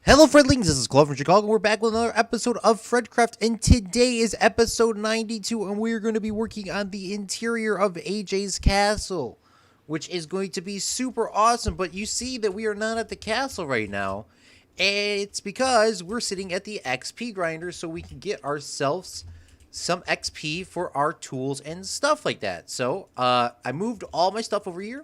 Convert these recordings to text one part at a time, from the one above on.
Hello, friendlings. This is Claude from Chicago. We're back with another episode of FredCraft, and today is episode 92, and we're going to be working on the interior of AJ's castle, which is going to be super awesome. But you see that we are not at the castle right now. It's because we're sitting at the XP grinder so we can get ourselves some XP for our tools and stuff like that. So I moved all my stuff over here.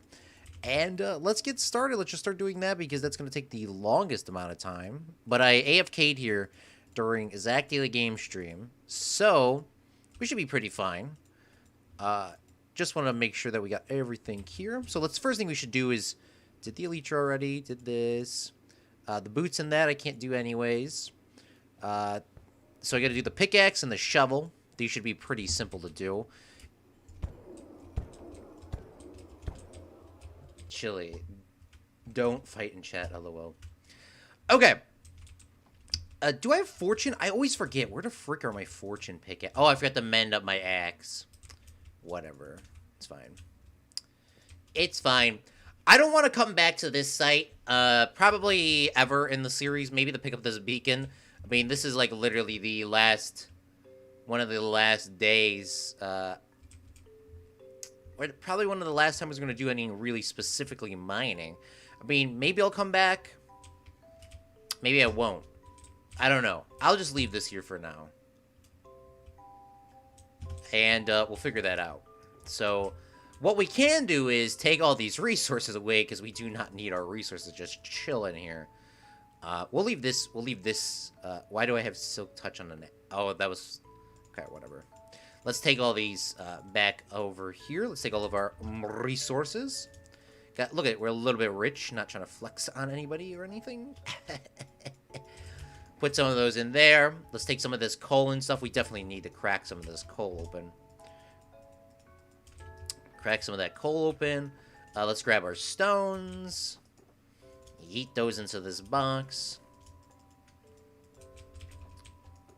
And let's get started. Let's just start doing that because that's going to take the longest amount of time. But I AFK'd here during Zach Daily Game Stream, so we should be pretty fine. Just want to make sure that we got everything here. So first thing we should do is, did the Elytra already? Did this. The boots and that I can't do anyways. So I got to do the pickaxe and the shovel. These should be pretty simple to do. Chili. Don't fight in chat, lol. Okay. Do I have fortune? I always forget. Where the frick are my fortune pickaxe? Oh, I forgot to mend up my axe. Whatever. It's fine. It's fine. I don't want to come back to this site. Probably ever in the series. Maybe to pick up this beacon. I mean, this is like literally the last... one of the last days... probably one of the last times I was going to do any really specifically mining. I mean, maybe I'll come back. Maybe I won't. I don't know. I'll just leave this here for now. And we'll figure that out. So, what we can do is take all these resources away, because we do not need our resources just chilling here. We'll leave this. Why do I have Silk Touch on the neck? Oh, that was... okay, whatever. Let's take all these back over here. Let's take all of our resources. Look at it. We're a little bit rich. Not trying to flex on anybody or anything. Put some of those in there. Let's take some of this coal and stuff. We definitely need to crack some of this coal open. Crack some of that coal open. Let's grab our stones. Yeet those into this box.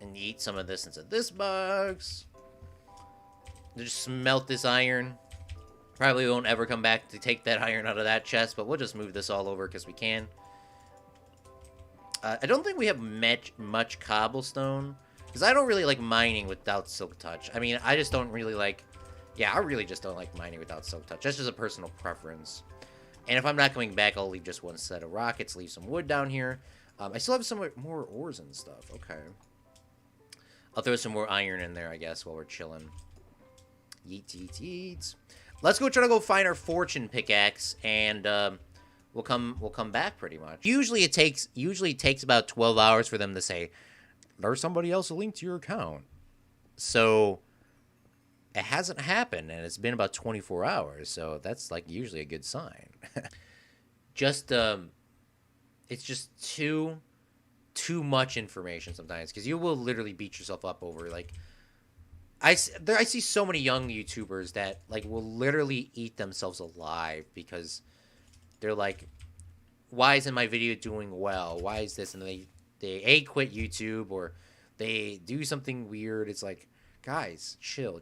And yeet some of this into this box. Just smelt this iron. Probably won't ever come back to take that iron out of that chest, but we'll just move this all over because we can. I don't think we have much cobblestone, because I don't really like mining without Silk Touch. I mean, I just don't really like... yeah, I really just don't like mining without Silk Touch. That's just a personal preference. And if I'm not coming back, I'll leave just one set of rockets, leave some wood down here. I still have some more ores and stuff. Okay. I'll throw some more iron in there, I guess, while we're chilling. Yeet, yeet, yeet. Let's go try to go find our fortune pickaxe, and we'll come back pretty much. Usually it takes about 12 hours for them to say, there's somebody else a link to your account. So it hasn't happened, and it's been about 24 hours, so that's like usually a good sign. It's just too much information sometimes, because you will literally beat yourself up over like... I see so many young YouTubers that like will literally eat themselves alive because they're like, why isn't my video doing well? Why is this? And they quit YouTube, or they do something weird. It's like, guys, chill.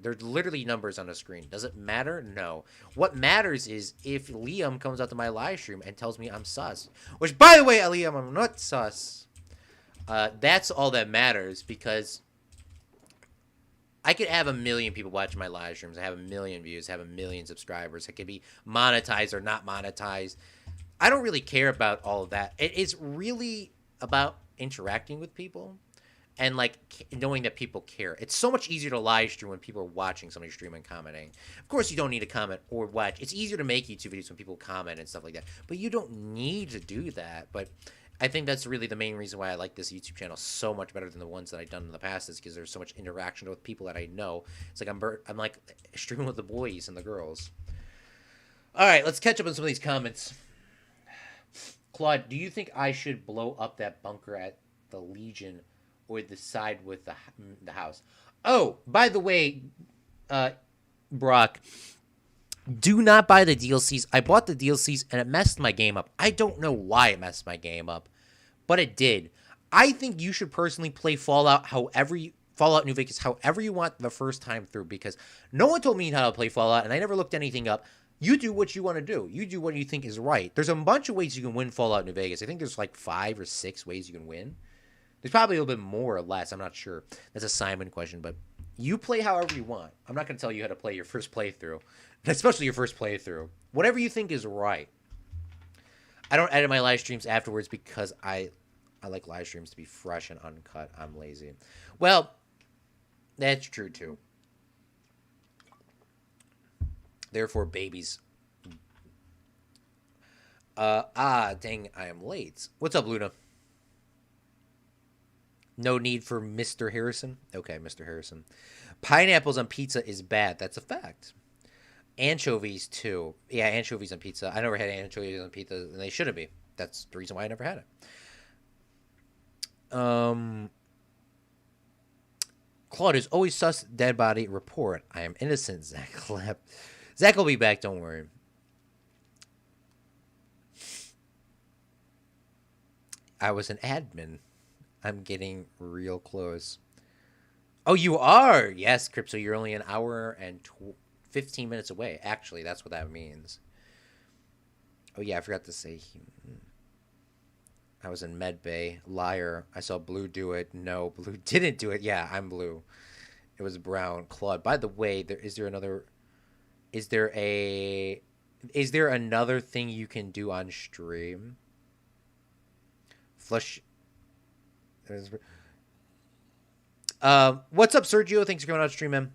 There's literally numbers on the screen. Does it matter? No. What matters is if Liam comes out to my live stream and tells me I'm sus. Which, by the way, Liam, I'm not sus. That's all that matters, because I could have 1 million people watching my live streams. I have 1 million views, have 1 million subscribers. I could be monetized or not monetized. I don't really care about all of that. It is really about interacting with people and like knowing that people care. It's so much easier to live stream when people are watching somebody stream and commenting. Of course, you don't need to comment or watch. It's easier to make YouTube videos when people comment and stuff like that. But you don't need to do that. But I think that's really the main reason why I like this YouTube channel so much better than the ones that I've done in the past, is because there's so much interaction with people that I know. It's like I'm like streaming with the boys and the girls. All right, let's catch up on some of these comments. Claude, do you think I should blow up that bunker at the Legion or the side with the house? Oh, by the way, Brock, do not buy the DLCs. I bought the DLCs and it messed my game up. I don't know why it messed my game up, but it did. I think you should personally play Fallout Fallout New Vegas however you want the first time through, because no one told me how to play Fallout and I never looked anything up. You do what you want to do. You do what you think is right. There's a bunch of ways you can win Fallout New Vegas. I think there's like 5 or 6 ways you can win. There's probably a little bit more or less. I'm not sure. That's a Simon question, but you play however you want. I'm not going to tell you how to play your first playthrough, especially your first playthrough. Whatever you think is right. I don't edit my live streams afterwards because I like live streams to be fresh and uncut. I'm lazy. Well, that's true too. Therefore, babies. Dang, I am late. What's up, Luna? No need for Mr. Harrison? Okay, Mr. Harrison. Pineapples on pizza is bad. That's a fact. Anchovies, too. Yeah, anchovies on pizza. I never had anchovies on pizza, and they shouldn't be. That's the reason why I never had it. Claude is always sus. Dead body report. I am innocent, Zach Clapp. Zach will be back, don't worry. I was an admin. I'm getting real close. Oh, you are? Yes, Crypto, you're only an hour and 15 minutes away. Actually, that's what that means. Oh, yeah, I forgot to say. I was in Med Bay. Liar. I saw Blue do it. No, Blue didn't do it. Yeah, I'm Blue. It was Brown. Claude. By the way, is there another thing you can do on stream? Flush. What's up, Sergio? Thanks for coming on stream, man.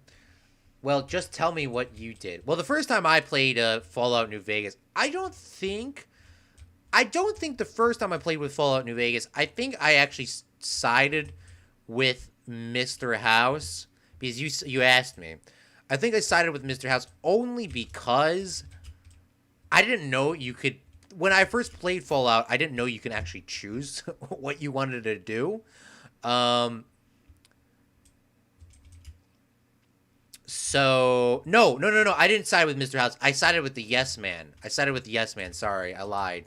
Well, just tell me what you did. Well, the first time I played Fallout New Vegas, I don't think the first time I played with Fallout New Vegas, I think I actually sided with Mr. House because you asked me. I think I sided with Mr. House only because I didn't know you could. When I first played Fallout, I didn't know you can actually choose what you wanted to do. So no. I didn't side with Mr. House. I sided with the Yes Man. Sorry, I lied.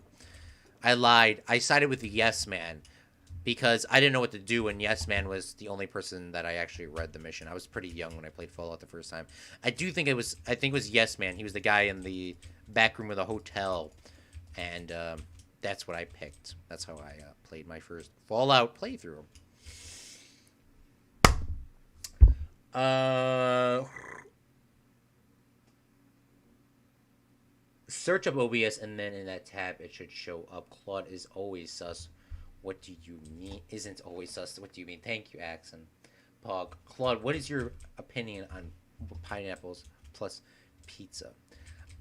I sided with the Yes Man because I didn't know what to do, and Yes Man was the only person that I actually read the mission. I was pretty young when I played Fallout the first time. I think it was Yes Man. He was the guy in the back room of the hotel, and that's what I picked. That's how I played my first Fallout playthrough. Search up OBS, and then in that tab it should show up. Claude is always sus. What do you mean? Isn't always sus. What do you mean? Thank you, Axon. Pog. Claude, what is your opinion on pineapples plus pizza?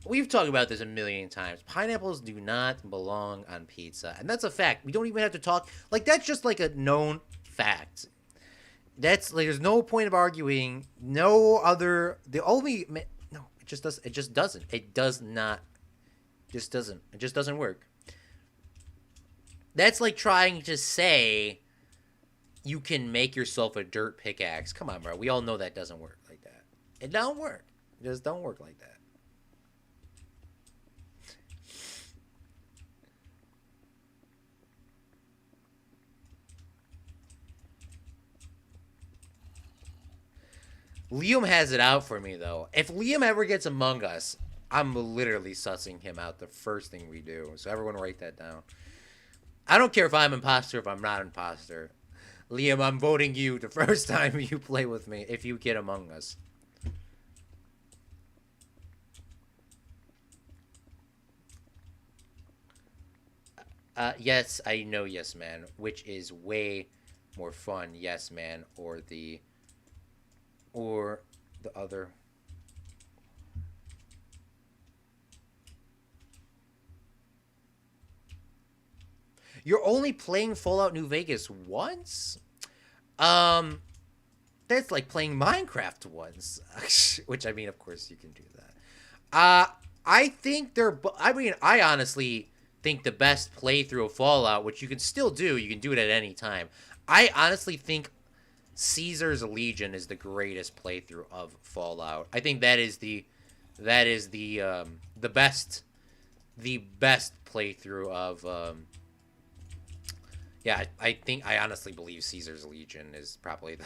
We've talked about this a million times. Pineapples do not belong on pizza, and that's a fact. We don't even have to talk. Like, that's just like a known fact. That's like, there's no point of arguing. No other. The only no. It just does. It just doesn't. It does not. Just doesn't. It just doesn't work. That's like trying to say you can make yourself a dirt pickaxe. Come on, bro. We all know that doesn't work like that. It don't work. It just don't work like that. Liam has it out for me, though. If Liam ever gets Among Us, I'm literally sussing him out the first thing we do. So everyone write that down. I don't care if I'm imposter, if I'm not imposter. Liam, I'm voting you the first time you play with me if you get Among Us. Yes, I know Yes Man, which is way more fun. Yes Man or the other. You're only playing Fallout New Vegas once? That's like playing Minecraft once. Which, I mean, of course you can do that. I think I honestly think the best playthrough of Fallout, which you can still do, you can do it at any time. I honestly think Caesar's Legion is the greatest playthrough of Fallout. I think that is the best playthrough of Yeah, I honestly believe Caesar's Legion is probably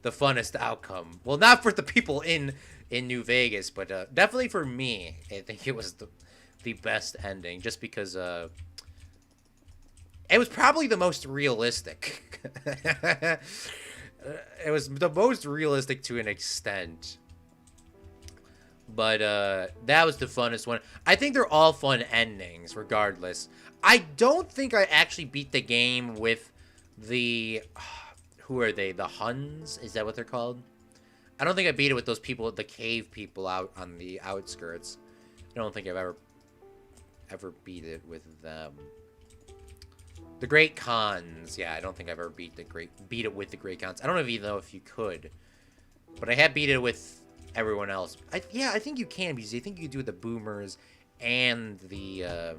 the funnest outcome. Well, not for the people in New Vegas, but definitely for me. I think it was the best ending, just because it was probably the most realistic. It was the most realistic to an extent. But that was the funnest one. I think they're all fun endings, regardless. I don't think I actually beat the game with the... Who are they? The Huns? Is that what they're called? I don't think I beat it with those people, the cave people out on the outskirts. I don't think I've ever beat it with them. The Great Khans. Yeah, I don't think I've ever beat it with the Great Khans. I don't even know if you could. But I have beat it with everyone else. Yeah, I think you can, because I think you do with the boomers and the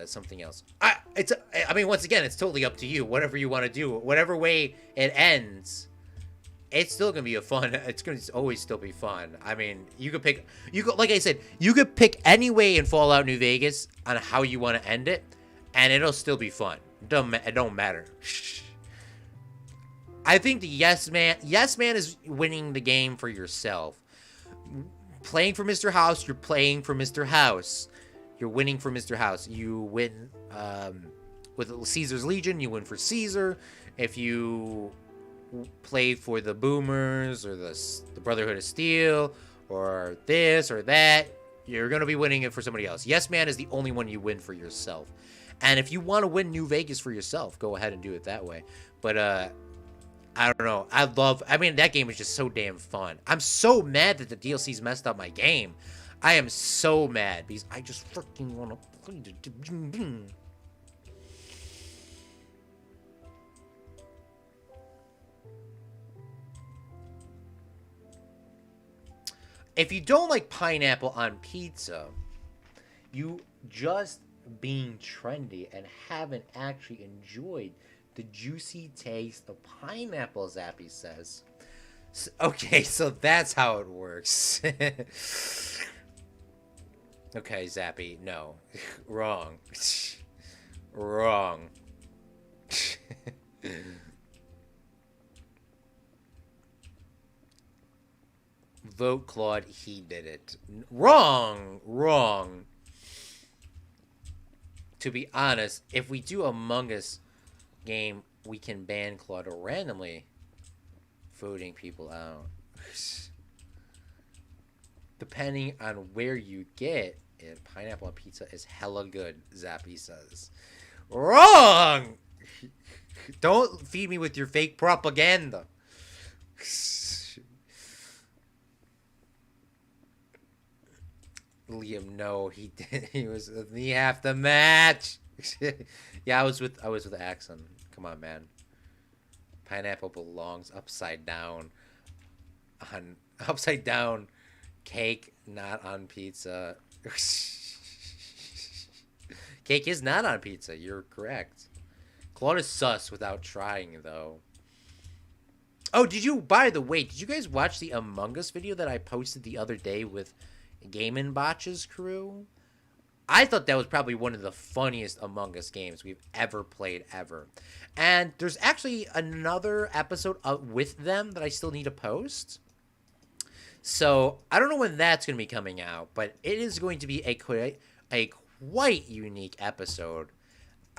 something else. I mean, once again, it's totally up to you. Whatever you want to do, whatever way it ends, it's still gonna be it's gonna always still be fun. I mean, like I said, you could pick any way in Fallout New Vegas on how you want to end it, and it'll still be fun. It don't matter. I think the Yes Man is winning the game for yourself. Playing for Mr. House, you're playing for Mr. House. You're winning for Mr. House. You win with Caesar's Legion, you win for Caesar. If you play for the Boomers or the Brotherhood of Steel or this or that, you're going to be winning it for somebody else. Yes Man is the only one you win for yourself. And if you want to win New Vegas for yourself, go ahead and do it that way. But I don't know. I mean, that game is just so damn fun. I'm so mad that the DLC's messed up my game. I am so mad because I just freaking want to play the... If you don't like pineapple on pizza, you just being trendy and haven't actually enjoyed the juicy taste of pineapple, Zappy says. Okay, so that's how it works. Okay, Zappy, no. Wrong. Wrong. Vote Claude, he did it. Wrong! Wrong. To be honest, if we do Among Us game, we can ban Claude randomly voting people out. Depending on where you get it, pineapple on pizza is hella good, Zappy says. Wrong! Don't feed me with your fake propaganda. Liam, no, he did. He was with me half the match. Yeah, I was with Axon. Come on, man. Pineapple belongs upside down on upside down cake, not on pizza. Cake is not on pizza. You're correct. Claude is sus without trying, though. Oh, by the way, did you guys watch the Among Us video that I posted the other day with Game and Botch's crew? I thought that was probably one of the funniest Among Us games we've ever played, ever. And there's actually another episode with them that I still need to post. So, I don't know when that's going to be coming out, but it is going to be a quite unique episode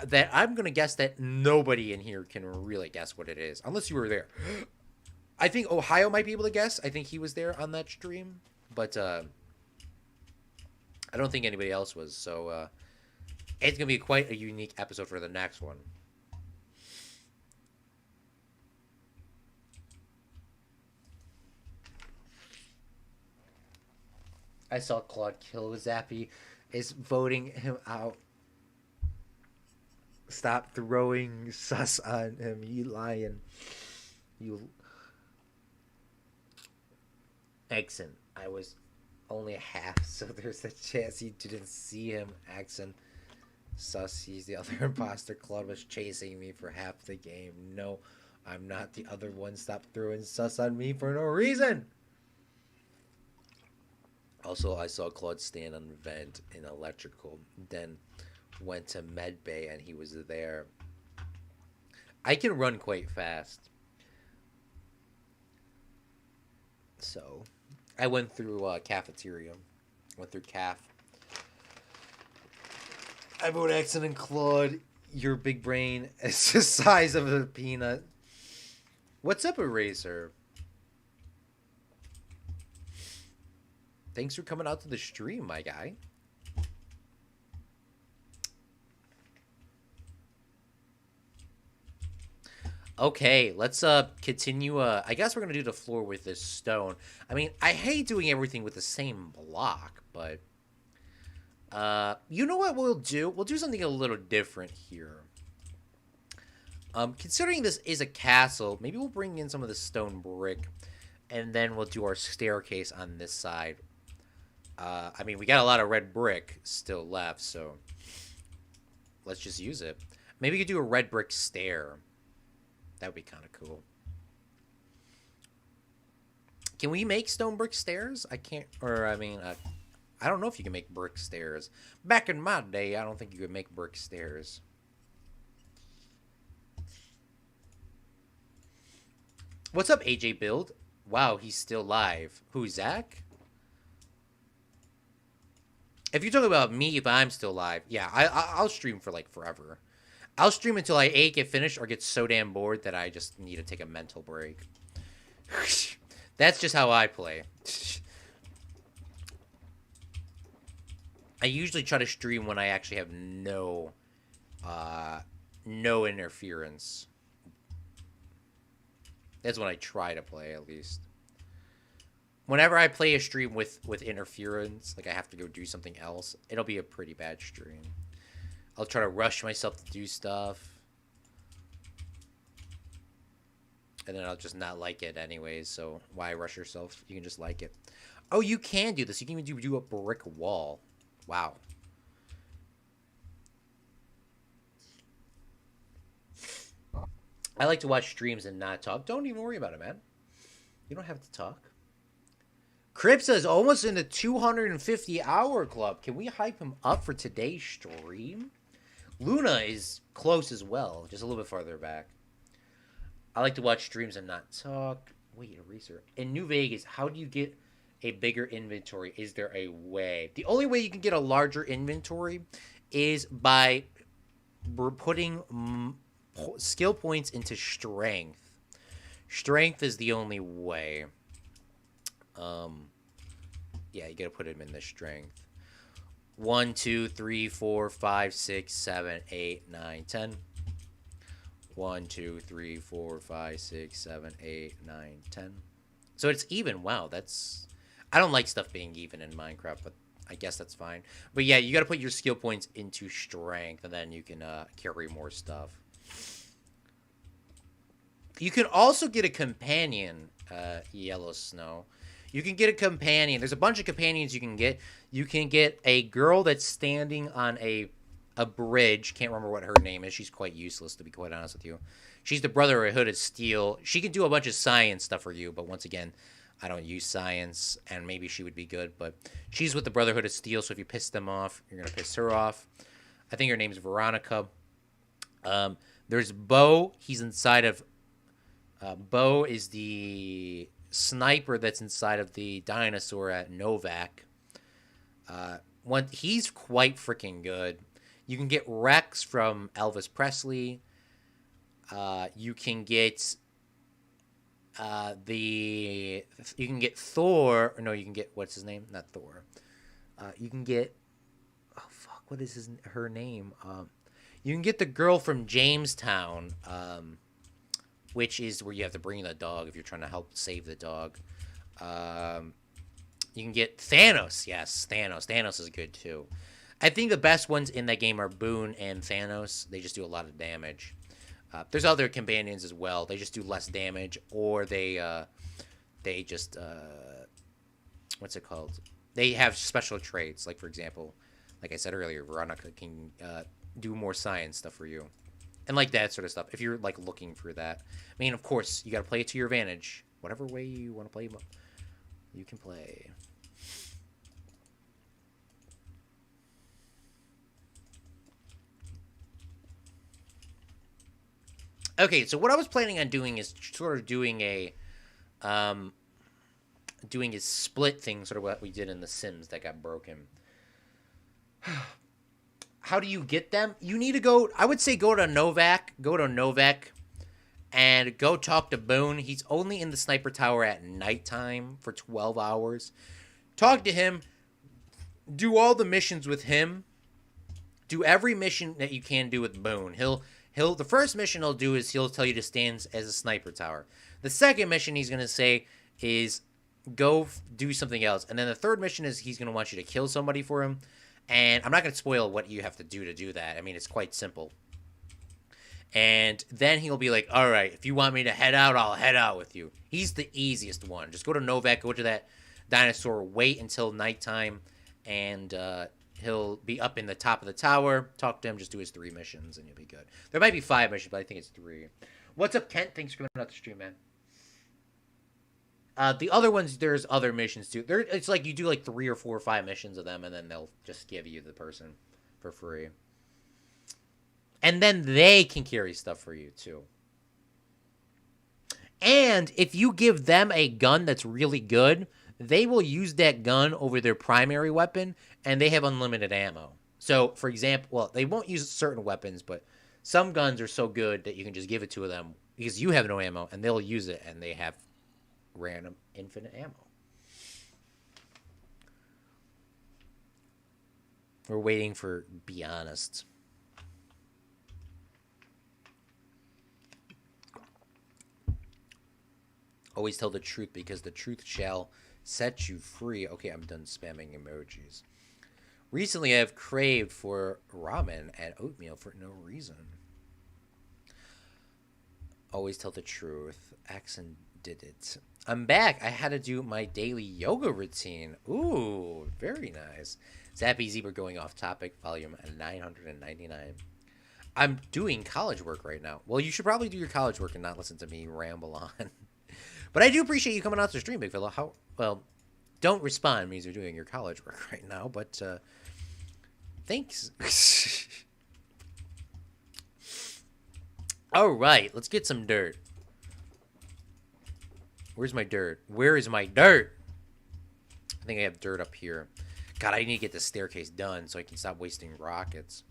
that I'm going to guess that nobody in here can really guess what it is, unless you were there. I think Ohio might be able to guess. I think he was there on that stream, but I don't think anybody else was, so it's going to be quite a unique episode for the next one. I saw Claude kill Zappy is voting him out. Stop throwing sus on him, you lion. You... Exon, I was only a half, so there's a chance you didn't see him. Axon, sus, he's the other imposter. Claude was chasing me for half the game. No, I'm not the other one. Stop throwing sus on me for no reason. Also, I saw Claude stand on the vent in electrical, then went to medbay and he was there. I can run quite fast. So, I went through cafeteria. Went through caf. I wrote accident Claude. Your big brain is the size of a peanut. What's up, Eraser? Thanks for coming out to the stream, my guy. Okay, let's continue. I guess we're gonna do the floor with this stone. I mean, I hate doing everything with the same block, but you know what we'll do? We'll do something a little different here. Considering this is a castle, maybe we'll bring in some of the stone brick, and then we'll do our staircase on this side. I mean, we got a lot of red brick still left, so let's just use it. Maybe we could do a red brick stair. That would be kind of cool. Can we make stone brick stairs? I can't, or I mean, I don't know if you can make brick stairs. Back in my day, I don't think you could make brick stairs. What's up, AJ Build? Wow, he's still live. Who, Zach? If you're talking about me, if I'm still live, yeah, I'll stream for like forever. I'll stream until I A, get finished, or get so damn bored that I just need to take a mental break. That's just how I play. I usually try to stream when I actually have no interference. That's when I try to play, at least. Whenever I play a stream with interference, like I have to go do something else, it'll be a pretty bad stream. I'll try to rush myself to do stuff. And then I'll just not like it anyways, so why rush yourself? You can just like it. Oh, you can do this. You can even do a brick wall. Wow. I like to watch streams and not talk. Don't even worry about it, man. You don't have to talk. Cripsa is almost in the 250-hour club. Can we hype him up for today's stream? Luna is close as well, just a little bit farther back. I like to watch streams and not talk. Wait, Eraser. In New Vegas, how do you get a bigger inventory? Is there a way? The only way you can get a larger inventory is by putting skill points into strength. Strength is the only way. Yeah, you gotta put him in the strength. 1, 2, 3, 4, 5, 6, 7, 8, 9, 10. 1, 2, 3, 4, 5, 6, 7, 8, 9, 10. So it's even. Wow, that's... I don't like stuff being even in Minecraft, but I guess that's fine. But yeah, you gotta put your skill points into strength, and then you can carry more stuff. You can also get a companion, Yellow Snow. You can get a companion. There's a bunch of companions you can get. You can get a girl that's standing on a bridge. Can't remember what her name is. She's quite useless, to be quite honest with you. She's the Brotherhood of Steel. She can do a bunch of science stuff for you, but once again, I don't use science, and maybe she would be good, but she's with the Brotherhood of Steel, so if you piss them off, you're going to piss her off. I think her name's Veronica. There's Bo. He's inside of... Bo is the sniper that's inside of the dinosaur at Novak. He's quite freaking good. You can get Rex from Elvis Presley. You can get you can get Thor. Or no, you can get, what's his name? Not Thor. You can get, oh fuck, what is her name? You can get the girl from Jamestown. Which is where you have to bring the dog if you're trying to help save the dog. You can get Thanos. Yes, Thanos. Thanos is good, too. I think the best ones in that game are Boone and Thanos. They just do a lot of damage. There's other companions as well. They just do less damage, or they just... what's it called? They have special traits. Like, for example, like I said earlier, Veronica can do more science stuff for you. And like that sort of stuff, if you're like looking for that. I mean, of course, you got to play it to your advantage. Whatever way you want to play, you can play. Okay, so what I was planning on doing is sort of um, doing a split thing, sort of what we did in The Sims that got broken. How do you get them? You need to go. I would say go to Novak. Go to Novak and go talk to Boone. He's only in the sniper tower at nighttime for 12 hours. Talk to him. Do all the missions with him. Do every mission that you can do with Boone. He'll the first mission he'll do is he'll tell you to stand as a sniper tower. The second mission he's gonna say is go do something else, and then the third mission is he's gonna want you to kill somebody for him. And I'm not gonna spoil what you have to do that. I mean, it's quite simple. And then he'll be like, all right, if you want me to head out, I'll head out with you. He's the easiest one. Just go to Novak, go to that dinosaur, wait until nighttime, and he'll be up in the top of the tower. Talk to him, just do his 3 missions, and you'll be good. There might be 5 missions, but I think it's 3. What's up, Kent? Thanks for coming out the stream, man. The other ones, there's other missions too. It's like you do like 3 or 4 or 5 missions of them, and then they'll just give you the person for free. And then they can carry stuff for you, too. And if you give them a gun that's really good, they will use that gun over their primary weapon, and they have unlimited ammo. So, for example, well, they won't use certain weapons, but some guns are so good that you can just give it to them because you have no ammo, and they'll use it, and they have random infinite ammo. We're waiting for Be Honest. Always tell the truth because the truth shall set you free. Okay, I'm done spamming emojis. Recently, I have craved for ramen and oatmeal for no reason. Always tell the truth. Accent did it. I'm back. I had to do my daily yoga routine. Ooh, very nice. Zappy Zebra going off topic, volume 999. I'm doing college work right now. Well, you should probably do your college work and not listen to me ramble on. But I do appreciate you coming out to the stream, big fella. Well, don't respond means you're doing your college work right now, but thanks. All right, let's get some dirt. Where's my dirt? Where is my dirt? I think I have dirt up here. God, I need to get this staircase done so I can stop wasting rockets.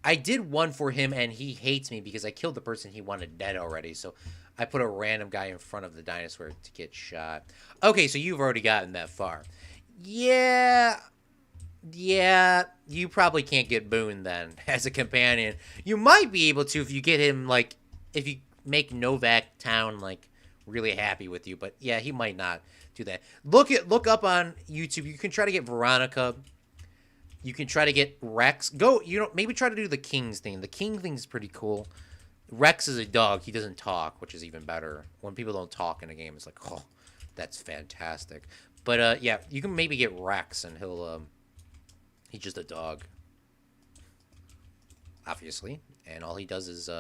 I did one for him, and he hates me because I killed the person he wanted dead already. So I put a random guy in front of the dinosaur to get shot. Okay, so you've already gotten that far. Yeah, you probably can't get Boone then as a companion. You might be able to if you get him, like, if you make Novak Town, like, really happy with you. But, yeah, he might not do that. Look up on YouTube. You can try to get Veronica. You can try to get Rex. Maybe try to do the King's thing. The King thing is pretty cool. Rex is a dog. He doesn't talk, which is even better. When people don't talk in a game, it's like, oh, that's fantastic. But, yeah, you can maybe get Rex, and he's just a dog. Obviously. And all he does is,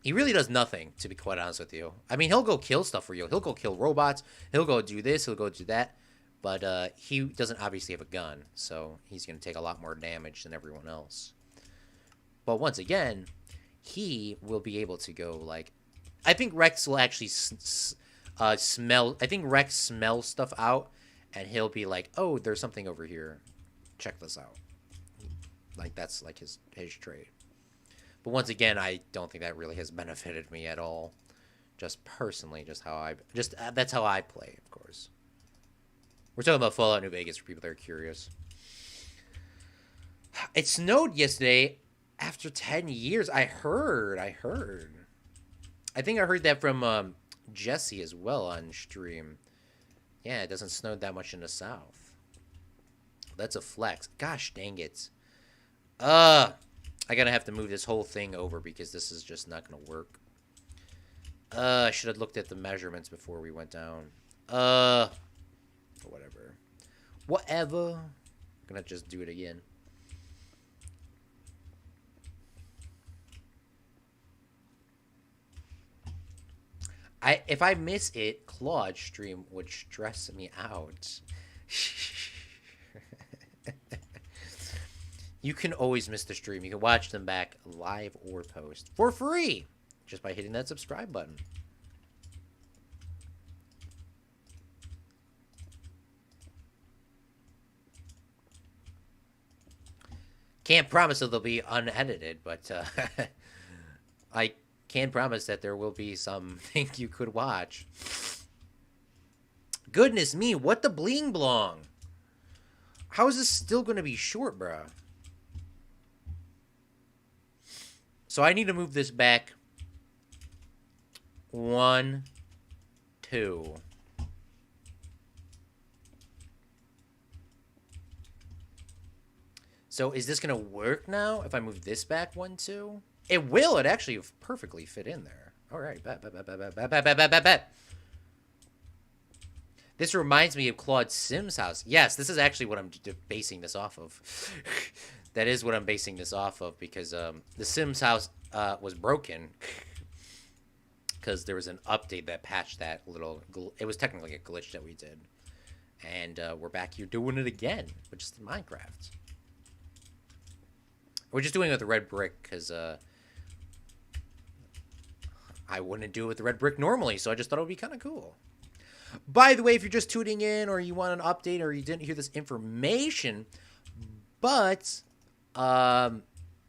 he really does nothing, to be quite honest with you. I mean, he'll go kill stuff for you. He'll go kill robots. He'll go do this. He'll go do that. But he doesn't obviously have a gun, so he's going to take a lot more damage than everyone else. But once again, he will be able to go, like... I think Rex will actually smell... I think Rex smells stuff out, and he'll be like, oh, there's something over here. Check this out. Like, that's like his trait. But once again, I don't think that really has benefited me at all. Just personally, that's how I play, of course. We're talking about Fallout New Vegas for people that are curious. It snowed yesterday after 10 years. I heard. I think I heard that from Jesse as well on stream. Yeah, it doesn't snow that much in the south. That's a flex. Gosh dang it. I gotta have to move this whole thing over because this is just not gonna work. I should have looked at the measurements before we went down. Whatever. I'm gonna just do it again. If I miss it, Claude stream would stress me out. You can always miss the stream. You can watch them back live or post for free just by hitting that subscribe button. Can't promise that they'll be unedited, but I can promise that there will be something you could watch. Goodness me, what the bling blong? How is this still going to be short, bro? So I need to move this back 1, 2. So is this going to work now if I move this back 1, 2? It will. It actually perfectly fit in there. All right. Bet. This reminds me of Claude Sim's house. Yes, this is actually what I'm basing this off of. That is what I'm basing this off of because the Sims house was broken because there was an update that patched that little... It was technically a glitch that we did. And we're back here doing it again, which is Minecraft. We're just doing it with the red brick because I wouldn't do it with the red brick normally, so I just thought it would be kind of cool. By the way, if you're just tuning in or you want an update or you didn't hear this information, but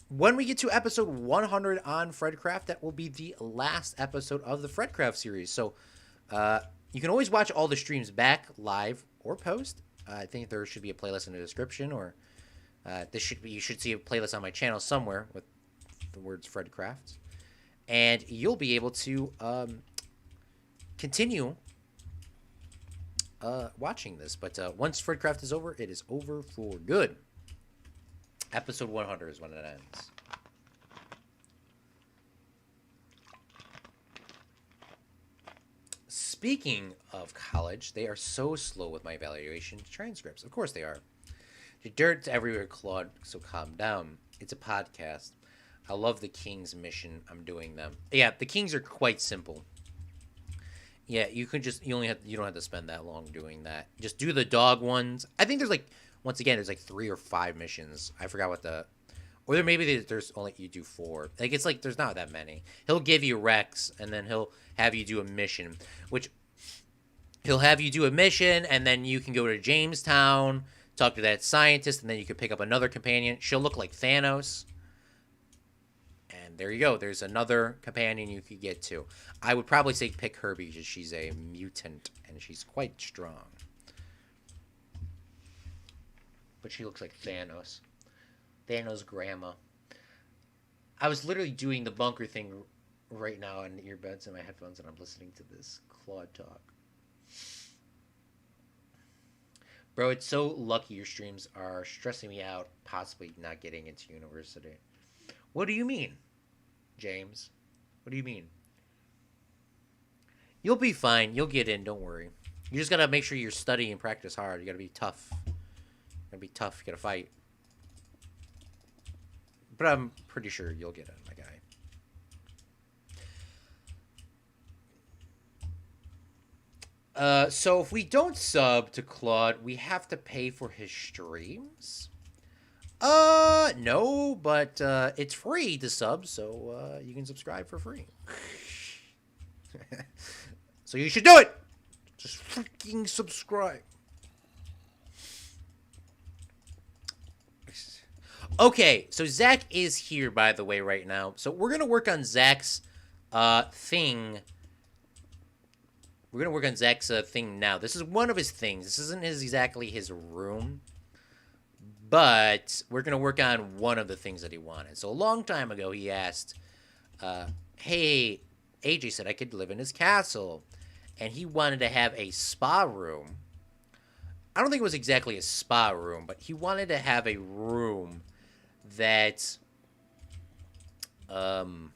when we get to episode 100 on FredCraft, that will be the last episode of the FredCraft series. So you can always watch all the streams back live or post. I think there should be a playlist in the description, or you should see a playlist on my channel somewhere with the words FredCraft, and you'll be able to continue watching this. But once FredCraft is over, it is over for good. Episode 100 is when it ends. Speaking of college, they are so slow with my evaluation transcripts. Of course they are. Your dirt's everywhere, Claude, so calm down. It's a podcast. I love the King's mission. I'm doing them. Yeah, the Kings are quite simple. Yeah, you don't have to spend that long doing that. Just do the dog ones. I think there's once again, there's 3 or 5 missions. I forgot what or maybe there's only, you do 4. There's not that many. He'll give you Rex, and then he'll have you do a mission, and then you can go to Jamestown, talk to that scientist, and then you can pick up another companion. She'll look like Thanos. And there you go. There's another companion you could get to. I would probably say pick her because she's a mutant, and she's quite strong. But she looks like Thanos. Thanos' grandma. I was literally doing the bunker thing right now on earbuds and my headphones, and I'm listening to this Claude talk. Bro, it's so lucky your streams are stressing me out, possibly not getting into university. What do you mean, James? What do you mean? You'll be fine. You'll get in. Don't worry. You just gotta make sure you're studying and practice hard. You gotta be tough. You gotta fight. But I'm pretty sure you'll get in, my guy. So if we don't sub to Claude, we have to pay for his streams? No, but it's free to sub, so you can subscribe for free. So you should do it! Just freaking subscribe. Okay, so Zach is here, by the way, right now. So we're going to work on Zach's thing. We're going to work on Zach's thing now. This is one of his things. This isn't exactly his room. But we're going to work on one of the things that he wanted. So a long time ago, he asked, hey, AJ said I could live in his castle. And he wanted to have a spa room. I don't think it was exactly a spa room, but he wanted to have a room that what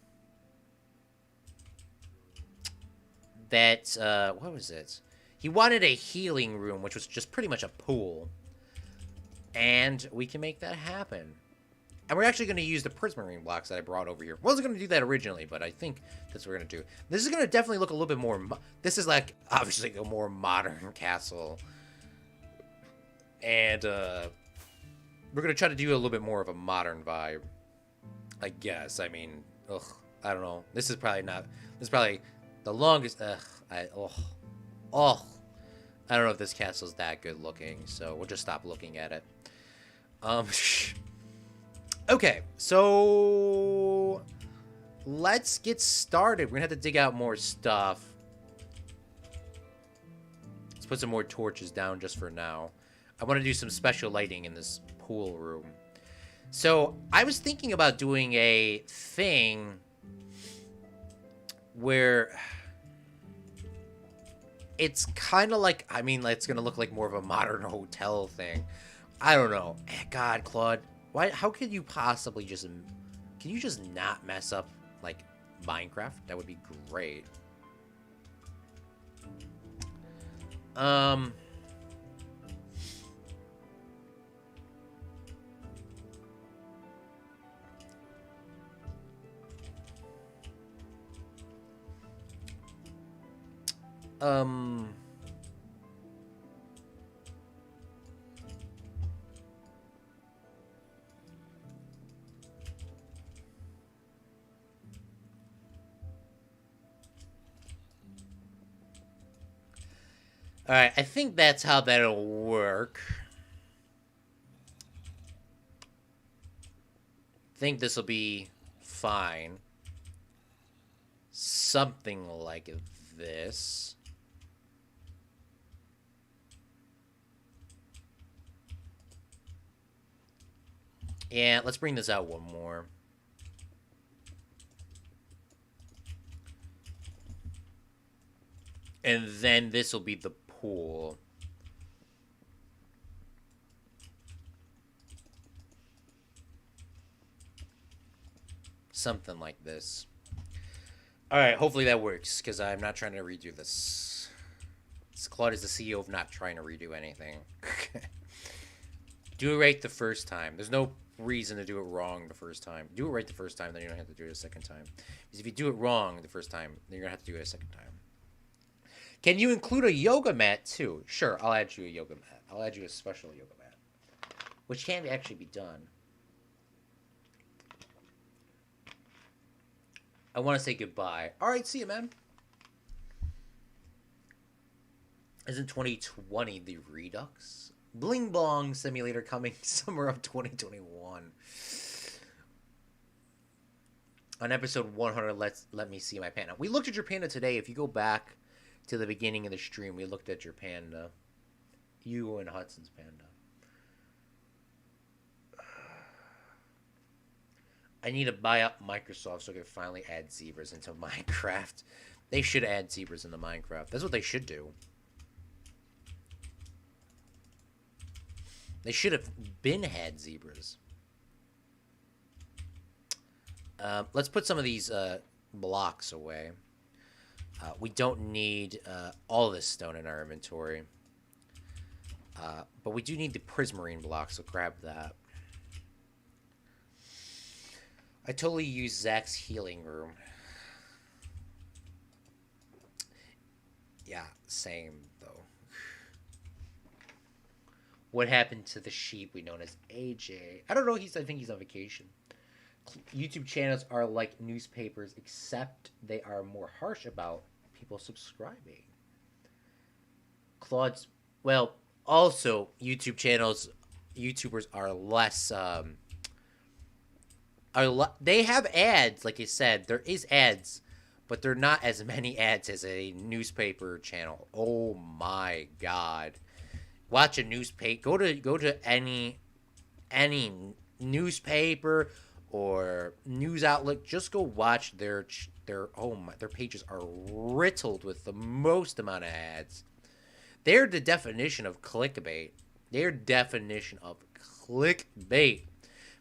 was it? He wanted a healing room, which was just pretty much a pool. And we can make that happen. And we're actually going to use the prismarine blocks that I brought over here. I wasn't going to do that originally, but I think that's what we're going to do. This is going to definitely look a little bit more... This is obviously a more modern castle. And, We're gonna try to do a little bit more of a modern vibe, I guess. I mean, ugh, I don't know. This is probably not. This is probably the longest. Oh, I don't know if this castle's that good looking, so we'll just stop looking at it. Okay, so let's get started. We're gonna have to dig out more stuff. Let's put some more torches down just for now. I want to do some special lighting in this pool room. So I was thinking about doing a thing where it's kind of like, I mean, it's gonna look like more of a modern hotel thing. I don't know. God, Claude, why? How could you possibly just? Can you just not mess up like Minecraft? That would be great. Alright, I think that's how that'll work. I think this will be fine. Something like this. Yeah, let's bring this out one more. And then this will be the pool. Something like this. Alright, hopefully that works, because I'm not trying to redo this. Claude is the CEO of not trying to redo anything. Do it right the first time. There's no reason to do it wrong the first time. Do it right the first time, then you don't have to do it a second time. Because if you do it wrong the first time, then you're going to have to do it a second time. Can you include a yoga mat, too? Sure, I'll add you a yoga mat. I'll add you a special yoga mat. Which can actually be done. I want to say goodbye. Alright, see you, man. Isn't 2020 the Redux? Bling Bong Simulator coming summer of 2021. On episode 100, let me see my panda. We looked at your panda today. If you go back to the beginning of the stream, we looked at your panda. You and Hudson's panda. I need to buy up Microsoft so I can finally add zebras into Minecraft. They should add zebras into Minecraft. That's what they should do. They should have had zebras. Let's put some of these blocks away. We don't need all this stone in our inventory. But we do need the prismarine block, so grab that. I totally use Zach's healing room. Yeah, same, though. What happened to the sheep we known as AJ? I don't know, I think he's on vacation. YouTube channels are like newspapers, except they are more harsh about people subscribing. Claude's... Well, also, YouTubers are less... they have ads, like I said. There is ads, but they're not as many ads as a newspaper channel. Oh my god. Watch a newspaper. Go to any newspaper or news outlet. Just go watch their pages are riddled with the most amount of ads. They're the definition of clickbait.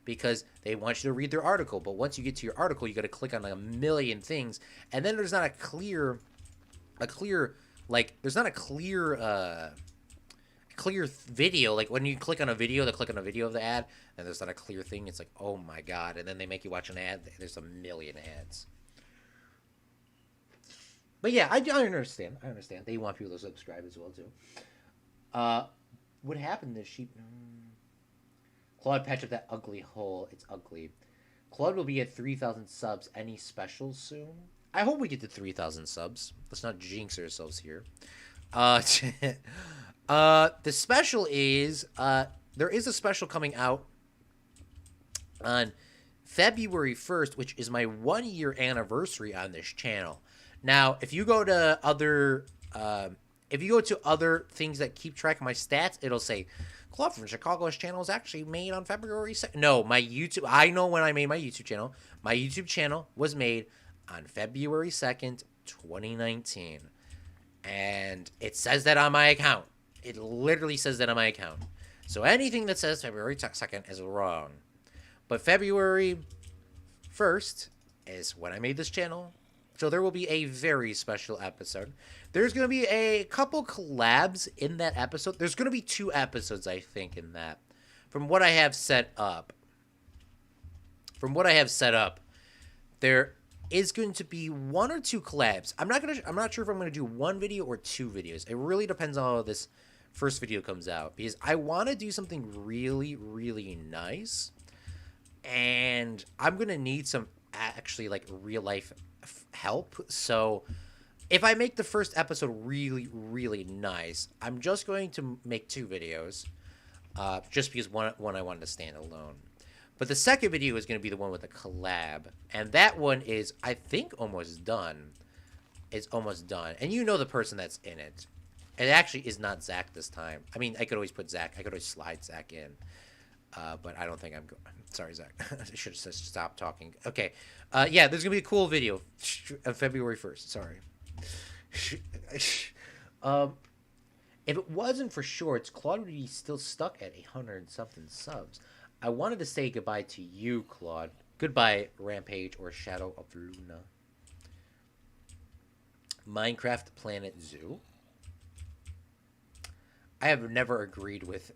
Because they want you to read their article, but once you get to your article, you got to click on like a million things, and then there's not a clear video. Like when you click on a video of the ad, and there's not a clear thing. It's like, oh my god, and then they make you watch an ad. There's a million ads. But yeah, I understand. They want people to subscribe as well too. What happened to sheep? Claude, patch up that ugly hole. It's ugly. Claude will be at 3,000 subs. Any specials soon? I hope we get to 3,000 subs. Let's not jinx ourselves here. Uh, the special is there is a special coming out on February 1st, which is my 1 year anniversary on this channel. Now, if you go to other things that keep track of my stats, it'll say Claude from Chicago's channel is actually made on February 2nd. No, my YouTube. I know when I made my YouTube channel. My YouTube channel was made on February 2nd, 2019. And it says that on my account. It literally says that on my account. So anything that says February 2nd is wrong. But February 1st is when I made this channel. So there will be a very special episode. There's going to be a couple collabs in that episode. There's going to be 2 episodes, I think, in that. From what I have set up. There is going to be 1 or 2 collabs. I'm not sure if I'm going to do 1 video or 2 videos. It really depends on how this first video comes out, because I want to do something really, really nice, and I'm going to need some actually like real life help. So if I make the first episode really, really nice, I'm just going to make 2 videos, just because one I wanted to stand alone. But the second video is going to be the one with the collab. And that one is, I think, almost done. It's almost done. And you know the person that's in it. It actually is not Zach this time. I mean, I could always put Zach. I could always slide Zach in. But I don't think I'm going. Sorry, Zach. I should have stopped talking. Okay. Yeah, there's going to be a cool video of February 1st. Sorry. If it wasn't for shorts, Claude would be still stuck at 100-something subs. I wanted to say goodbye to you, Claude. Goodbye, Rampage or Shadow of Luna. Minecraft Planet Zoo. I have never agreed with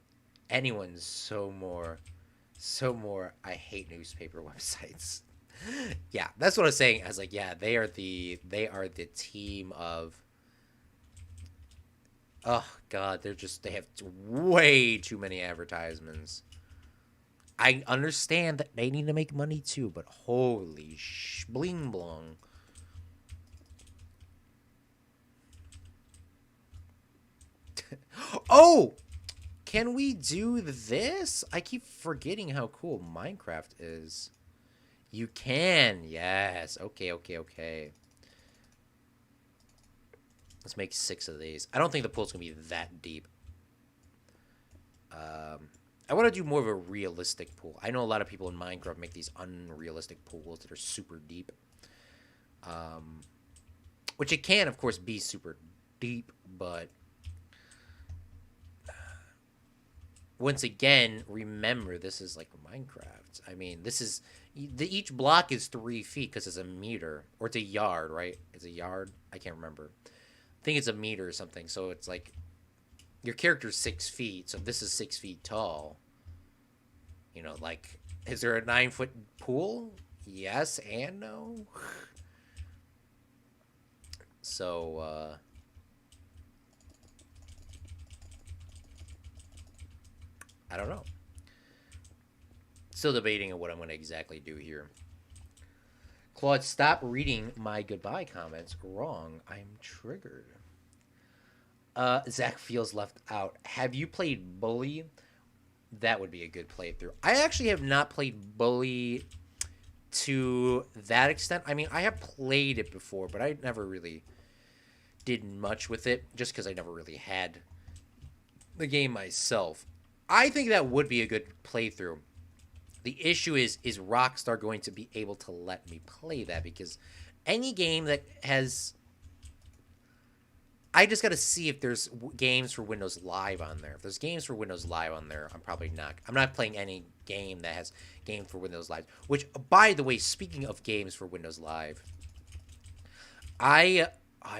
anyone so more. I hate newspaper websites. Yeah, that's what I was saying. I was like, yeah, they are the team of. Oh God, they have way too many advertisements. I understand that they need to make money too, but holy bling blong. Oh! Can we do this? I keep forgetting how cool Minecraft is. You can. Yes. Okay. Let's make 6 of these. I don't think the pool's going to be that deep. I want to do more of a realistic pool. I know a lot of people in Minecraft make these unrealistic pools that are super deep. Which it can, of course, be super deep, but once again, remember, this is like Minecraft. I mean, this is... each block is 3 feet because it's a meter. Or it's a yard, right? It's a yard? I can't remember. I think it's a meter or something. So it's like... your character's 6 feet, so this is 6 feet tall. You know, like... is there a 9-foot pool? Yes and no. So, I don't know. Still debating on what I'm going to exactly do here. Claude, stop reading my goodbye comments. Wrong. I'm triggered. Zach feels left out. Have you played Bully? That would be a good playthrough. I actually have not played Bully to that extent. I mean, I have played it before, but I never really did much with it, just because I never really had the game myself. I think that would be a good playthrough. The issue is Rockstar going to be able to let me play that? Because any game that has... I just got to see if there's games for Windows Live on there. If there's games for Windows Live on there, I'm probably not. I'm not playing any game that has games for Windows Live. Which, by the way, speaking of games for Windows Live, I'm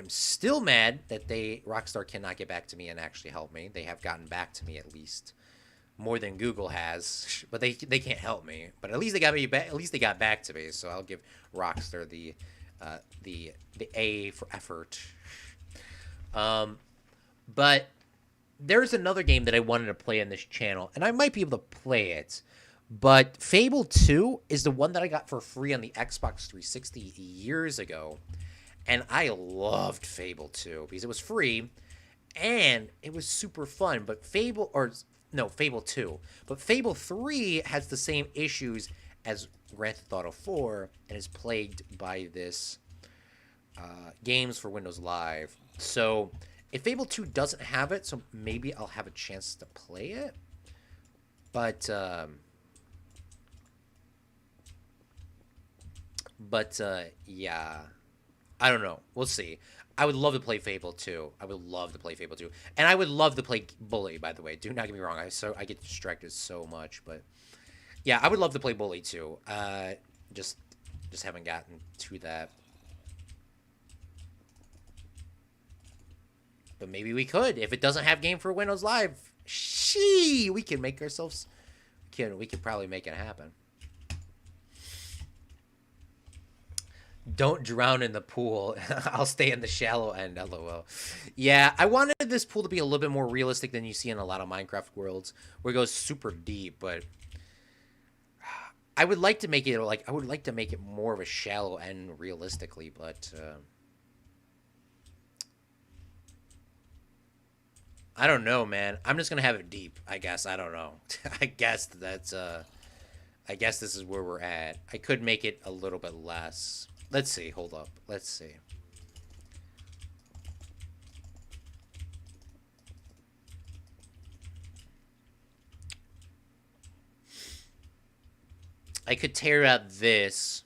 still mad that Rockstar cannot get back to me and actually help me. They have gotten back to me at least more than Google has, but they can't help me. But at least they got me back. At least they got back to me. So I'll give Rockstar the A for effort. But there's another game that I wanted to play on this channel, and I might be able to play it. But Fable 2 is the one that I got for free on the Xbox 360 years ago. And I loved Fable 2 because it was free and it was super fun. But Fable 2. But Fable 3 has the same issues as Grand Theft Auto 4 and is plagued by this games for Windows Live. So if Fable 2 doesn't have it, so maybe I'll have a chance to play it. But yeah, I don't know. We'll see. I would love to play Fable 2. I would love to play Fable 2. And I would love to play Bully, by the way. Do not get me wrong. I get distracted so much, but yeah, I would love to play Bully too. Just haven't gotten to that. But maybe we could. If it doesn't have game for Windows Live, we can make ourselves we could probably make it happen. Don't drown in the pool. I'll stay in the shallow end, lol. Yeah, I wanted this pool to be a little bit more realistic than you see in a lot of Minecraft worlds, where it goes super deep, but I would like to make it more of a shallow end realistically, but I don't know, man. I'm just gonna have it deep, I guess. I don't know. I guess this is where we're at. I could make it a little bit less. Let's see. Hold up. Let's see. I could tear out this,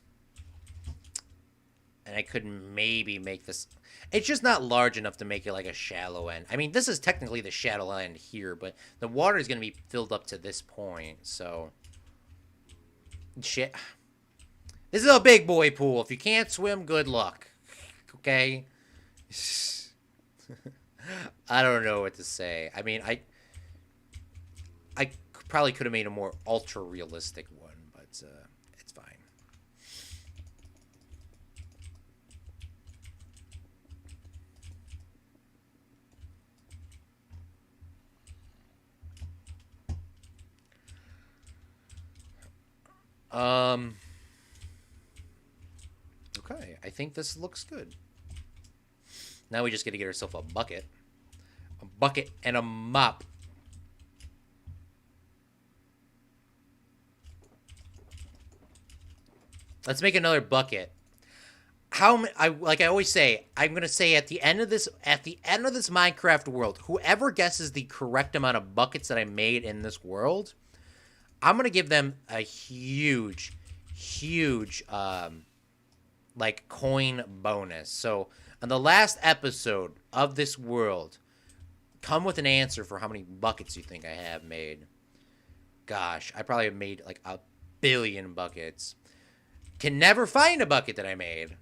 and I could maybe make this. It's just not large enough to make it like a shallow end. I mean, this is technically the shallow end here, but the water is going to be filled up to this point, so shit. This is a big boy pool. If you can't swim, good luck. Okay? I don't know what to say. I mean, I probably could have made a more ultra realistic one, but it's fine. Okay, I think this looks good. Now we just got to get ourselves a bucket and a mop. Let's make another bucket. Like I always say, I'm gonna say at the end of this Minecraft world, whoever guesses the correct amount of buckets that I made in this world, I'm gonna give them a huge like coin bonus. So on the last episode of this world, come with an answer for how many buckets you think I have made. Gosh, I probably have made like 1 billion buckets. Can never find a bucket that I made,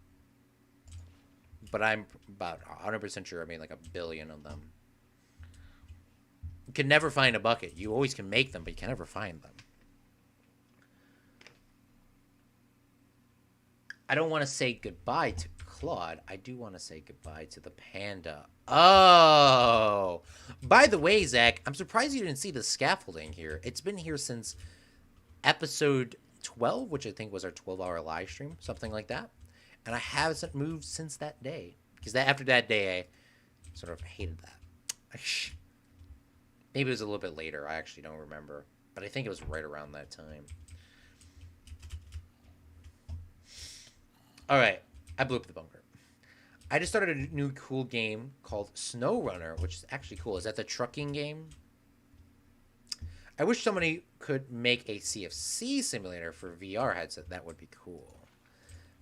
but I'm about 100% sure I made like 1 billion of them. You can never find a bucket. You always can make them, but you can never find them. I don't want to say goodbye to Claude. I do want to say goodbye to the panda. Oh! By the way, Zach, I'm surprised you didn't see the scaffolding here. It's been here since episode 12, which I think was our 12-hour live stream, something like that. And I haven't moved since that day. Because after that day, I sort of hated that. Maybe it was a little bit later. I actually don't remember. But I think it was right around that time. Alright, I blew up the bunker. I just started a new cool game called SnowRunner, which is actually cool. Is that the trucking game? I wish somebody could make a CFC simulator for VR headset. That would be cool.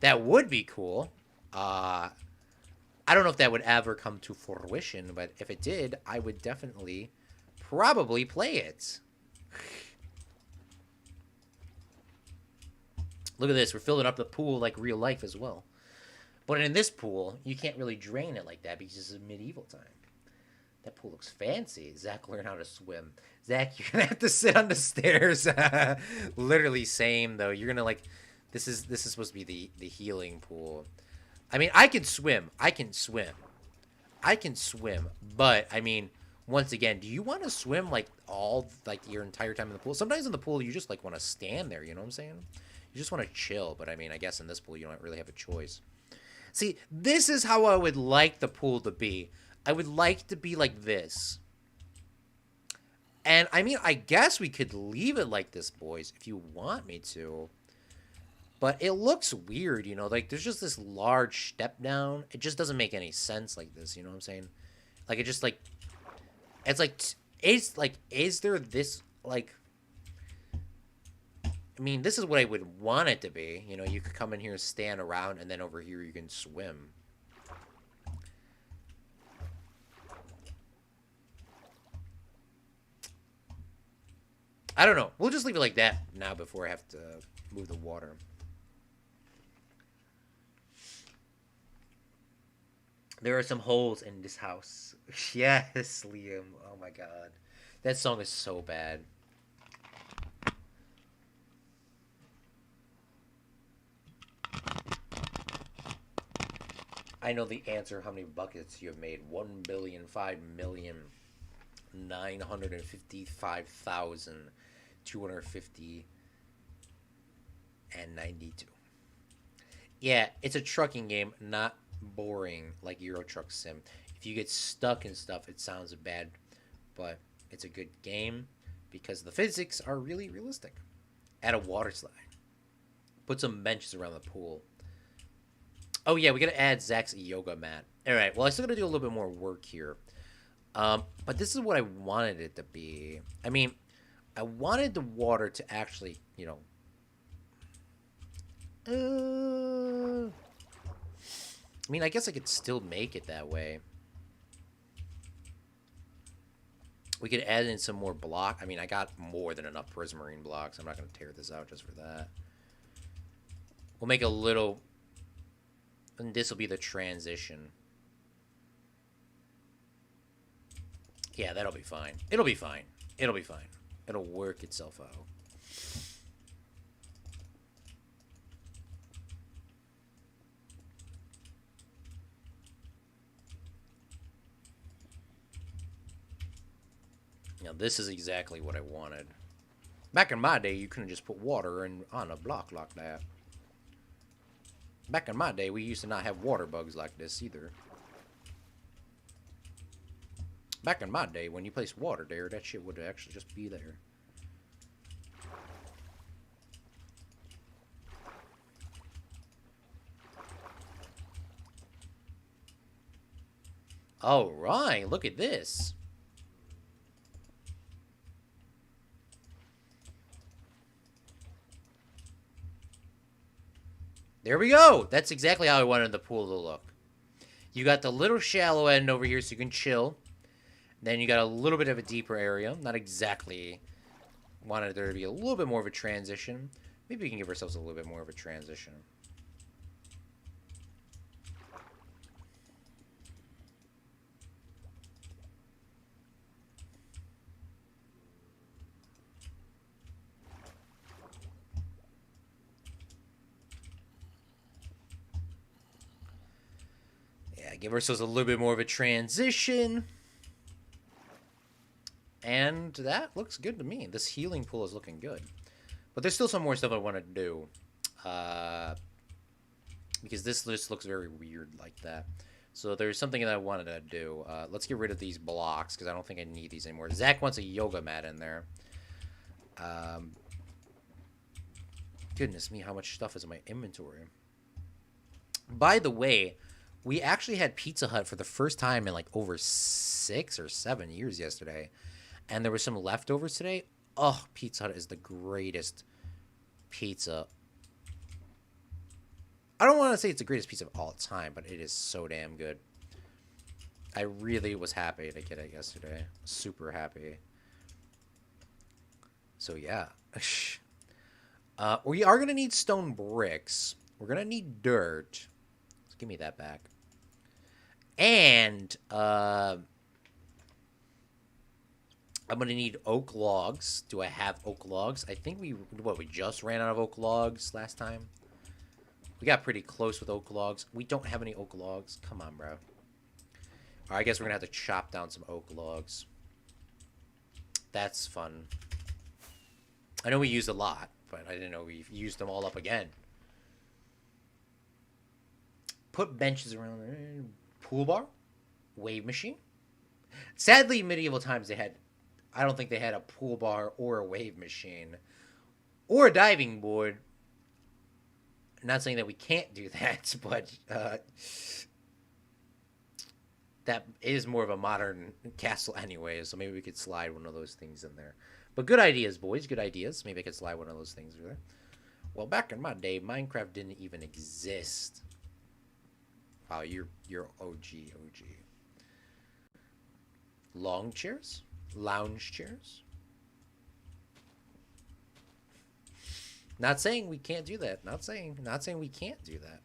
That would be cool. I don't know if that would ever come to fruition, but if it did, I would definitely probably play it. Look at this. We're filling up the pool like real life as well. But in this pool, you can't really drain it like that because it's a medieval time. That pool looks fancy. Zach learned how to swim. Zach, you're going to have to sit on the stairs. Literally same, though. You're going to like... This is supposed to be the healing pool. I mean, I can swim. But, I mean, once again, do you want to swim like all like your entire time in the pool? Sometimes in the pool you just like want to stand there, you know what I'm saying? You just want to chill, but I mean, I guess in this pool you don't really have a choice. See, this is how I would like the pool to be. I would like to be like this. And I mean, I guess we could leave it like this, boys, if you want me to. But it looks weird, you know, like there's just this large step down. It just doesn't make any sense like this, you know what I'm saying? Like it just like it's like is there this like I mean, this is what I would want it to be. You know, you could come in here and stand around and then over here you can swim. I don't know. We'll just leave it like that now before I have to move the water. There are some holes in this house. Yes, Liam. Oh my god. That song is so bad. I know the answer how many buckets you have made. 1,005,955,250 and 92. Yeah, it's a trucking game, not boring like Euro Truck Sim. If you get stuck and stuff, it sounds bad, but it's a good game because the physics are really realistic. Add a water slide. Put some benches around the pool. Oh yeah, we gotta add Zach's yoga mat. All right, well I still gotta do a little bit more work here. But this is what I wanted it to be. I mean, I wanted the water to actually, you know. I mean, I guess I could still make it that way. We could add in some more block. I mean, I got more than enough prismarine blocks. I'm not gonna tear this out just for that. We'll make a little. And this will be the transition. Yeah, that'll be fine. It'll be fine. It'll be fine. It'll work itself out. Now, this is exactly what I wanted. Back in my day, you couldn't just put water on a block like that. Back in my day, we used to not have water bugs like this either. Back in my day, when you placed water there, that shit would actually just be there. Alright, look at this. There we go. That's exactly how I wanted the pool to look. You got the little shallow end over here so you can chill. Then you got a little bit of a deeper area. Not exactly. Wanted there to be a little bit more of a transition. Maybe we can give ourselves a little bit more of a transition. Give ourselves a little bit more of a transition. And that looks good to me. This healing pool is looking good. But there's still some more stuff I want to do. Because this just looks very weird like that. So there's something that I wanted to do. Let's get rid of these blocks because I don't think I need these anymore. Zach wants a yoga mat in there. Goodness me, how much stuff is in my inventory. By the way, we actually had Pizza Hut for the first time in like over 6 or 7 years yesterday. And there was some leftovers today. Oh, Pizza Hut is the greatest pizza. I don't want to say it's the greatest pizza of all time, but it is so damn good. I really was happy to get it yesterday. Super happy. So yeah. We are going to need stone bricks. We're going to need dirt. So give me that back. And I'm going to need oak logs. Do I have oak logs? I think we just ran out of oak logs last time. We got pretty close with oak logs. We don't have any oak logs. Come on, bro. Alright, I guess we're going to have to chop down some oak logs. That's fun. I know we used a lot, but I didn't know we used them all up again. Put benches around there. Pool bar? Wave machine? Sadly, medieval times they had... I don't think they had a pool bar or a wave machine. Or a diving board. Not saying that we can't do that, but... that is more of a modern castle anyway, so maybe we could slide one of those things in there. But good ideas, boys. Good ideas. Maybe I could slide one of those things in there. Well, back in my day, Minecraft didn't even exist. Wow, you're OG. Long chairs? Lounge chairs? Not saying we can't do that. Not saying we can't do that.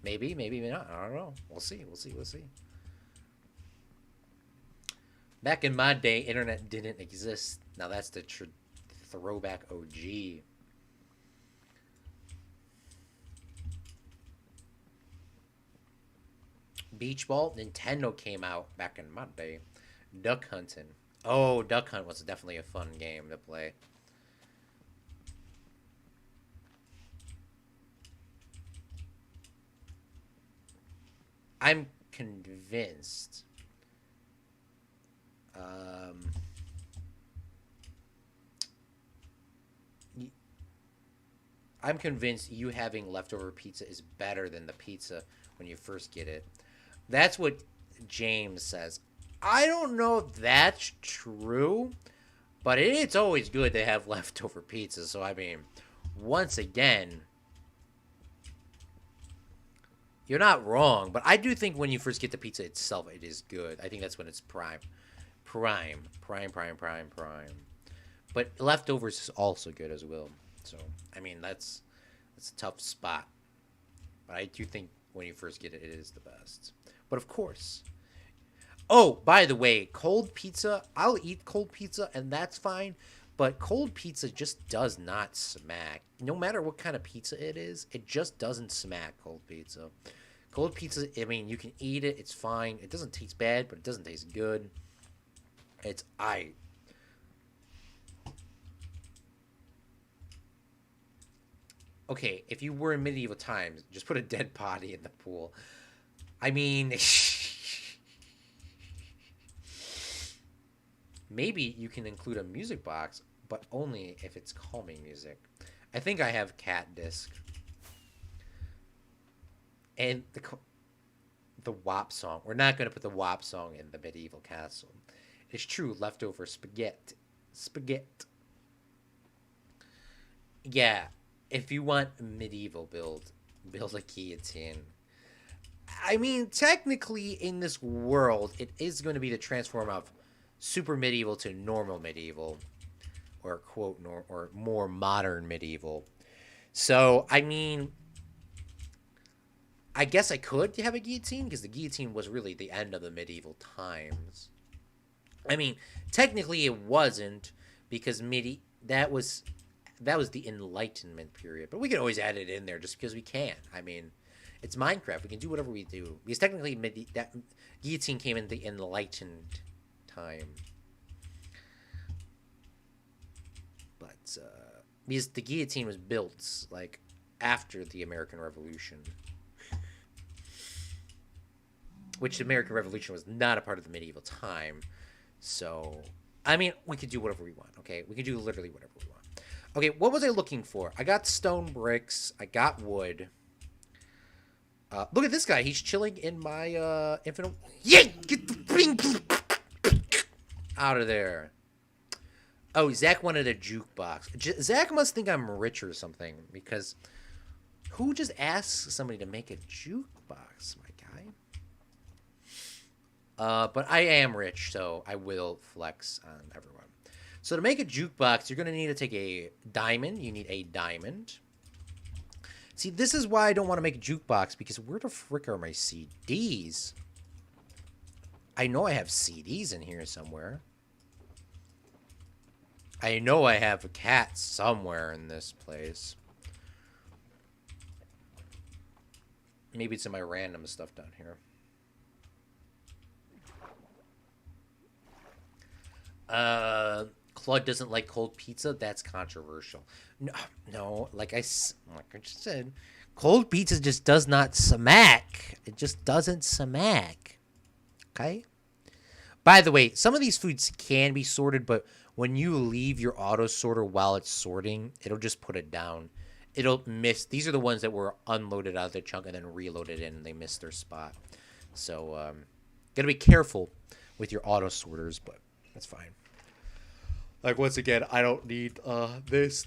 Maybe not. I don't know. We'll see. Back in my day, internet didn't exist. Now that's the throwback OG. Beach Ball, Nintendo came out back in my day. Duck hunting. Oh, Duck Hunt was definitely a fun game to play. I'm convinced. I'm convinced you having leftover pizza is better than the pizza when you first get it. That's what James says. I don't know if that's true, but it's always good to have leftover pizza. So, I mean, once again, you're not wrong, but I do think when you first get the pizza itself, it is good. I think that's when it's prime. But leftovers is also good as well. So, I mean, that's a tough spot. But I do think when you first get it, it is the best. But of course. Oh, by the way, cold pizza, I'll eat cold pizza, and that's fine. But cold pizza just does not smack. No matter what kind of pizza it is, it just doesn't smack cold pizza. Cold pizza, I mean, you can eat it. It's fine. It doesn't taste bad, but it doesn't taste good. It's Okay, if you were in medieval times, just put a dead body in the pool. I mean, maybe you can include a music box, but only if it's calming music. I think I have Cat Disc. And the WAP song. We're not going to put the WAP song in the medieval castle. It's true, leftover spaghetti. Yeah, if you want a medieval build a guillotine. I mean, technically, in this world, it is going to be the transform of super medieval to normal medieval, or quote, or more modern medieval. So, I mean, I guess I could have a guillotine, because the guillotine was really the end of the medieval times. I mean, technically it wasn't, because that was the Enlightenment period. But we can always add it in there just because we can. I mean, it's Minecraft. We can do whatever we do. Because technically that guillotine came in the Enlightened time. But because the guillotine was built like after the American Revolution. Which the American Revolution was not a part of the medieval time. So, I mean, we could do whatever we want, okay? We can do literally whatever we want. Okay, what was I looking for? I got stone bricks. I got wood. Look at this guy. He's chilling in my infinite... Yeah! Get the... out of there. Oh, Zach wanted a jukebox. Zach must think I'm rich or something, because who just asks somebody to make a jukebox, my guy? But I am rich, so I will flex on everyone. So to make a jukebox, you're going to need to take a diamond. You need a diamond. See, this is why I don't want to make a jukebox, because where the frick are my CDs? I know I have CDs in here somewhere. I know I have a cat somewhere in this place. Maybe it's in my random stuff down here. Claude doesn't like cold pizza. That's controversial. No, no, like I just said, cold pizza just does not smack. It just doesn't smack. Okay. By the way, some of these foods can be sorted, but when you leave your auto sorter while it's sorting, it'll just put it down. It'll miss. These are the ones that were unloaded out of their chunk and then reloaded in, and they missed their spot. So, gotta be careful with your auto sorters, but that's fine. Like, once again, I don't need this,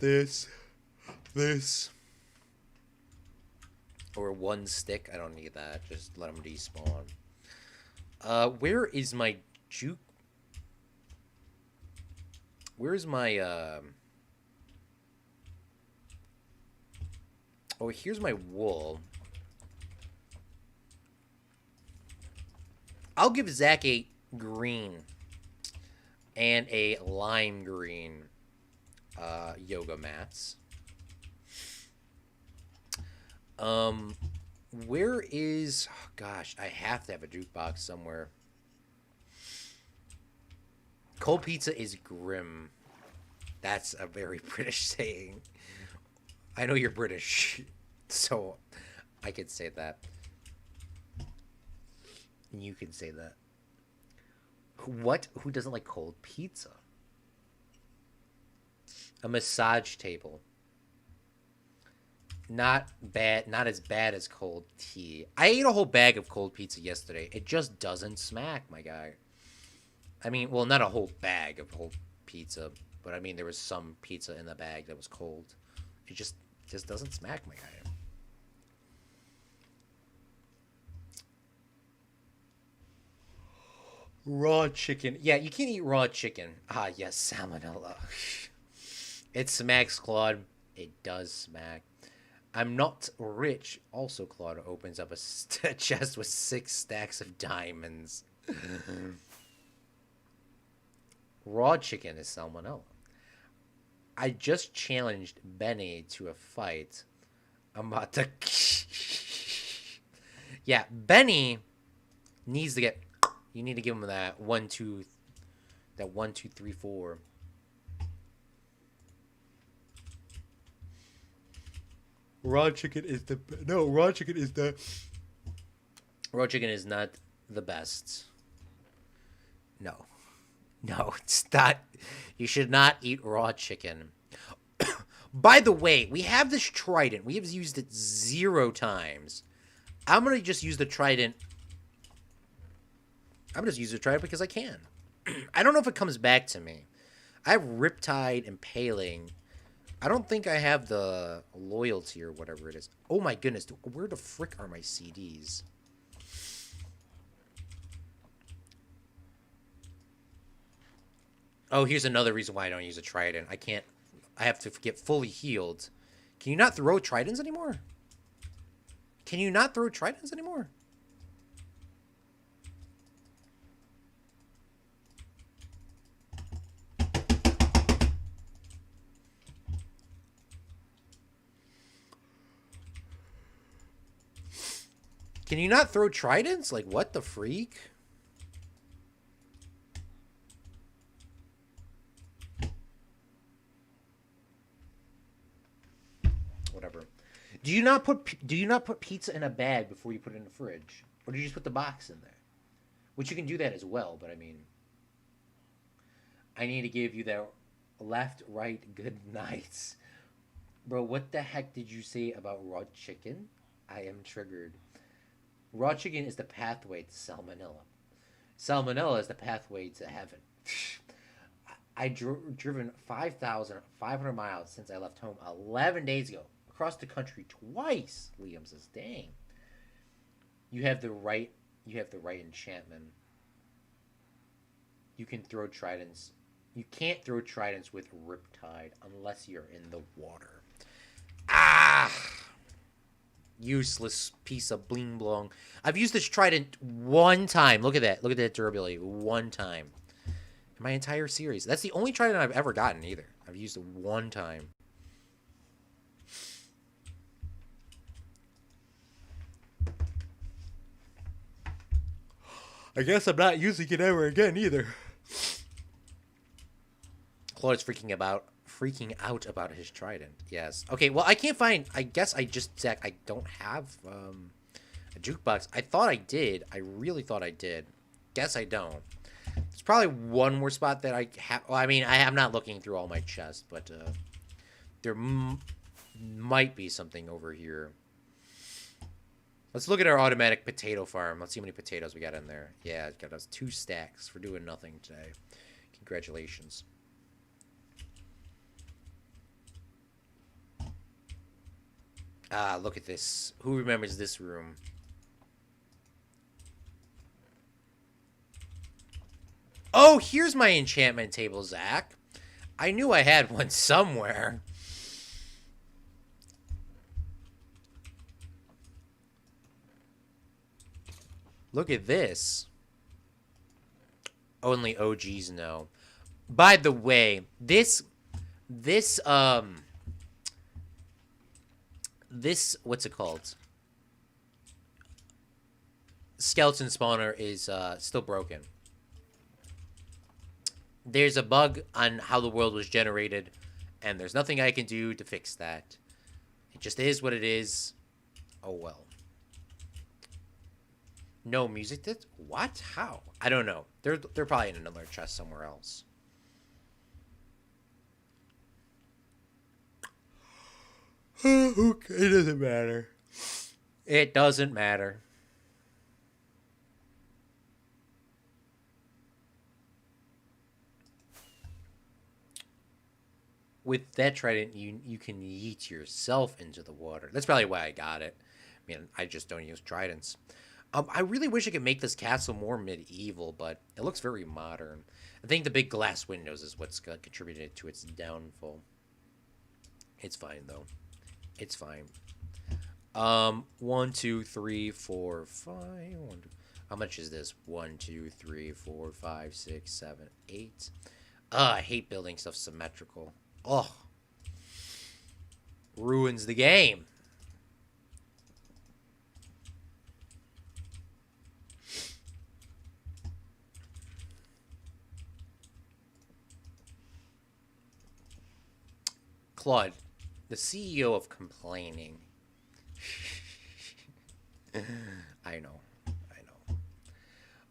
or one stick. I don't need that. Just let them despawn. Where is my juke? Where's my Oh, here's my wool. I'll give Zach a green and a lime green yoga mats. Where is... Oh, gosh, I have to have a jukebox somewhere. Cold pizza is grim. That's a very British saying. I know you're British, so I can say that. You can say that. What? Who doesn't like cold pizza? A massage table. Not bad. Not as bad as cold tea. I ate a whole bag of cold pizza yesterday. It just doesn't smack, my guy. I mean, well, not a whole bag of whole pizza, but I mean, there was some pizza in the bag that was cold. It just doesn't smack, my guy. Raw chicken. Yeah, you can't eat raw chicken. Ah, yes, salmonella. It smacks, Claude. It does smack. I'm not rich. Also, Claude opens up a chest with 6 stacks of diamonds. Raw chicken is salmonella. I just challenged Benny to a fight. I'm about to... Yeah, Benny needs to get... You need to give him that 1, 2... That 1, 2, 3, 4. Raw chicken is the... No, raw chicken is the... Raw chicken is not the best. No. No, it's not. You should not eat raw chicken. By the way, we have this trident. We have used it 0 times. I'm going to just use the trident. I'm just using the trident because I can. I don't know if it comes back to me. I have Riptide, Impaling. I don't think I have the Loyalty or whatever it is. Oh my goodness. Where the frick are my CDs? Oh, here's another reason why I don't use a trident. I have to get fully healed. Can you not throw tridents anymore? Can you not throw tridents anymore? Can you not throw tridents? Like, what the freak? Whatever. Do you not put pizza in a bag before you put it in the fridge? Or do you just put the box in there? Which you can do that as well, but I mean, I need to give you that left, right, good nights. Bro, what the heck did you say about raw chicken? I am triggered. Raw chicken is the pathway to salmonella. Salmonella is the pathway to heaven. I've driven 5,500 miles since I left home 11 days ago. Across the country twice. Liam says, dang. You have the right enchantment. You can throw tridents. You can't throw tridents with Riptide unless you're in the water. Ah! Useless piece of bling blong. I've used this trident 1 time. Look at that. Look at that durability. 1 time. In my entire series. That's the only trident I've ever gotten either. I've used it 1 time. I guess I'm not using it ever again either. Claude's freaking out about his trident. Yes. Okay. Well, I can't find. I guess Zach. I don't have a jukebox. I thought I did. I really thought I did. Guess I don't. There's probably one more spot that I have. Well, I mean, I am not looking through all my chests, but there might be something over here. Let's look at our automatic potato farm. Let's see how many potatoes we got in there. Yeah, it got us 2 stacks for doing nothing today. Congratulations. Ah, look at this. Who remembers this room? Oh, here's my enchantment table, Zach. I knew I had one somewhere. Look at this. Only OGs know. By the way, this what's it called? Skeleton spawner is still broken. There's a bug on how the world was generated, and there's nothing I can do to fix that. It just is what it is. Oh well. No music did? What? How? I don't know. They're probably in another chest somewhere else. Okay, it doesn't matter. It doesn't matter. With that trident, you can yeet yourself into the water. That's probably why I got it. I mean, I just don't use tridents. I really wish I could make this castle more medieval, but it looks very modern. I think the big glass windows is what's contributed to its downfall. It's fine, though. It's fine. 1, 2, 3, 4, 5. How much is this? 1, 2, 3, 4, 5, 6, 7, 8. I hate building stuff symmetrical. Oh. Ruins the game. Claude, the CEO of complaining. I know.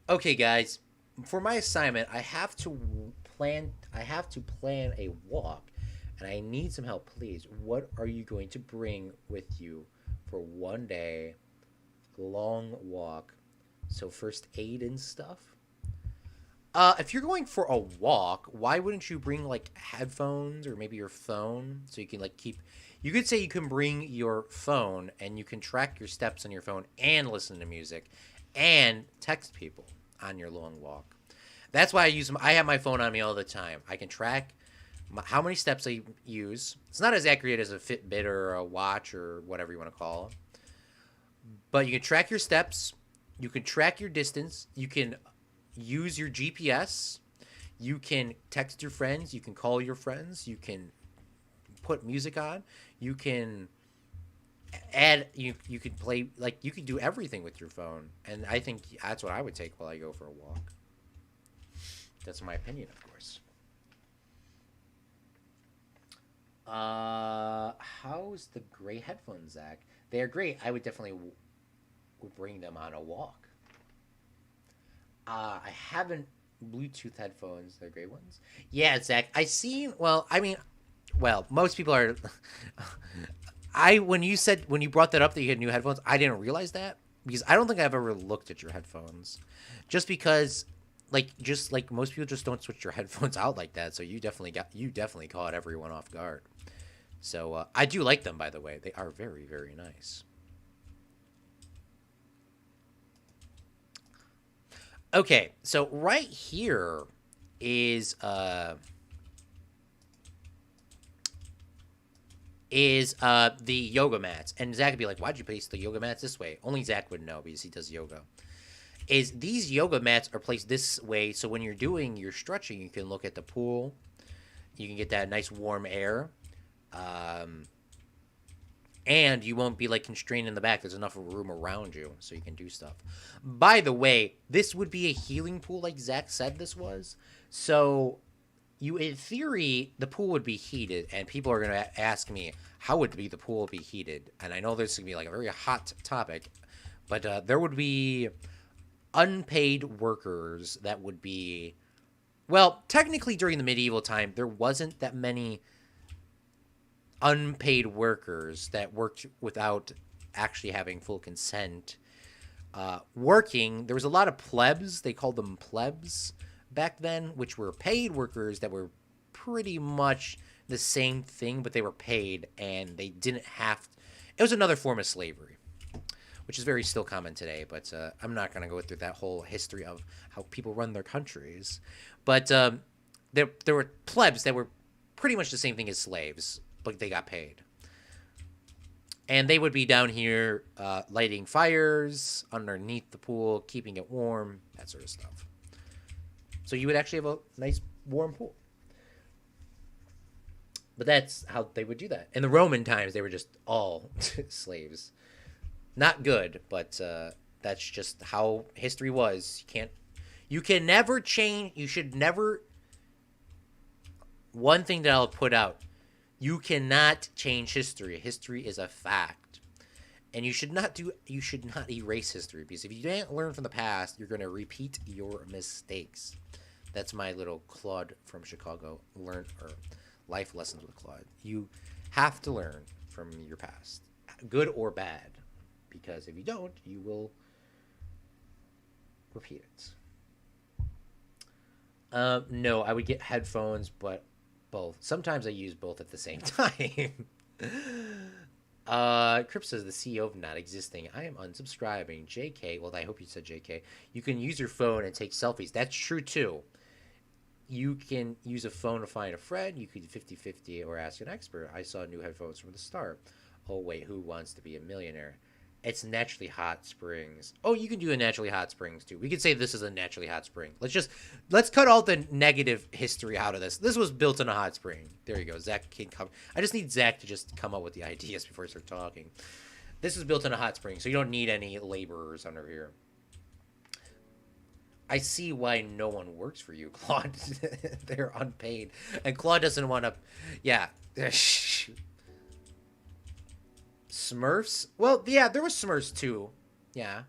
Okay, guys. For my assignment, I have to plan a walk, and I need some help, please. What are you going to bring with you for one day long walk? So first aid and stuff. If you're going for a walk, why wouldn't you bring like headphones or maybe your phone so you can like keep. You could say you can bring your phone and you can track your steps on your phone and listen to music and text people on your long walk. That's why I have my phone on me all the time. I can track how many steps I use. It's not as accurate as a Fitbit or a watch or whatever you want to call it. But you can track your steps. You can track your distance. You can use your GPS. You can text your friends. You can call your friends. You can put music on. You can add. You can play, like, you can do everything with your phone. And I think that's what I would take while I go for a walk. That's my opinion, of course. How's the gray headphones, Zach? They are great. I would definitely would bring them on a walk. I haven't Bluetooth headphones. They're gray ones. Yeah, Zach. I seen. Well, I mean, most people are. When you brought that up that you had new headphones, I didn't realize that because I don't think I've ever looked at your headphones, just because. Just like most people just don't switch your headphones out like that. So you definitely caught everyone off guard. So I do like them, by the way. They are very, very nice. Okay, so right here is the yoga mats, and Zach would be like, "Why'd you place the yoga mats this way?" Only Zach would know because he does yoga. Is these yoga mats are placed this way, so when you're doing your stretching, you can look at the pool, you can get that nice warm air, and you won't be like constrained in the back. There's enough room around you, so you can do stuff. By the way, this would be a healing pool, like Zach said this was. So you in theory the pool would be heated, and people are going to ask me how would be the pool be heated, and I know this is going to be like a very hot topic, but there would be unpaid workers that would be, well, technically during the medieval time there wasn't that many unpaid workers that worked without actually having full consent. Working, there was a lot of plebs, they called them plebs back then, which were paid workers that were pretty much the same thing, but they were paid and they didn't have it was another form of slavery, which is very still common today, but I'm not going to go through that whole history of how people run their countries. But there were plebs that were pretty much the same thing as slaves, but they got paid. And they would be down here lighting fires underneath the pool, keeping it warm, that sort of stuff. So you would actually have a nice warm pool. But that's how they would do that. In the Roman times, they were just all slaves. Not good, but that's just how history was. You can never change. You should never. One thing that I'll put out: you cannot change history. History is a fact, and you should not erase history, because if you didn't learn from the past, you're going to repeat your mistakes. That's my little Claude from Chicago life lessons with Claude. You have to learn from your past, good or bad, because if you don't, you will repeat it. No, I would get headphones, but both. Sometimes I use both at the same time. Crip says the CEO of not existing. I am unsubscribing. JK. Well, I hope you said JK. You can use your phone and take selfies. That's true too. You can use a phone to find a friend. You could 50-50 or ask an expert. I saw new headphones from the start. Oh wait, who wants to be a millionaire? It's Naturally Hot Springs. Oh, you can do a Naturally Hot Springs too. We could say this is a Naturally Hot Spring. Let's cut all the negative history out of this. This was built in a hot spring. There you go. Zach can come. I just need Zach to just come up with the ideas before I start talking. This is built in a hot spring, so you don't need any laborers under here. I see why no one works for you, Claude. They're unpaid. And Claude doesn't want to... Yeah. Smurfs? Well, yeah, there was Smurfs too. Yeah.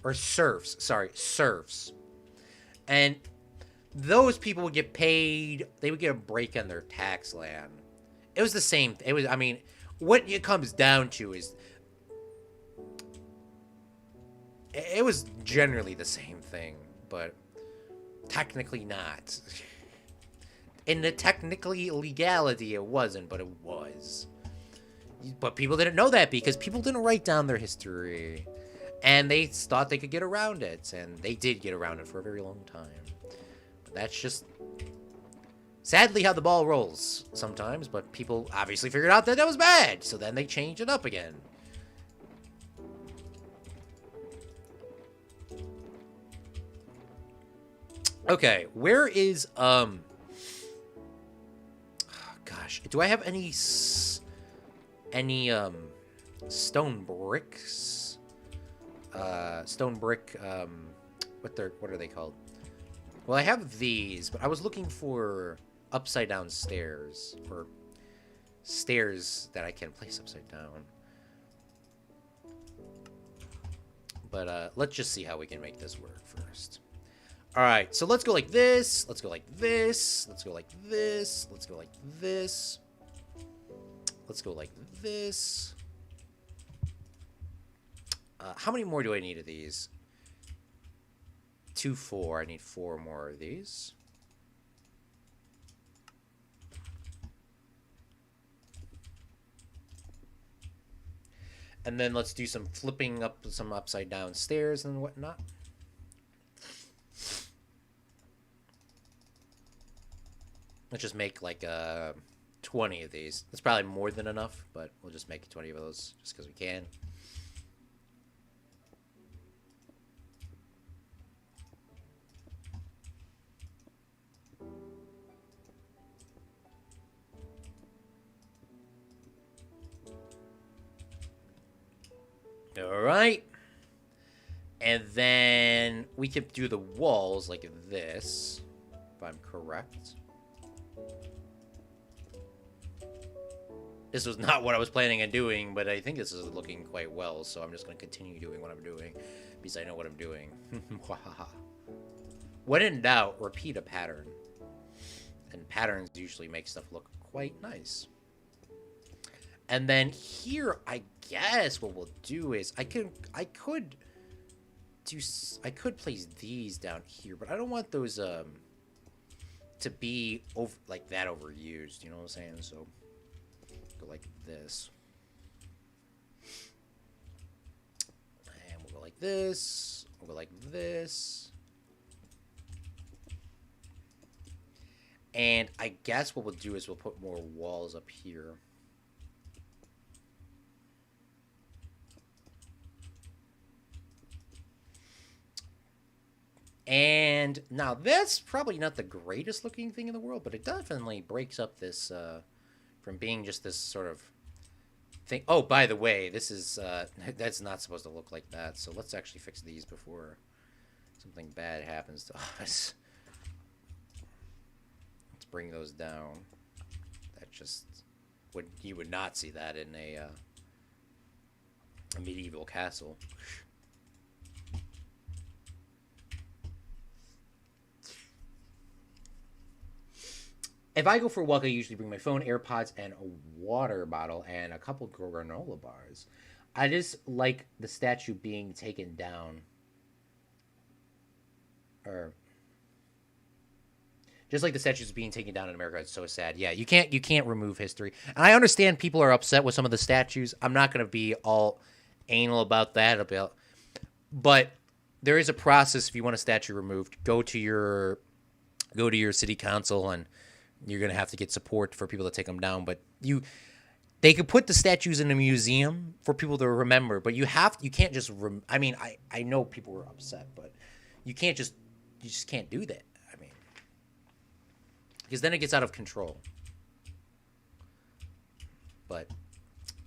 Or serfs. Sorry, serfs. And those people would get paid. They would get a break on their tax land. It was the same. It was, I mean, what it comes down to is... It was generally the same thing, but technically not. In the technically legality, it wasn't, but it was. But people didn't know that because people didn't write down their history. And they thought they could get around it, and they did get around it for a very long time. But that's just sadly how the ball rolls sometimes, but people obviously figured out that that was bad, so then they changed it up again. Okay, where is, gosh, do I have any stone bricks? Stone brick, what are they called? Well, I have these, but I was looking for upside down stairs, or stairs that I can place upside down. But, let's just see how we can make this work first. Alright, so let's go like this, let's go like this, let's go like this, let's go like this, let's go like this. How many more do I need of these? 2, 4. I need 4 more of these. And then let's do some flipping up some upside down stairs and whatnot. Let's just make like 20 of these. That's probably more than enough, but we'll just make 20 of those just because we can. All right. And then we could do the walls like this, if I'm correct. This was not what I was planning on doing, but I think this is looking quite well, so I'm just going to continue doing what I'm doing, because I know what I'm doing. When in doubt, repeat a pattern. And patterns usually make stuff look quite nice. And then here, I guess what we'll do is, I could place these down here, but I don't want those, to be like that overused, you know what I'm saying? So, go like this. And we'll go like this. We'll go like this. And I guess what we'll do is we'll put more walls up here. And now that's probably not the greatest looking thing in the world, but it definitely breaks up this from being just this sort of thing. Oh, by the way, this is that's not supposed to look like that. So let's actually fix these before something bad happens to us. Let's bring those down. That just you would not see that in a medieval castle. If I go for a walk, I usually bring my phone, AirPods, and a water bottle, and a couple granola bars. I just like the statue being taken down. Or just like the statues being taken down in America, it's so sad. Yeah, you can't remove history. And I understand people are upset with some of the statues. I'm not going to be all anal about that. But there is a process if you want a statue removed. Go to your city council, and you're going to have to get support for people to take them down. But they could put the statues in a museum for people to remember. But you can't just. I mean, I know people were upset, but you just can't do that. I mean, because then it gets out of control. But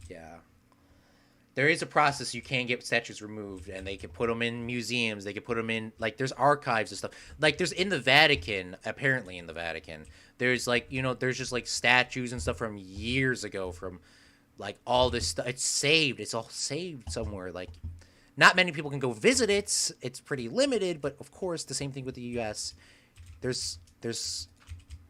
yeah, there is a process. You can get statues removed, and they can put them in museums. They can put them in, like, there's archives and stuff. Like, there's in the Vatican, apparently in the Vatican, there's, like, there's just, like, statues and stuff from years ago from, like, all this stuff. It's saved. It's all saved somewhere. Like, not many people can go visit it. It's pretty limited, but, of course, the same thing with the U.S. There's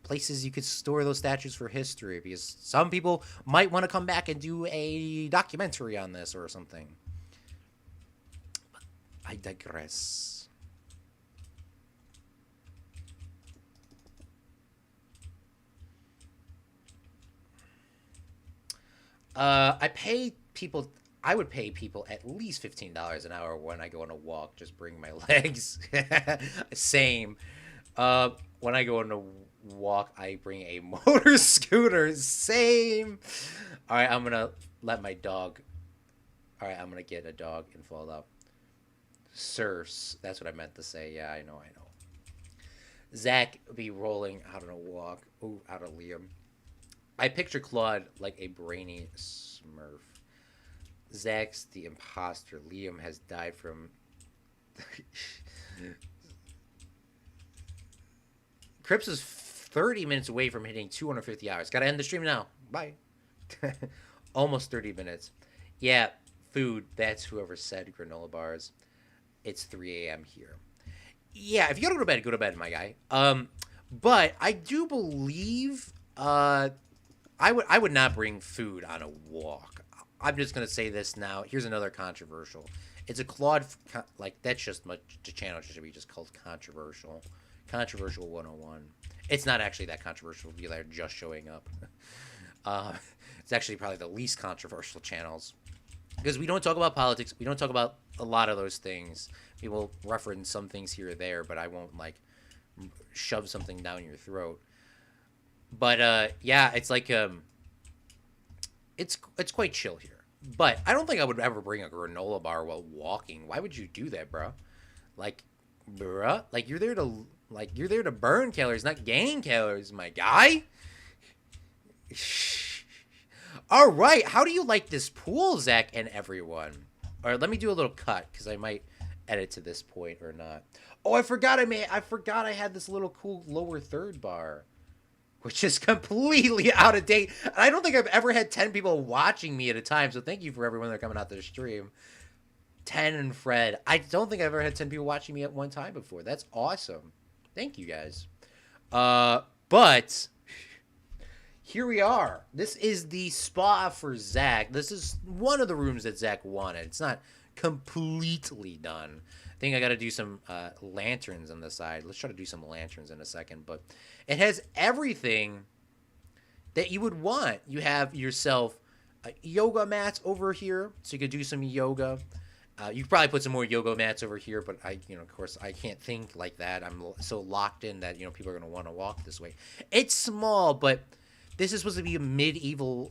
places you could store those statues for history, because some people might want to come back and do a documentary on this or something. But I digress. I would pay people at least $15 an hour when I go on a walk. Just bring my legs. Same. When I go on a walk, I bring a motor scooter. Same. All right, I'm gonna let my dog. All right, I'm gonna get a dog and fall out. Surfs. That's what I meant to say. Yeah, I know. Zach be rolling out on a walk. Ooh, out of Liam. I picture Claude like a brainy Smurf. Zach's the imposter. Liam has died from. Crips is 30 minutes away from hitting 250 hours. Gotta end the stream now. Bye. Almost 30 minutes. Yeah, food. That's whoever said granola bars. It's 3 a.m. here. Yeah, if you gotta go to bed, my guy. But I do believe I would not bring food on a walk. I'm just gonna say this now. Here's another controversial. It's a Claude, like, that's just much. The channel should be just called controversial. Controversial 101. It's not actually that controversial because they're just showing up. It's actually probably the least controversial channels, because we don't talk about politics. We don't talk about a lot of those things. We will reference some things here or there, but I won't, like, shove something down your throat. But yeah, it's like it's quite chill here. But I don't think I would ever bring a granola bar while walking. Why would you do that, bro? Like, bruh, like, you're there to burn calories, not gain calories, my guy. All right, how do you like this pool, Zach and everyone? All right, let me do a little cut, because I might edit to this point or not. Oh, I forgot I had this little cool lower third bar, which is completely out of date. And I don't think I've ever had 10 people watching me at a time. So thank you for everyone that are coming out to the stream. 10 and Fred. I don't think I've ever had 10 people watching me at one time before. That's awesome. Thank you guys. But here we are. This is the spa for Zach. This is one of the rooms that Zach wanted. It's not completely done. I think I got to do some lanterns on the side. Let's try to do some lanterns in a second. But it has everything that you would want. You have yourself yoga mats over here, so you could do some yoga. You could probably put some more yoga mats over here, but of course, I can't think like that. I'm so locked in that, people are going to want to walk this way. It's small, but this is supposed to be a medieval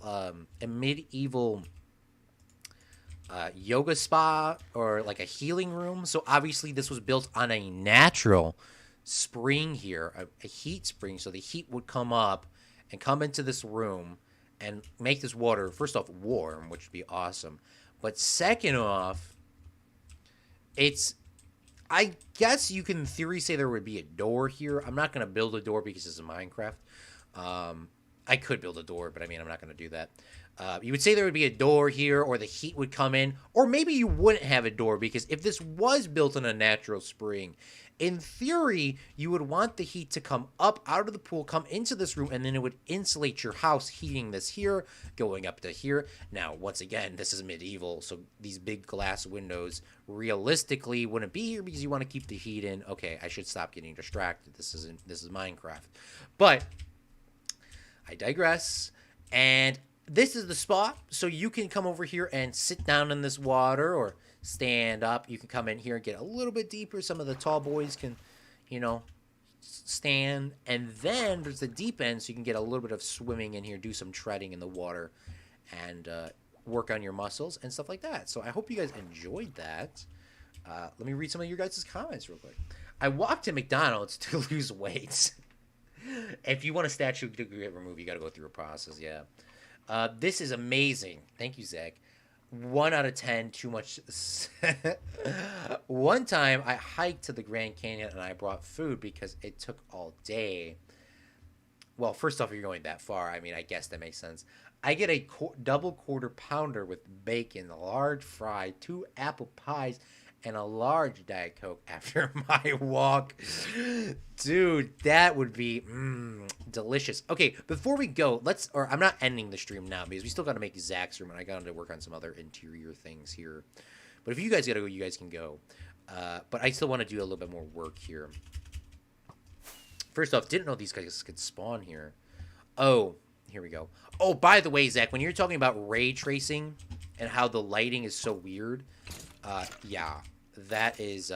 yoga spa or like a healing room. So obviously this was built on a natural spring here, a heat spring. So the heat would come up and come into this room and make this water, first off, warm, which would be awesome. But second off, I guess you can in theory say there would be a door here. I'm not going to build a door because this is Minecraft. I could build a door, but I'm not going to do that. You would say there would be a door here, or the heat would come in, or maybe you wouldn't have a door, because if this was built in a natural spring, in theory, you would want the heat to come up out of the pool, come into this room, and then it would insulate your house, heating this here, going up to here. Now, once again, this is medieval, so these big glass windows realistically wouldn't be here because you want to keep the heat in. Okay, I should stop getting distracted. This is Minecraft. But I digress. And this is the spot, so you can come over here and sit down in this water or stand up. You can come in here and get a little bit deeper. Some of the tall boys can, stand. And then there's the deep end, so you can get a little bit of swimming in here, do some treading in the water, and work on your muscles and stuff like that. So I hope you guys enjoyed that. Let me read some of your guys' comments real quick. I walked to McDonald's to lose weight. If you want a statue to get removed, you got to go through a process, yeah. This is amazing. Thank you, Zach. 1 out of 10, too much. One time, I hiked to the Grand Canyon, and I brought food because it took all day. Well, first off, if you're going that far, I guess that makes sense. I get a double quarter pounder with bacon, a large fry, 2 apple pies, and a large Diet Coke after my walk. Dude, that would be delicious. Okay, before we go, I'm not ending the stream now because we still got to make Zach's room, and I got to work on some other interior things here. But if you guys got to go, you guys can go. But I still want to do a little bit more work here. First off, didn't know these guys could spawn here. Oh, here we go. Oh, by the way, Zach, when you're talking about ray tracing and how the lighting is so weird, yeah, that is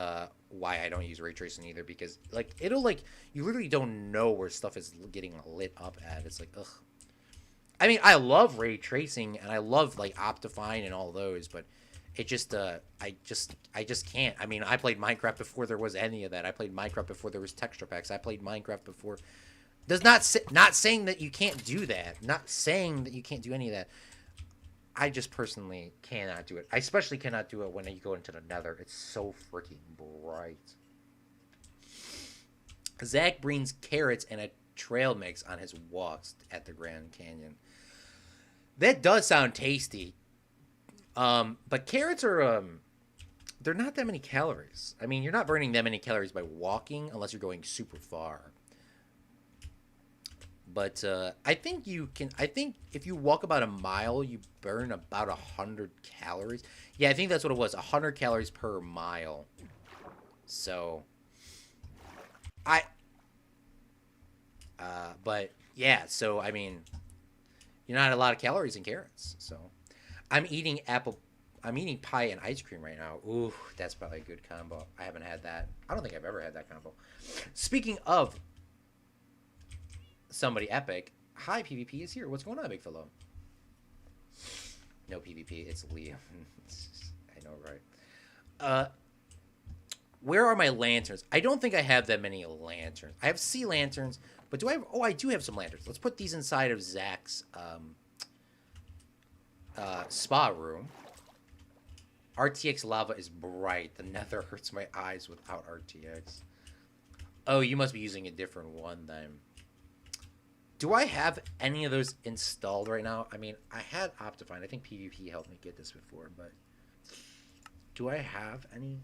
why I don't use ray tracing either, because it'll you literally don't know where stuff is getting lit up at. It's like, ugh. I love ray tracing and I love Optifine and all those, but it just I just can't. I played Minecraft before there was any of that. I played Minecraft before there was texture packs. I played Minecraft before. Not saying that you can't do that. Not saying that you can't do any of that. I just personally cannot do it. I especially cannot do it when you go into the nether. It's so freaking bright. Zach brings carrots and a trail mix on his walks at the Grand Canyon. That does sound tasty. But carrots are, they're not that many calories. You're not burning that many calories by walking unless you're going super far. But I think if you walk about a mile, you burn about 100 calories. Yeah, I think that's what it was. 100 calories per mile. So, but yeah, so, you're not a lot of calories in carrots. So, I'm eating pie and ice cream right now. Ooh, that's probably a good combo. I haven't had that. I don't think I've ever had that combo. Speaking of somebody epic. Hi, PvP is here. What's going on, big fellow? No PvP. It's Liam. I know, right? Where are my lanterns? I don't think I have that many lanterns. I have sea lanterns, but do I have... Oh, I do have some lanterns. Let's put these inside of Zach's spa room. RTX lava is bright. The nether hurts my eyes without RTX. Oh, you must be using a different one then. Do I have any of those installed right now? I mean, I had Optifine. I think PvP helped me get this before, but do I have anything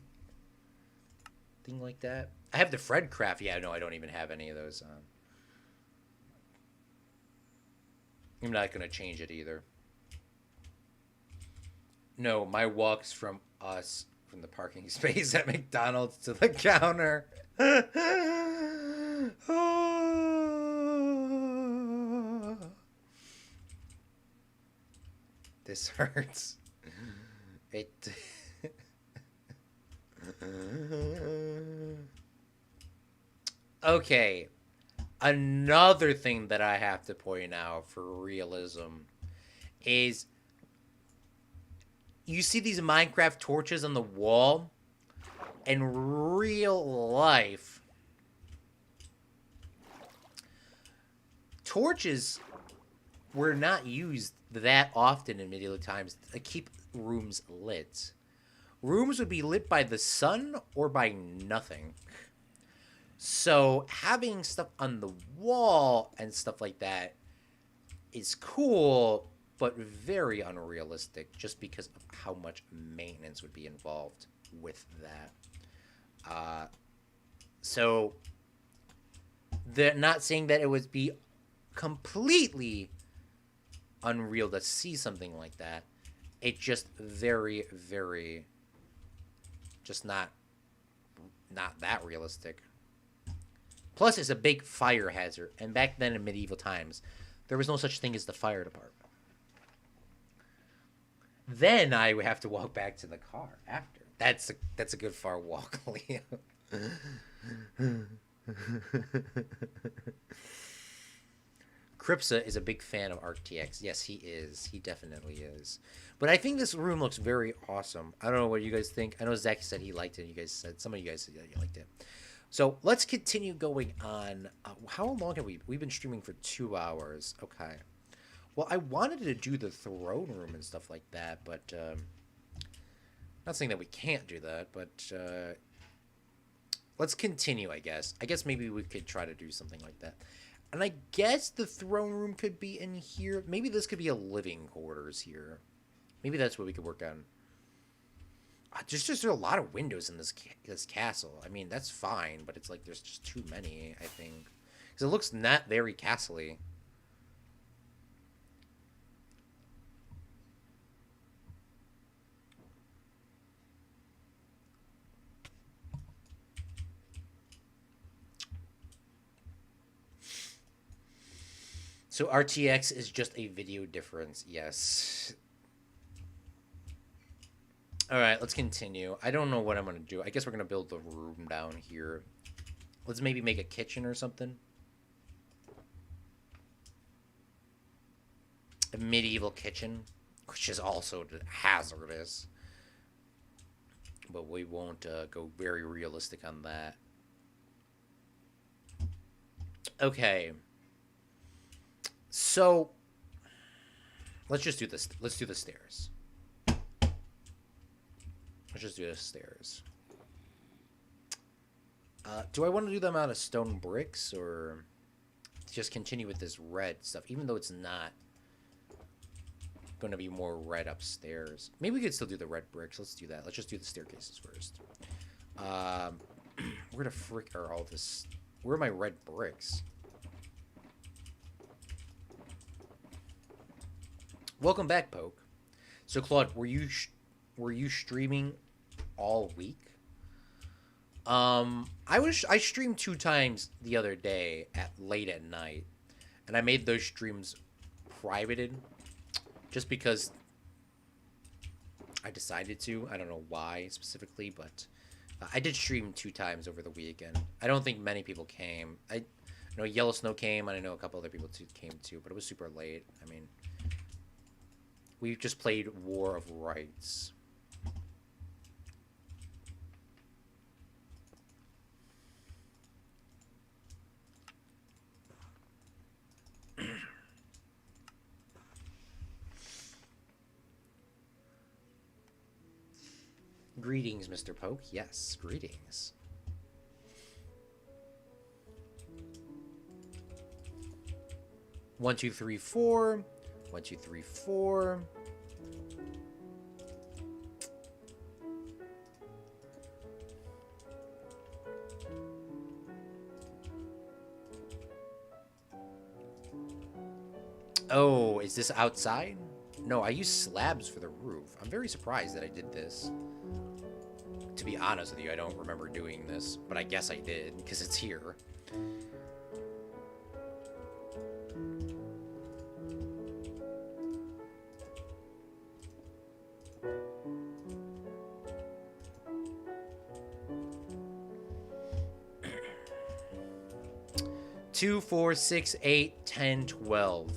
like that? I have the FredCraft. Yeah, no, I don't even have any of those. I'm not going to change it either. No, my walks from the parking space at McDonald's to the counter. This hurts. It. Okay. Another thing that I have to point out for realism is you see these Minecraft torches on the wall. In real life, torches were not used that often in medieval times to keep rooms lit. Rooms would be lit by the sun or by nothing. So having stuff on the wall and stuff like that is cool, but very unrealistic just because of how much maintenance would be involved with that. So they're not saying that it would be completely unreal to see something like that. It's just very, very, just not that realistic. Plus, it's a big fire hazard, and back then in medieval times, there was no such thing as the fire department. Then I would have to walk back to the car after. That's a good far walk, Leo. Cripsa is a big fan of RTX. Yes, he is. He definitely is. But I think this room looks very awesome. I don't know what you guys think. I know Zach said he liked it. You guys said, some of you guys said you liked it. So let's continue going on. How long have we've been streaming for 2 hours? Okay. Well, I wanted to do the throne room and stuff like that, but not saying that we can't do that, but let's continue, I guess. I guess maybe we could try to do something like that. And I guess the throne room could be in here. Maybe this could be a living quarters here. Maybe that's what we could work on. There's a lot of windows in this castle. I mean, that's fine, but it's like there's just too many, I think. Because it looks not very castle-y. So RTX is just a video difference, yes. Alright, let's continue. I don't know what I'm going to do. I guess we're going to build the room down here. Let's maybe make a kitchen or something. A medieval kitchen, which is also hazardous. But we won't go very realistic on that. Okay. So, let's just do this. Let's do the stairs. Let's just do the stairs. Do I want to do them out of stone bricks or just continue with this red stuff, even though it's not going to be more red upstairs? Maybe we could still do the red bricks. Let's do that. Let's just do the staircases first. Where the frick are all this? Where are my red bricks? Welcome back, Poke. So, Claude, were you streaming all week? I streamed 2 times the other day at late at night, and I made those streams privated just because I decided to. I don't know why specifically, but I did stream 2 times over the weekend. I don't think many people came. I know Yellow Snow came, and I know a couple other people came too, but it was super late. I mean, we just played War of Rights. Greetings, Mr. Poke. Yes, greetings. One, two, three, four. 1, 2, 3, 4. Oh, is this outside? No, I use slabs for the roof. I'm very surprised that I did this. To be honest with you, I don't remember doing this, but I guess I did because it's here. Two, 4, 6, 8, 10, 12.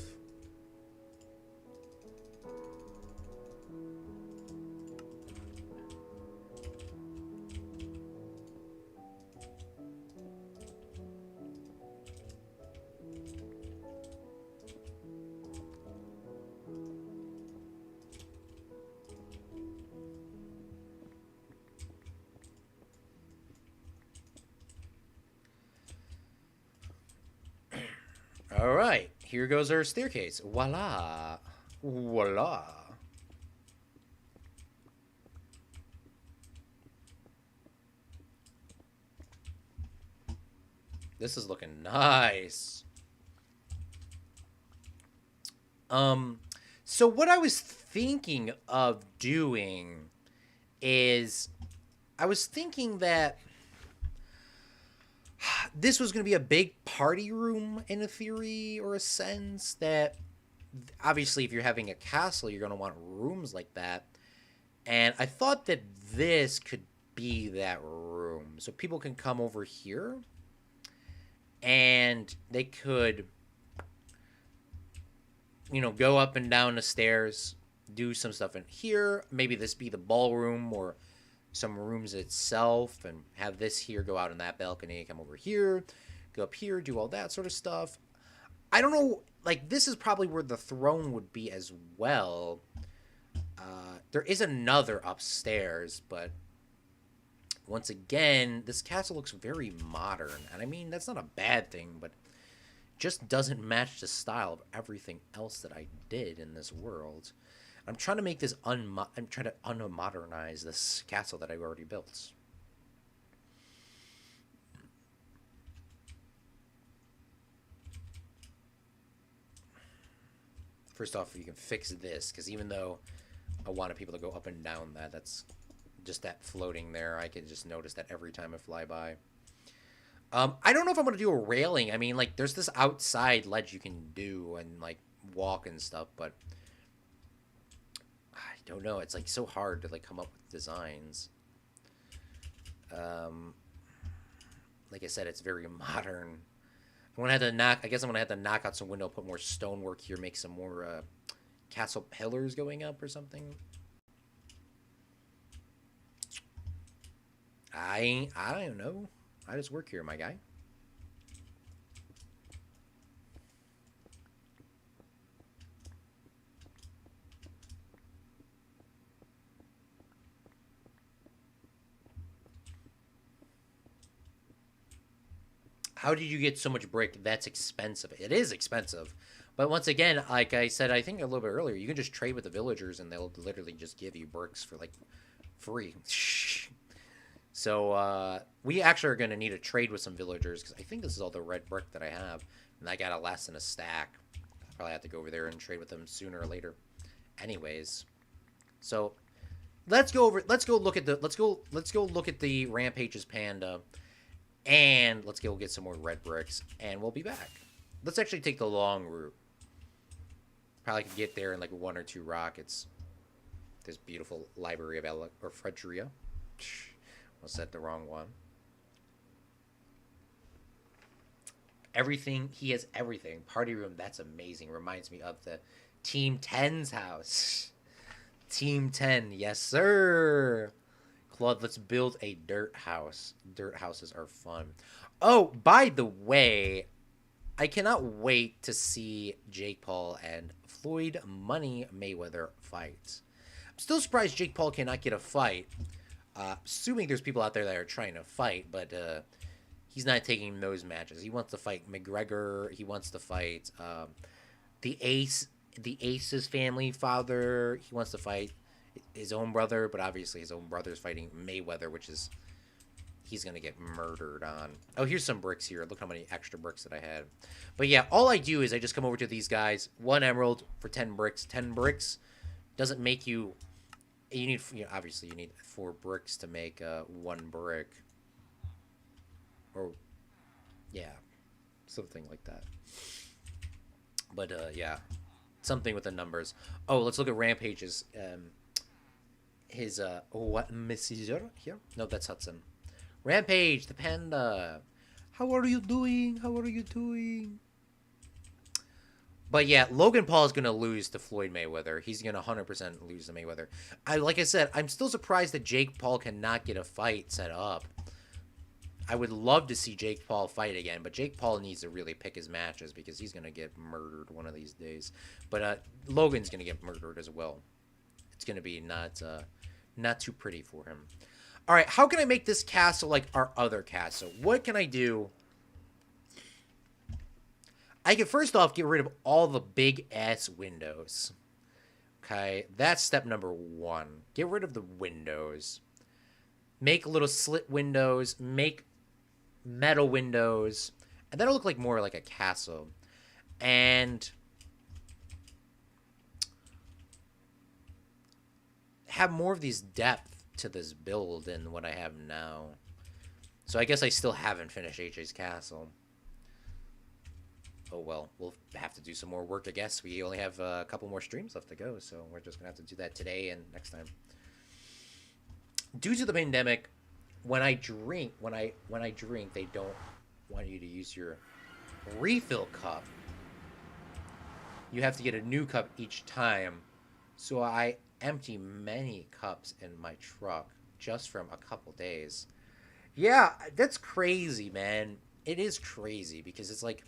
All right, here goes our staircase. Voila. Voila. This is looking nice. So what I was thinking of doing is I was thinking that this was going to be a big party room in a theory or a sense that obviously if you're having a castle, you're going to want rooms like that. And I thought that this could be that room. So people can come over here and they could, you know, go up and down the stairs, do some stuff in here. Maybe this be the ballroom or some rooms itself, and have this here go out on that balcony, come over here, go up here, do all that sort of stuff. I don't know, like, this is probably where the throne would be as well. There is another upstairs, but once again, this castle looks very modern, and I mean, that's not a bad thing, but just doesn't match the style of everything else that I did in this world. I'm trying to make this I'm trying to unmodernize this castle that I've already built. First off, you can fix this, because even though I wanted people to go up and down that, that's just that floating there. I can just notice that every time I fly by. I don't know if I'm going to do a railing. I mean, like, there's this outside ledge you can do and, like, walk and stuff, but I don't know. It's, like, so hard to, like, come up with designs. Like I said, it's very modern. I'm going to have to knock, I guess I'm going to have to knock out some window, put more stonework here, make some more, castle pillars going up or something. I don't know. I just work here, my guy. How did you get so much brick? That's expensive. It is expensive. But once again, like I said, I think a little bit earlier, you can just trade with the villagers and they'll literally just give you bricks for, like, free. So, we actually are going to need to trade with some villagers, because I think this is all the red brick that I have, and I got a less than a stack. I'll probably have to go over there and trade with them sooner or later. Anyways, so let's go look at the Rampage's Panda, and let's go get some more red bricks, and we'll be back. Let's actually take the long route. Probably could get there in like 1 or 2 rockets. This beautiful library of Fredria. I said the wrong one. Everything. He has everything. Party room. That's amazing. Reminds me of the Team 10's house. Team 10. Yes, sir. Claude, let's build a dirt house. Dirt houses are fun. Oh, by the way, I cannot wait to see Jake Paul and Floyd Money Mayweather fight. I'm still surprised Jake Paul cannot get a fight. Assuming there's people out there that are trying to fight, but he's not taking those matches. He wants to fight McGregor. He wants to fight the Ace's family father. He wants to fight his own brother, but obviously his own brother's fighting Mayweather, which is he's gonna get murdered on. Oh, here's some bricks here. Look how many extra bricks that I had. But yeah, all I do is I just come over to these guys. 1 emerald for 10 bricks. 10 bricks doesn't make you. You need, obviously you need 4 bricks to make 1 brick. Or, yeah, something like that. But yeah, something with the numbers. Oh, let's look at Rampage's. His what messenger here? No, that's Hudson. Rampage, the panda. How are you doing? How are you doing? But yeah, Logan Paul is going to lose to Floyd Mayweather. He's going to 100% lose to Mayweather. Like I said, I'm still surprised that Jake Paul cannot get a fight set up. I would love to see Jake Paul fight again, but Jake Paul needs to really pick his matches because he's going to get murdered one of these days. But Logan's going to get murdered as well. It's going to be not too pretty for him. All right, how can I make this castle like our other castle? What can I do? I can first off get rid of all the big ass windows. Okay, that's step number 1. Get rid of the windows. Make little slit windows. Make metal windows. And that'll look like more like a castle. And have more of these depth to this build than what I have now. So I guess I still haven't finished AJ's castle. Oh well, we'll have to do some more work, I guess. We only have a couple more streams left to go, so we're just gonna have to do that today and next time. Due to the pandemic, when I drink, they don't want you to use your refill cup. You have to get a new cup each time. So I empty many cups in my truck just from a couple days. Yeah, that's crazy, man. It is crazy because it's like,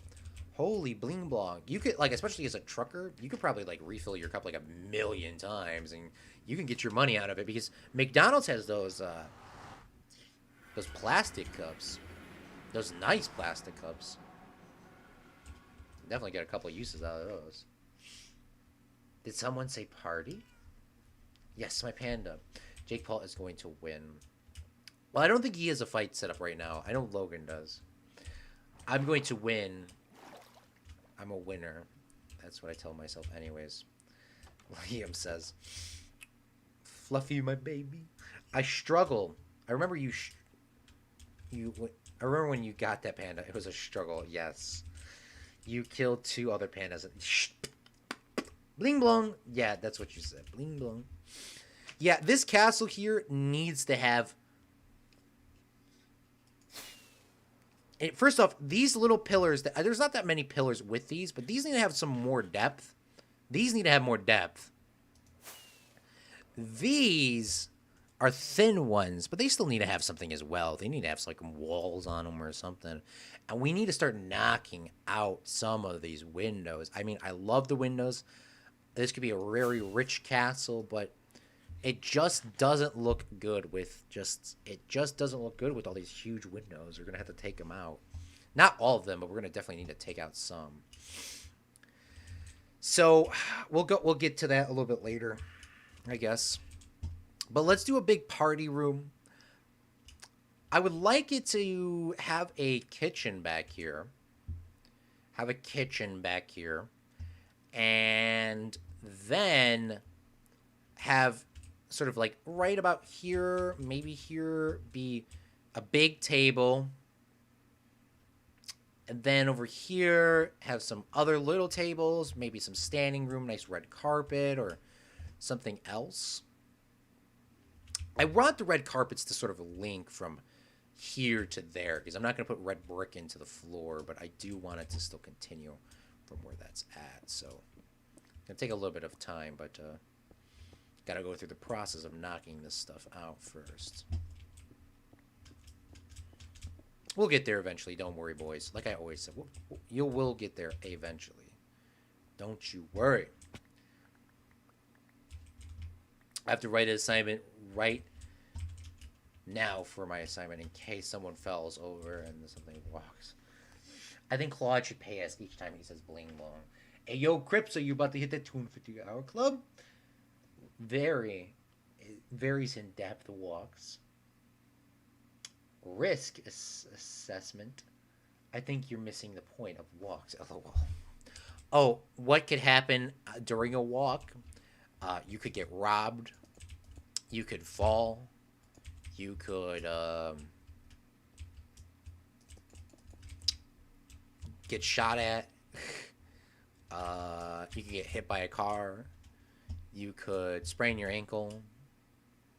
holy bling blong. You could, like, especially as a trucker, you could probably like refill your cup like 1,000,000 times and you can get your money out of it because McDonald's has those plastic cups. Those nice plastic cups. Definitely get a couple of uses out of those. Did someone say party? Yes, my panda. Jake Paul is going to win. Well, I don't think he has a fight set up right now. I know Logan does. I'm going to win. I'm a winner. That's what I tell myself anyways. Liam says, Fluffy, my baby. I struggle. I remember I remember when you got that panda. It was a struggle. Yes. You killed 2 other pandas. Bling blong. Yeah, that's what you said. Bling blong. Yeah, this castle here needs to have... First off, these little pillars... There's not that many pillars with these, but these need to have some more depth. These need to have more depth. These are thin ones, but they still need to have something as well. They need to have like walls on them or something. And we need to start knocking out some of these windows. I mean, I love the windows. This could be a very rich castle, but it just doesn't look good with all these huge windows. We're gonna have to take them out. Not all of them, but we're gonna definitely need to take out some. So we'll get to that a little bit later, I guess. But let's do a big party room. I would like it to have a kitchen back here. And then have sort of like right about here, maybe here, be a big table. And then over here, have some other little tables, maybe some standing room, nice red carpet, or something else. I want the red carpets to sort of link from here to there, because I'm not going to put red brick into the floor, but I do want it to still continue from where that's at. So it's going to take a little bit of time, but got to go through the process of knocking this stuff out first. We'll get there eventually. Don't worry, boys. Like I always said, you will get there eventually. Don't you worry. I have to write an assignment. Write Now for my assignment, in case someone falls over and something walks. I think Claude should pay us each time he says bling long. Hey, yo, Crips, are you about to hit that 250-hour club? Varies in depth walks. Risk assessment. I think you're missing the point of walks. LOL. Oh, what could happen during a walk? You could get robbed. You could fall. You could get shot at. You could get hit by a car. You could sprain your ankle.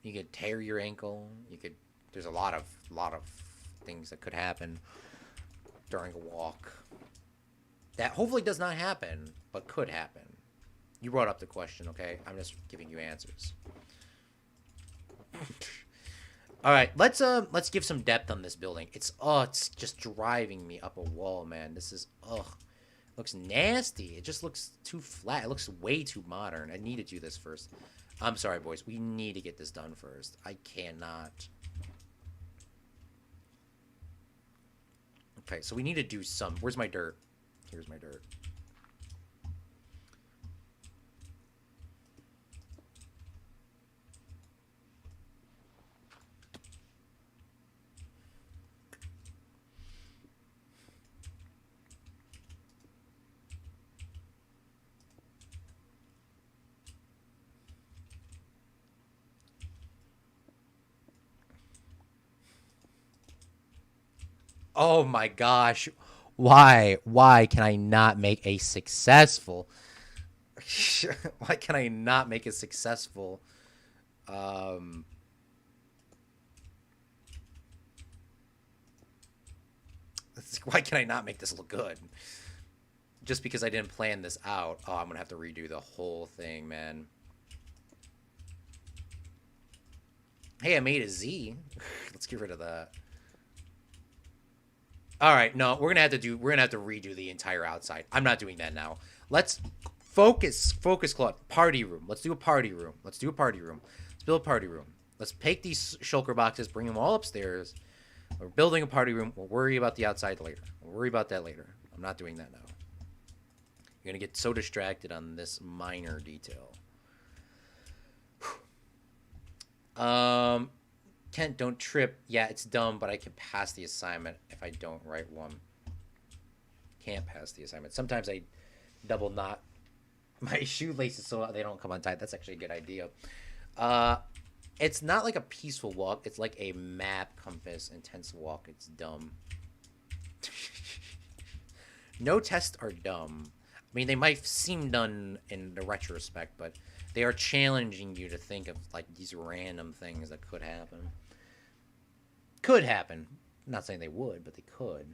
You could tear your ankle. You could. There's a lot of things that could happen during a walk. That hopefully does not happen, but could happen. You brought up the question, okay? I'm just giving you answers. All right, let's give some depth on this building. It's just driving me up a wall, man. This is looks nasty. It just looks too flat. It looks way too modern. I need to do this first. I'm sorry, boys. We need to get this done first. I cannot. Okay, so we need to do some. Where's my dirt? Here's my dirt. Oh my gosh. Why can I not make a successful why can I not make a successful why can I not make this look good? Just because I didn't plan this out. Oh, I'm gonna have to redo the whole thing, man. Hey, I made a Z. Let's get rid of that. All right, no, we're gonna have to redo the entire outside. I'm not doing that now. Let's focus, Claude. Party room. Let's do a party room. Let's build a party room. Let's take these shulker boxes, bring them all upstairs. We're building a party room. We'll worry about the outside later. We'll worry about that later. I'm not doing that now. You're gonna get so distracted on this minor detail. Kent, don't trip. Yeah, it's dumb, but I can pass the assignment if I don't write one. Can't pass the assignment. Sometimes I double knot my shoelaces so they don't come untied. That's actually a good idea. It's not like a peaceful walk. It's like a map, compass, intense walk. It's dumb. No tests are dumb. I mean, they might seem done in the retrospect, but they are challenging you to think of like these random things that could happen. Could happen. I'm not saying they would, but they could.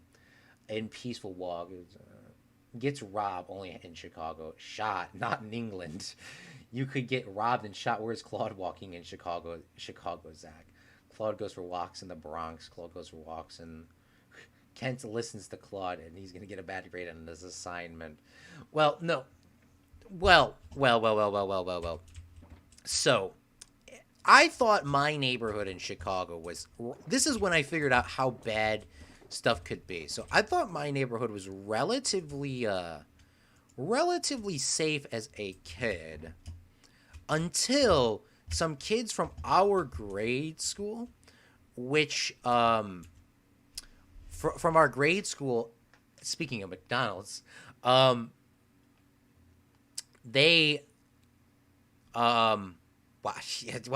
In peaceful walk, gets robbed only in Chicago. Shot, not in England. You could get robbed and shot. Where's Claude walking in Chicago? Chicago, Zach. Claude goes for walks in the Bronx. Claude goes for walks in... Kent listens to Claude, and he's going to get a bad grade on this assignment. Well, no. Well. So, I thought my neighborhood in Chicago was... This is when I figured out how bad stuff could be. So, I thought my neighborhood was relatively safe as a kid. Until some kids from our grade school, which... from our grade school, speaking of McDonald's, they, well,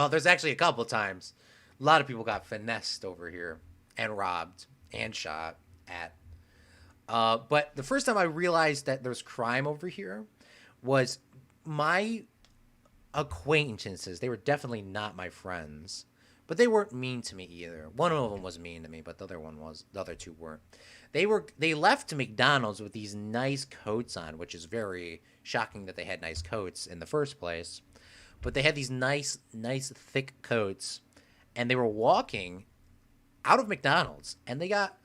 there's actually a couple times. A lot of people got finessed over here and robbed and shot at. But the first time I realized that there's crime over here was my acquaintances. They were definitely not my friends. But they weren't mean to me either. One of them was mean to me, but the other two weren't. They left McDonald's with these nice coats on, which is very shocking that they had nice coats in the first place. But they had these nice thick coats, and they were walking out of McDonald's, and they got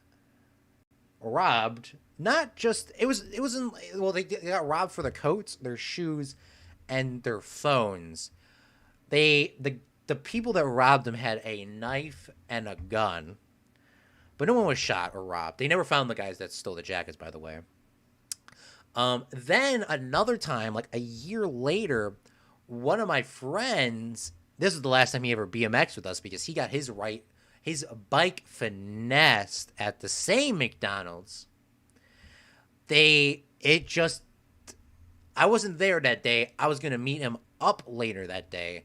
robbed. Not just they got robbed for their coats, their shoes, and their phones. The the people that robbed him had a knife and a gun, but no one was shot or robbed. They never found the guys that stole the jackets, by the way. Then another time, like a year later, one of my friends, this was the last time he ever BMX with us because he got his bike finessed at the same McDonald's. I wasn't there that day. I was going to meet him up later that day.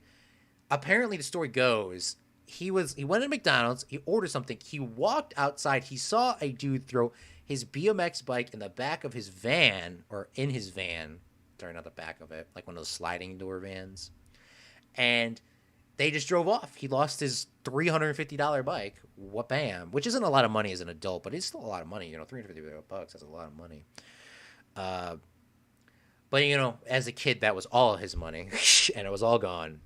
Apparently, the story goes, he went to McDonald's, he ordered something, he walked outside, he saw a dude throw his BMX bike in the back of his van, or in his van, sorry, not the back of it, like one of those sliding door vans, and they just drove off. He lost his $350 bike, bam, which isn't a lot of money as an adult, but it's still a lot of money, $350, that's a lot of money. But, as a kid, that was all his money, and it was all gone.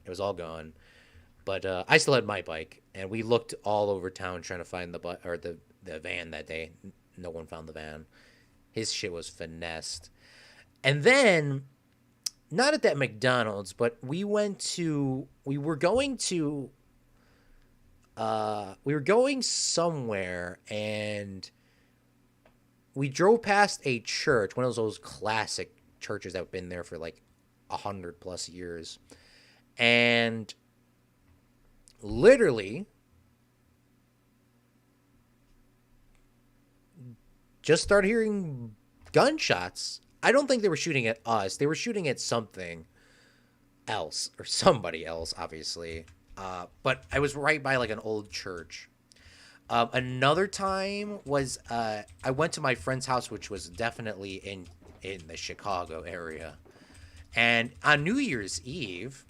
But I still had my bike, and we looked all over town trying to find the van that day. No one found the van. His shit was finessed. And then, not at that McDonald's, but we were going somewhere, and we drove past a church, one of those classic churches that have been there for like 100+ years, and literally just started hearing gunshots. I don't think they were shooting at us. They were shooting at something else or somebody else, obviously. But I was right by like an old church. Another time was I went to my friend's house, which was definitely in the Chicago area. And on New Year's Eve,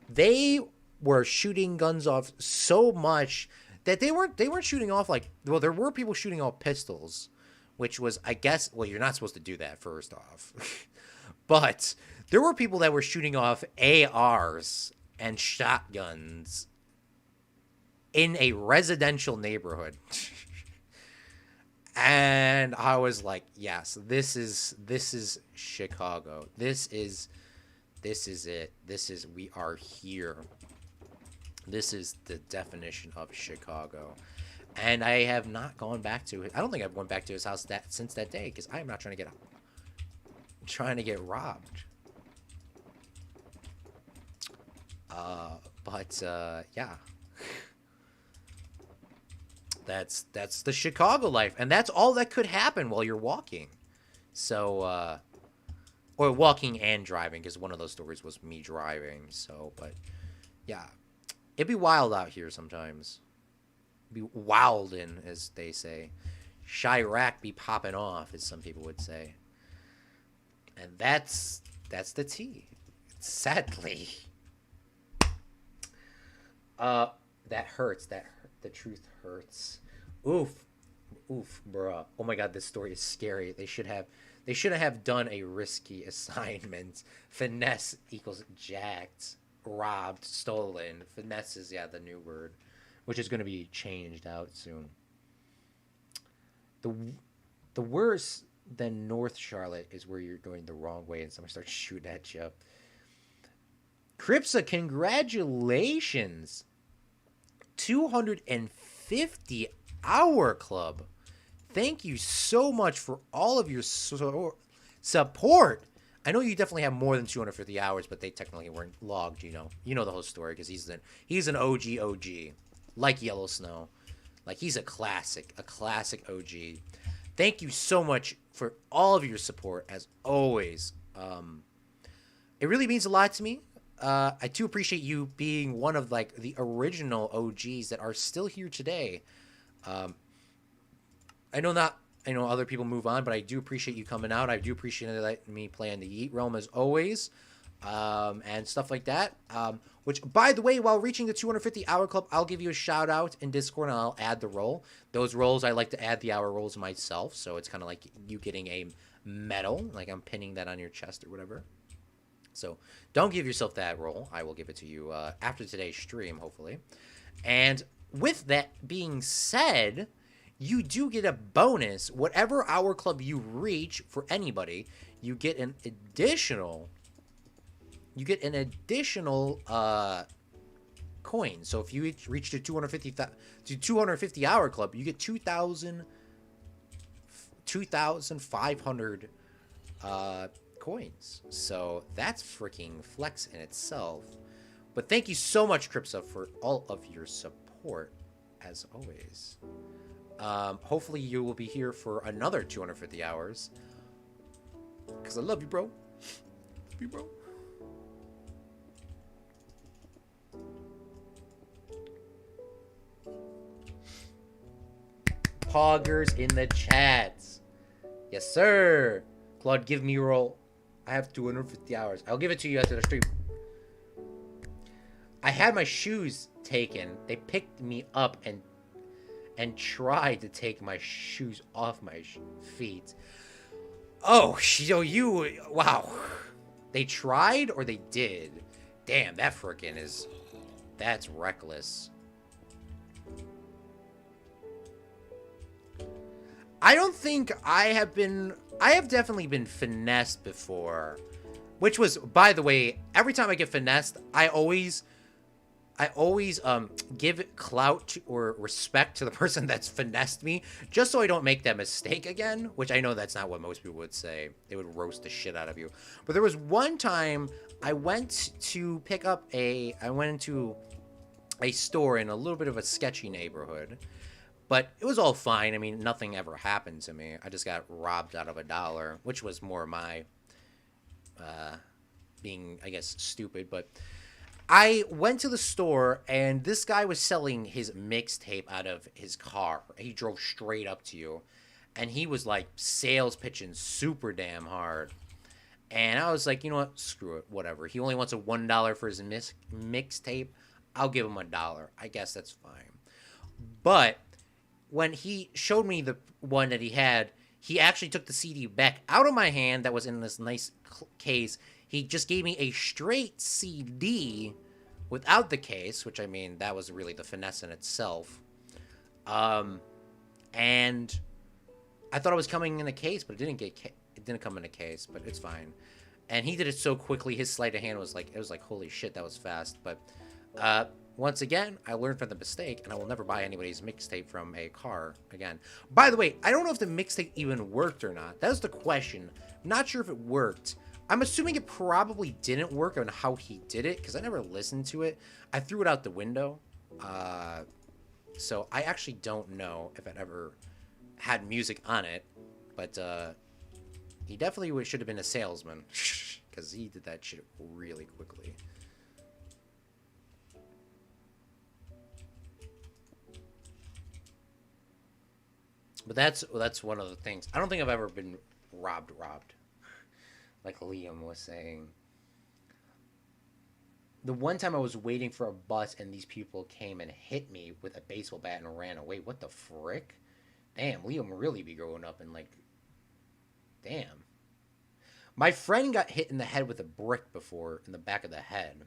they were shooting guns off so much that they weren't shooting off there were people shooting off pistols, which was, I guess, well, you're not supposed to do that first off. But there were people that were shooting off ARs and shotguns in a residential neighborhood. And I was like, yes, this is Chicago. This is it. We are here. This is the definition of Chicago. And I have not gone back to it. I don't think I've went back to his house since that day, because I am not trying to get robbed. Yeah. That's the Chicago life, and that's all that could happen while you're walking. So, or walking and driving, because one of those stories was me driving. So, but yeah, it'd be wild out here sometimes. Be wildin', as they say. Chirac be popping off, as some people would say. And that's the tea. Sadly, that hurts. The truth hurts. Oof, bruh. Oh my god, this story is scary. They shouldn't have done a risky assignment. Finesse equals jacked, robbed, stolen. Finesse is the new word, which is going to be changed out soon. The worse than North Charlotte is where you're going the wrong way and someone starts shooting at you. Cripsa, congratulations. 250 hour club. Thank you so much for all of your support. I know you definitely have more than 250 hours, but they technically weren't logged, You know the whole story, because he's an OG, like Yellow Snow. Like, he's a classic OG. Thank you so much for all of your support, as always. It really means a lot to me. I do appreciate you being one of the original OGs that are still here today. I know other people move on, but I do appreciate you coming out. I do appreciate me playing the Yeet Realm as always, and stuff like that. Which, by the way, while reaching the 250 hour club, I'll give you a shout out in Discord and I'll add the role. Those roles, I like to add the hour rolls myself, so it's kind of like you getting a medal, like I'm pinning that on your chest or whatever. So don't give yourself that role. I will give it to you after today's stream, hopefully. And with that being said, you do get a bonus. Whatever hour club you reach for anybody, you get an additional coins. So if you reach the 250 hour club, you get 2,500 coins. So that's freaking flex in itself. But thank you so much, Cripsa, for all of your support, as always. Hopefully you will be here for another 250 hours. Because I love you, bro. Love you, bro. Poggers in the chats. Yes, sir. Claude, give me your roll. I have 250 hours. I'll give it to you after the stream. I had my shoes taken. They picked me up and tried to take my shoes off my feet. Oh, so you... Wow. They tried or they did? Damn, that frickin' is... That's reckless. I don't think I have been... I have definitely been finessed before. Which was, by the way, every time I get finessed, I always give clout or respect to the person that's finessed me, just so I don't make that mistake again, which I know that's not what most people would say. They would roast the shit out of you. But there was one time I went to pick up I went into a store in a little bit of a sketchy neighborhood, but it was all fine. I mean, nothing ever happened to me. I just got robbed out of $1, which was more my, being, I guess, stupid, but... I went to the store, and this guy was selling his mixtape out of his car. He drove straight up to you, and he was, like, sales pitching super damn hard. And I was like, you know what? Screw it. Whatever. He only wants a $1 for his mixtape. I'll give him $1. I guess that's fine. But when he showed me the one that he had, he actually took the CD back out of my hand that was in this nice case. He just gave me a straight CD without the case, which, I mean, that was really the finesse in itself. And I thought it was coming in a case, but it didn't come in a case, but it's fine. And he did it so quickly, his sleight of hand was like, it was like, holy shit, that was fast. But once again, I learned from the mistake, and I will never buy anybody's mixtape from a car again. By the way, I don't know if the mixtape even worked or not. That was the question. I'm not sure if it worked. I'm assuming it probably didn't work on how he did it, because I never listened to it. I threw it out the window. So I actually don't know if it ever had music on it. But he definitely should have been a salesman, because he did that shit really quickly. But that's one of the things. I don't think I've ever been robbed. Like Liam was saying. The one time I was waiting for a bus and these people came and hit me with a baseball bat and ran away. What the frick? Damn, Liam really be growing up and like... Damn. My friend got hit in the head with a brick before in the back of the head.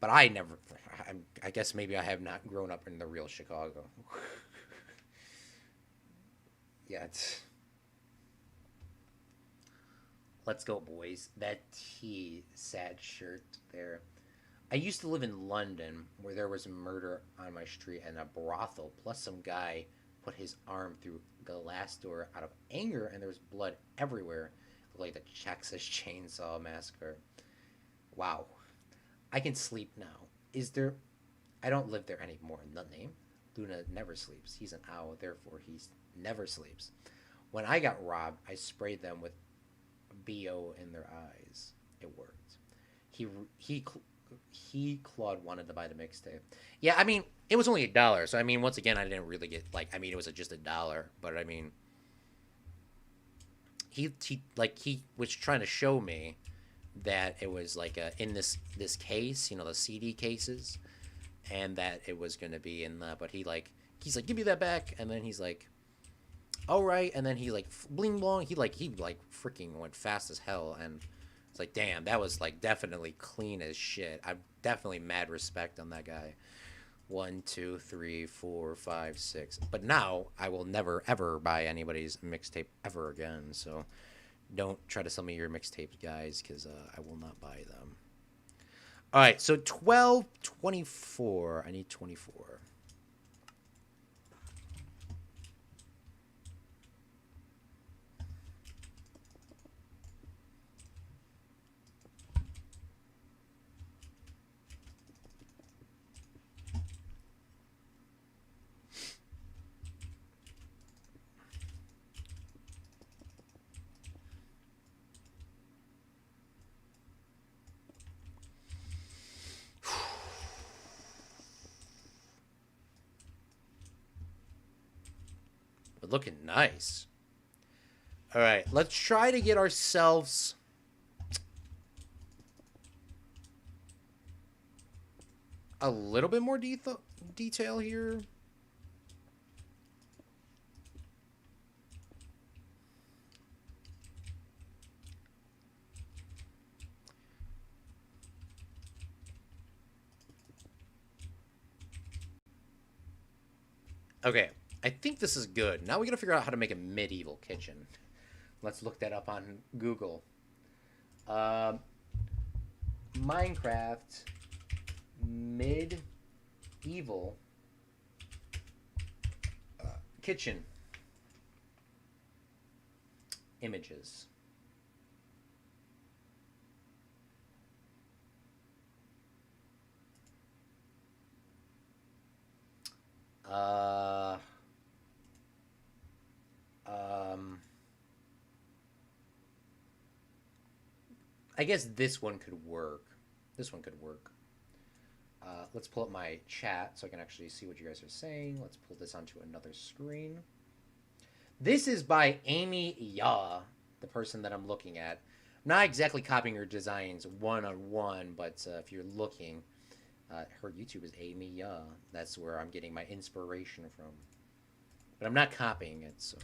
But I never... I guess maybe I have not grown up in the real Chicago. Yeah, it's... Let's go, boys. That sad shirt there. I used to live in London, where there was murder on my street and a brothel, plus some guy put his arm through a glass door out of anger, and there was blood everywhere, like the Texas Chainsaw Massacre. Wow. I can sleep now. Is there... I don't live there anymore. The name? Luna never sleeps. He's an owl, therefore he never sleeps. When I got robbed, I sprayed them with BO in their eyes. It worked. Claude wanted to buy the mixtape. Yeah, I mean, it was only $1. So I mean, once again, I didn't really get like. I mean, it was just $1. But I mean, he was trying to show me that it was like in this case, you know, the CD cases, and that it was gonna be in the. But he's like, give me that back, and then he's like, all right, and then he like bling blong. He freaking went fast as hell, and it's like, damn, that was like definitely clean as shit. I'm definitely mad respect on that guy. 1, 2, 3, 4, 5, 6. But now I will never ever buy anybody's mixtape ever again. So don't try to sell me your mixtapes, guys, because I will not buy them. All right, so 12, 24. I need 24. We're looking nice. All right, let's try to get ourselves a little bit more detail here. Okay, I think this is good. Now we gotta figure out how to make a medieval kitchen. Let's look that up on Google. Um, Minecraft medieval kitchen images. Uh, um, I guess this one could work. This one could work. Let's pull up my chat so I can actually see what you guys are saying. Let's pull this onto another screen. This is by Amy Ya, the person that I'm looking at. I'm not exactly copying her designs one-on-one, but if you're looking, her YouTube is Amy Ya. That's where I'm getting my inspiration from. But I'm not copying it, so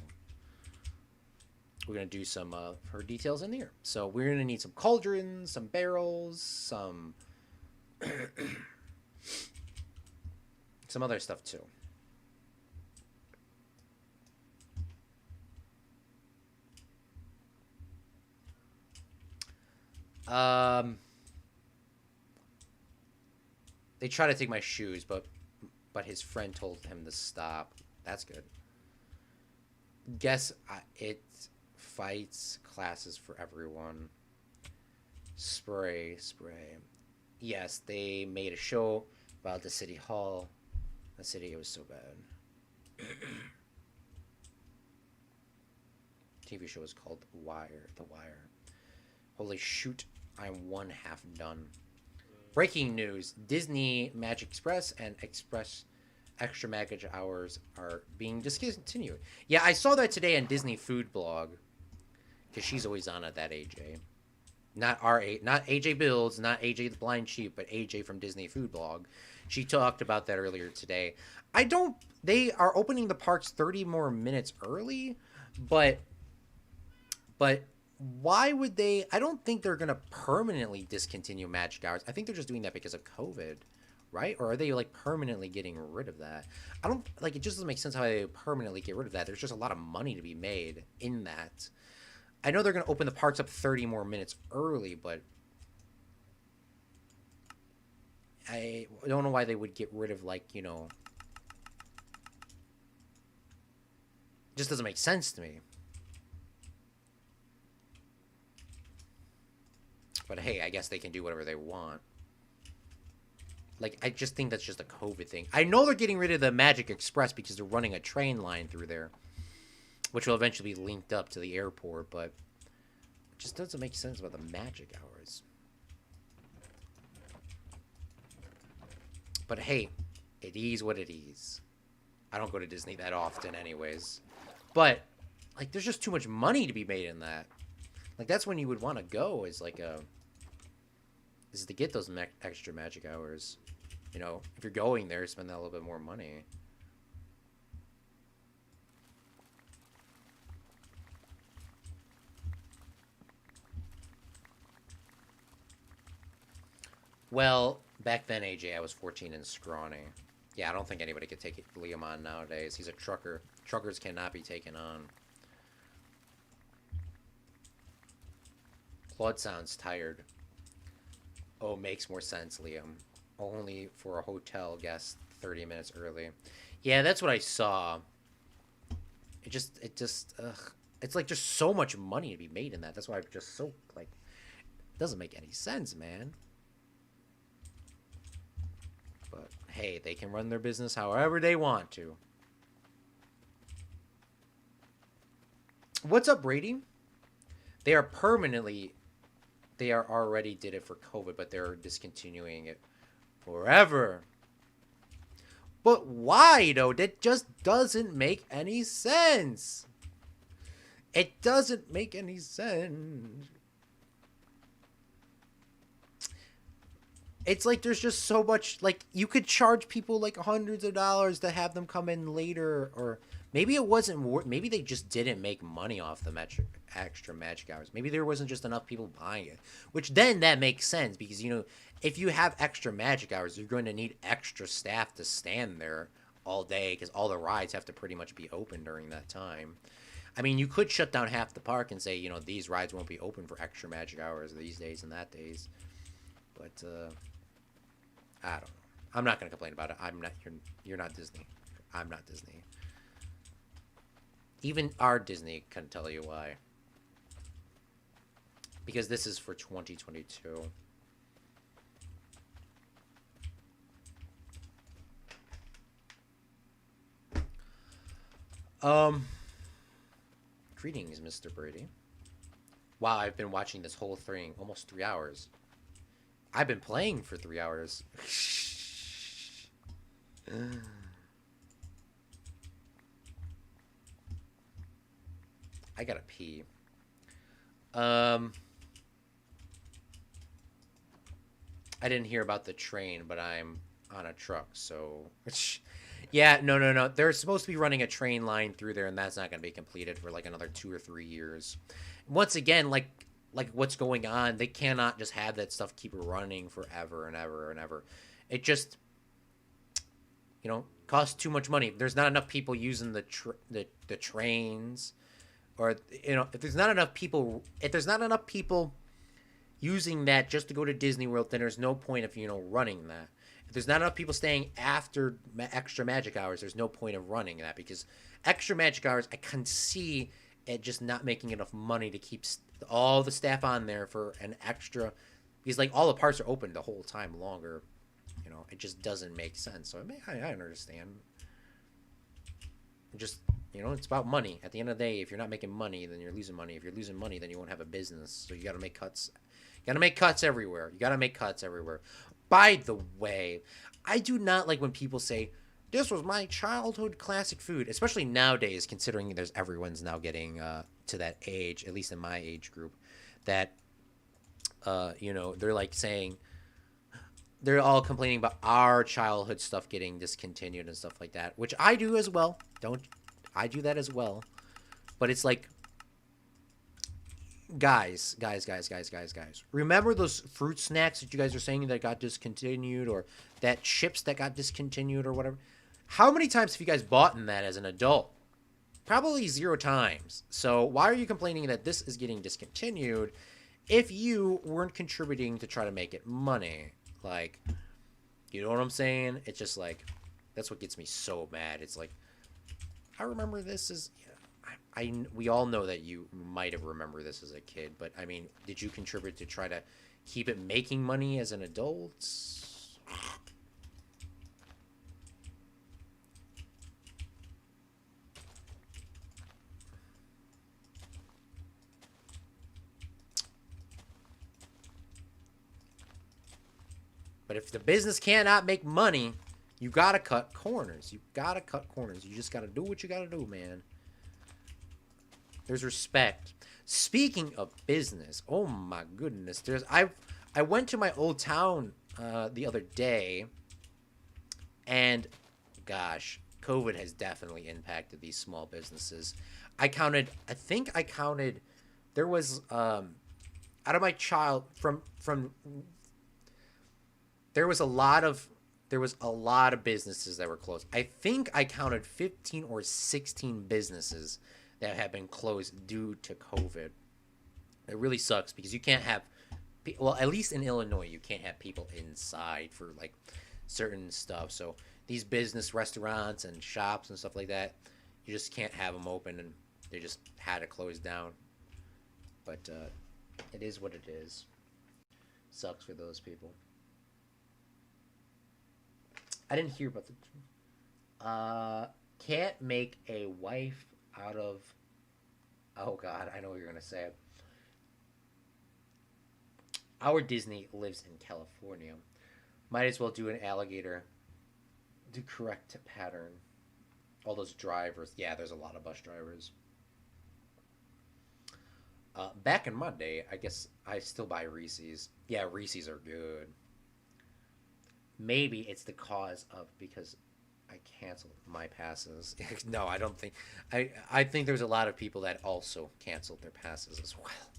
we're going to do some of her details in here. So we're going to need some cauldrons, some barrels, some some other stuff too. They try to take my shoes, but his friend told him to stop. That's good. Guess it fights classes for everyone. Spray. Yes, they made a show about the city hall. The city, it was so bad. TV show is called The Wire. Holy shoot, I'm one half done. Breaking news: Disney Magic Express and Extra Magic Hours are being discontinued. Yeah, I saw that today on Disney Food Blog, because she's always on it. That AJ, not AJ Builds, not AJ the Blind Sheep, but AJ from Disney Food Blog. She talked about that earlier today. They are opening the parks 30 more minutes early, but why would they? I don't think they're gonna permanently discontinue magic hours. I think they're just doing that because of COVID, right? Or are they like permanently getting rid of that? I don't like. It just doesn't make sense how they permanently get rid of that. There's just a lot of money to be made in that. I know they're gonna open the parks up 30 more minutes early, but I don't know why they would get rid of, like, it just doesn't make sense to me. But hey, I guess they can do whatever they want. Like, I just think that's just a COVID thing. I know they're getting rid of the Magic Express because they're running a train line through there, which will eventually be linked up to the airport, but it just doesn't make sense about the magic hours. But hey, it is what it is. I don't go to Disney that often anyways. But, like, there's just too much money to be made in that. Like, that's when you would want to go, is to get those extra magic hours. If you're going there, spend that a little bit more money. Well, back then, AJ, I was 14 and scrawny. Yeah, I don't think anybody could take Liam on nowadays. He's a trucker. Truckers cannot be taken on. Claude sounds tired. Oh, makes more sense, Liam. Only for a hotel guest 30 minutes early. Yeah, that's what I saw. Ugh. It's like just so much money to be made in that. That's why I'm just so, like, it doesn't make any sense, man. But hey, they can run their business however they want to. What's up, Brady? They are permanently, they are already did it for COVID, but they're discontinuing it forever. But why, though? That just doesn't make any sense. It doesn't make any sense. It's like there's just so much, like, you could charge people like hundreds of dollars to have them come in later, or maybe it wasn't maybe they just didn't make money off the extra magic hours. Maybe there wasn't just enough people buying it, which then that makes sense, because if you have extra magic hours, you're going to need extra staff to stand there all day, because all the rides have to pretty much be open during that time. I mean, you could shut down half the park and say, these rides won't be open for extra magic hours these days and that days. But I don't know. I'm not gonna complain about it. I'm not. You're not Disney. I'm not Disney. Even our Disney couldn't tell you why. Because this is for 2022. Greetings, Mr. Brady. Wow, I've been watching this whole thing almost 3 hours. I've been playing for 3 hours. I gotta pee. I didn't hear about the train, but I'm on a truck, so yeah, no. They're supposed to be running a train line through there, and that's not going to be completed for like another 2 or 3 years. Once again, like what's going on, they cannot just have that stuff keep running forever and ever and ever. It just costs too much money. There's not enough people using the trains, or if there's not enough people using that just to go to Disney World, then there's no point of running that. If there's not enough people staying after extra magic hours, there's no point of running that, because extra magic hours, I can see it just not making enough money to keep all the staff on there for an extra, because like all the parts are open the whole time longer. It just doesn't make sense. So I understand. Just it's about money. At the end of the day, if you're not making money, then you're losing money. If you're losing money, then you won't have a business. So you got to make cuts. You got to make cuts everywhere. By the way, I do not like when people say, this was my childhood classic food, especially nowadays, considering everyone's now getting to that age, at least in my age group, that, they're like saying, they're all complaining about our childhood stuff getting discontinued and stuff like that, which I do as well. I do that as well. But it's like, guys. Remember those fruit snacks that you guys are saying that got discontinued, or that chips that got discontinued or whatever? How many times have you guys bought in that as an adult? Probably 0 times. So why are you complaining that this is getting discontinued if you weren't contributing to try to make it money? Like, you know what I'm saying? It's just like, that's what gets me so mad. It's like, I remember this as, we all know that you might have remembered this as a kid, but I mean, did you contribute to try to keep it making money as an adult? But if the business cannot make money, you gotta cut corners. You just gotta do what you gotta do, man. There's respect. Speaking of business, oh my goodness, I went to my old town the other day, and gosh, COVID has definitely impacted these small businesses. I think I counted, there was out of my child from there was a lot of businesses that were closed. I think I counted 15 or 16 businesses that have been closed due to COVID. It really sucks because you can't have well, at least in Illinois, you can't have people inside for like certain stuff. So these business restaurants and shops and stuff like that, you just can't have them open, and they just had to close down. But it is what it is. Sucks for those people. I didn't hear about the. Can't make a wife out of. Oh God, I know what you're gonna say. Our Disney lives in California. Might as well do an alligator to correct pattern. All those drivers. Yeah, there's a lot of bus drivers. Back in my day, I guess I still buy Reese's. Yeah, Reese's are good. Maybe it's the cause of because I canceled my passes. No, I don't think. I think there's a lot of people that also canceled their passes as well.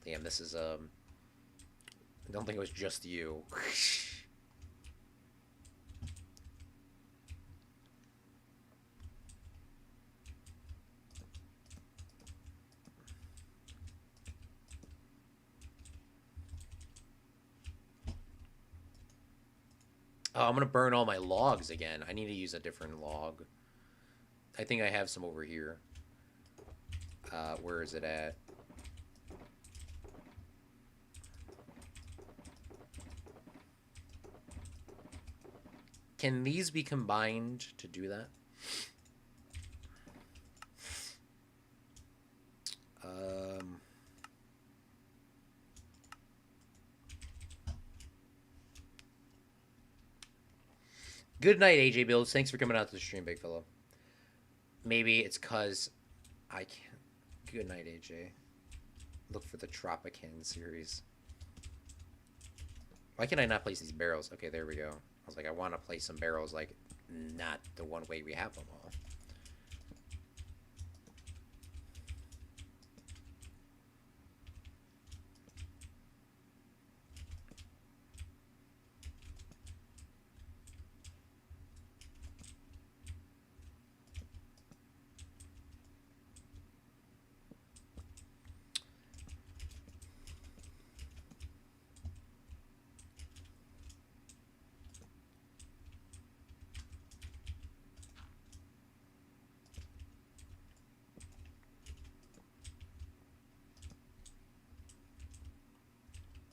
Damn, this is I don't think it was just you. Oh, I'm gonna burn all my logs again. I need to use a different log. I think I have some over here. Where is it at? Can these be combined to do that? Good night, AJ Builds. Thanks for coming out to the stream, big fellow. Maybe it's cause I can't. Good night, AJ. Look for the Tropican series. Why can I not place these barrels? Okay, there we go. I was like, I want to place some barrels, like, not the one way we have them all.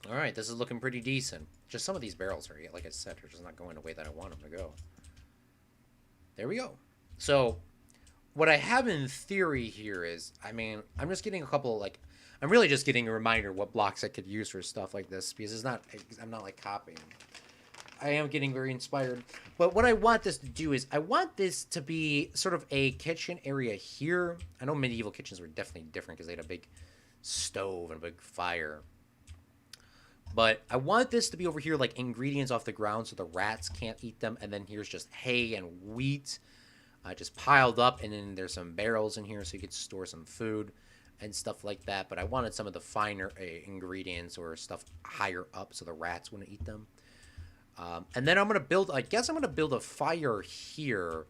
All right, this is looking pretty decent. Just some of these barrels are, like I said, are just not going the way that I want them to go. There we go. So, what I have in theory here is, I mean, I'm just getting a couple, like, I'm really just getting a reminder what blocks I could use for stuff like this, because it's not, I'm not, like, copying. I am getting very inspired. But what I want this to do is, I want this to be sort of a kitchen area here. I know medieval kitchens were definitely different because they had a big stove and a big fire. But I want this to be over here, like, ingredients off the ground so the rats can't eat them. And then here's just hay and wheat just piled up. And then there's some barrels in here so you could store some food and stuff like that. But I wanted some of the finer ingredients or stuff higher up so the rats wouldn't eat them. And then I'm going to build, I guess I'm going to build a fire here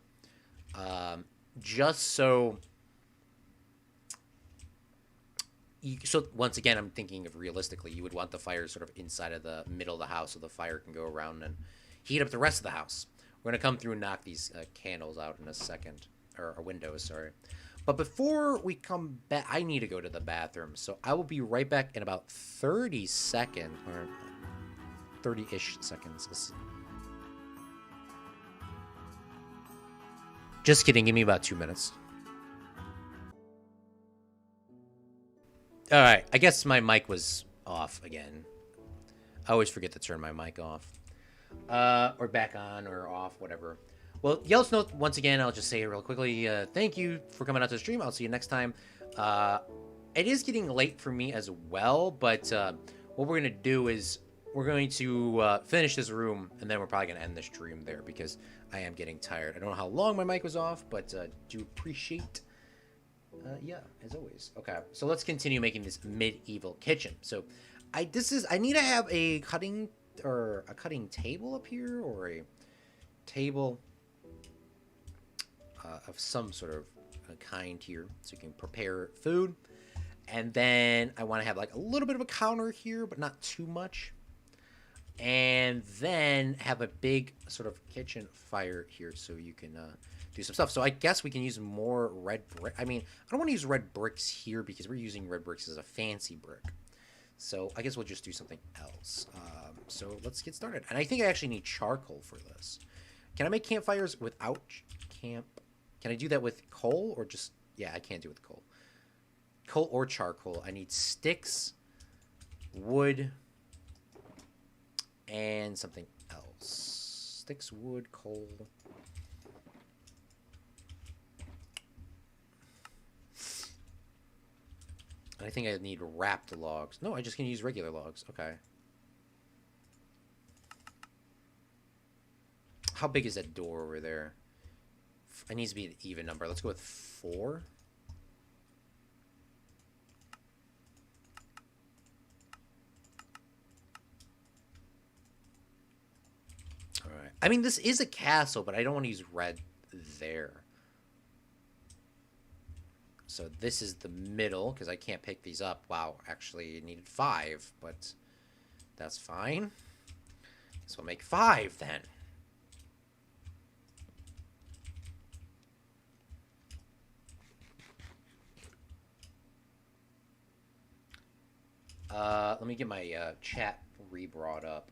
just so... So once again, I'm thinking of realistically, you would want the fire sort of inside of the middle of the house so the fire can go around and heat up the rest of the house. We're going to come through and knock these candles out in a second, or windows, sorry. But before we come back, I need to go to the bathroom. So I will be right back in about 30 seconds, or 30-ish seconds. Just kidding, give me about 2 minutes. All right, I guess my mic was off again. I always forget to turn my mic off. Or back on or off, whatever. Well, Yellow Snow, once again, I'll just say it real quickly. Thank you for coming out to the stream. I'll see you next time. It is getting late for me as well, but what we're going to do is we're going to finish this room, and then we're probably going to end the stream there because I am getting tired. I don't know how long my mic was off, but do appreciate... yeah, as always. Okay, so let's continue making this medieval kitchen. So, I need to have a cutting table up here, or a table of some sort of kind here, so you can prepare food. And then I want to have like a little bit of a counter here, but not too much. And then have a big sort of kitchen fire here so you can do some stuff. So I guess we can use more red brick. I mean, I don't want to use red bricks here because we're using red bricks as a fancy brick. So I guess we'll just do something else. So let's get started. And I think I actually need charcoal for this. Can I make campfires without camp? Can I do that with coal or just... Yeah, I can't do it with coal. Coal or charcoal. I need sticks, wood, and something else. Sticks, wood, coal. And I think I need wrapped logs. No, I just can use regular logs. Okay. How big is that door over there? It needs to be an even number. Let's go with 4. Alright. I mean, this is a castle, but I don't want to use red there. So this is the middle, because I can't pick these up. Wow, actually, it needed 5, but that's fine. So we'll make 5 then. Let me get my chat re-brought up.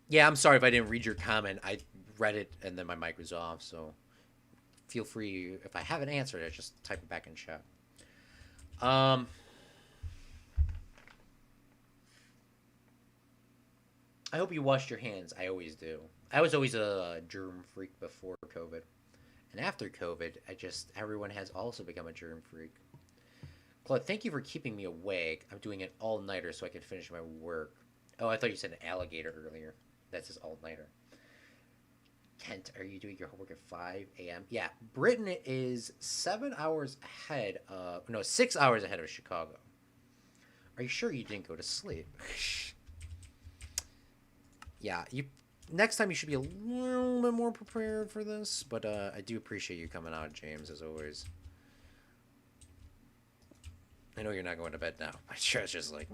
Yeah, I'm sorry if I didn't read your comment. I read it and then my mic was off, so feel free, if I haven't answered it, just type it back in chat. I hope you washed your hands. I always do. I was always a germ freak before COVID. And after COVID, everyone has also become a germ freak. Claude, thank you for keeping me awake. I'm doing an all-nighter so I can finish my work. Oh, I thought you said an alligator earlier. That's his all-nighter. Kent, are you doing your homework at 5 a.m.? Yeah, Britain is 7 hours ahead of... No, 6 hours ahead of Chicago. Are you sure you didn't go to sleep? Yeah, next time you should be a little bit more prepared for this, but I do appreciate you coming out, James, as always. I know you're not going to bed now. My chair's just like,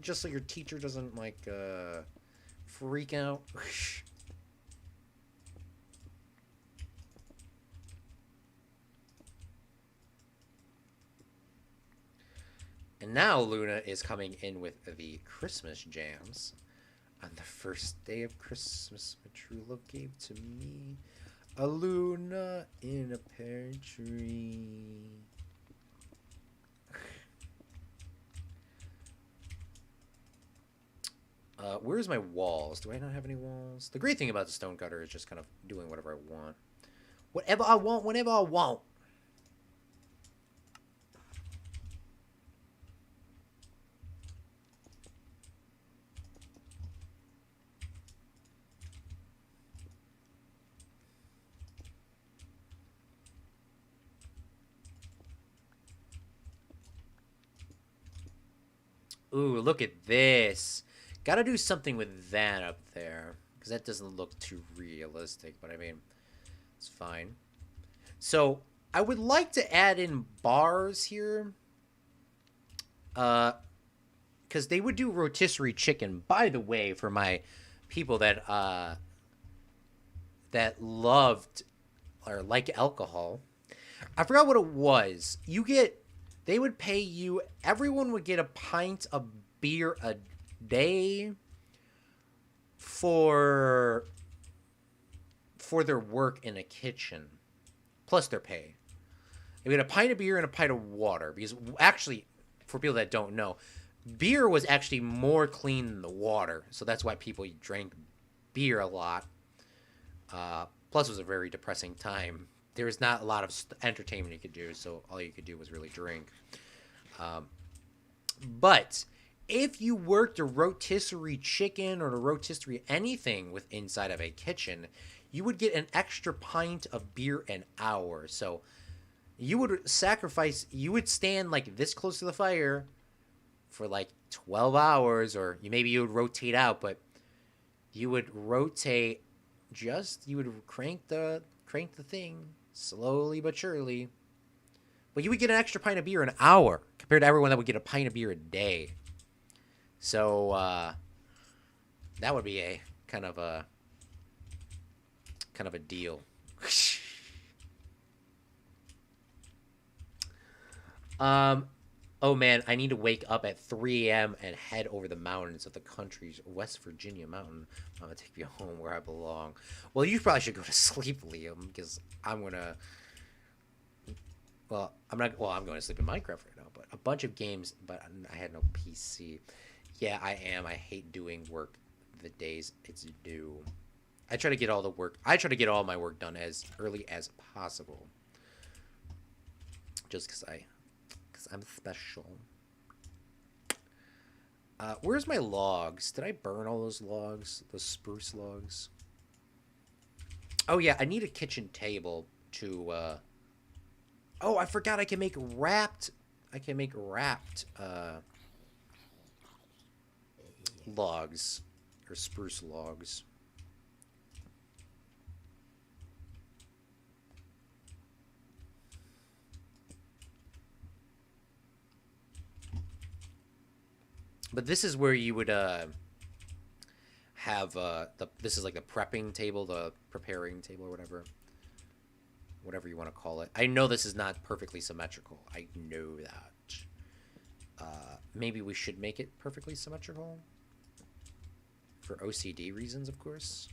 just so your teacher doesn't, like, freak out. And now Luna is coming in with the Christmas jams. On the first day of Christmas, my true love gave to me a Luna in a pear tree. Where's my walls? Do I not have any walls? The great thing about the stone cutter is just kind of doing whatever I want. Whatever I want, whenever I want. Ooh, look at this. Gotta do something with that up there. Because that doesn't look too realistic. But I mean, it's fine. So, I would like to add in bars here. Because they would do rotisserie chicken. By the way, for my people that that loved or like alcohol. I forgot what it was. They would pay you, everyone would get a pint of beer a day for their work in a kitchen, plus their pay. They get a pint of beer and a pint of water, because actually, for people that don't know, beer was actually more clean than the water, so that's why people drank beer a lot. Plus, it was a very depressing time. There was not a lot of entertainment you could do, so all you could do was really drink. But if you worked a rotisserie chicken or a rotisserie anything with inside of a kitchen, you would get an extra pint of beer an hour. So you would stand like this close to the fire for like 12 hours, or maybe you would rotate out, but you would rotate you would crank the thing Slowly but surely. But you would get an extra pint of beer an hour compared to everyone that would get a pint of beer a day. So that would be a kind of a deal. Oh man, I need to wake up at 3 a.m. and head over the mountains of the country's West Virginia mountain. I'm gonna take you home where I belong. Well, you probably should go to sleep, Liam, because I'm gonna. Well, I'm not. Well, I'm going to sleep in Minecraft right now, but a bunch of games. But I had no PC. Yeah, I am. I hate doing work the days it's due. I try to get all the work. I try to get all my work done as early as possible. Just because I'm special. Where's my logs? Did I burn all those logs? Those spruce logs? Oh, yeah. I need a kitchen table to... Oh, I forgot I can make wrapped... logs. Or spruce logs. But this is where you would have this is like the prepping table, the preparing table, or whatever you want to call it. I know this is not perfectly symmetrical. I know that. Maybe we should make it perfectly symmetrical for OCD reasons, of course.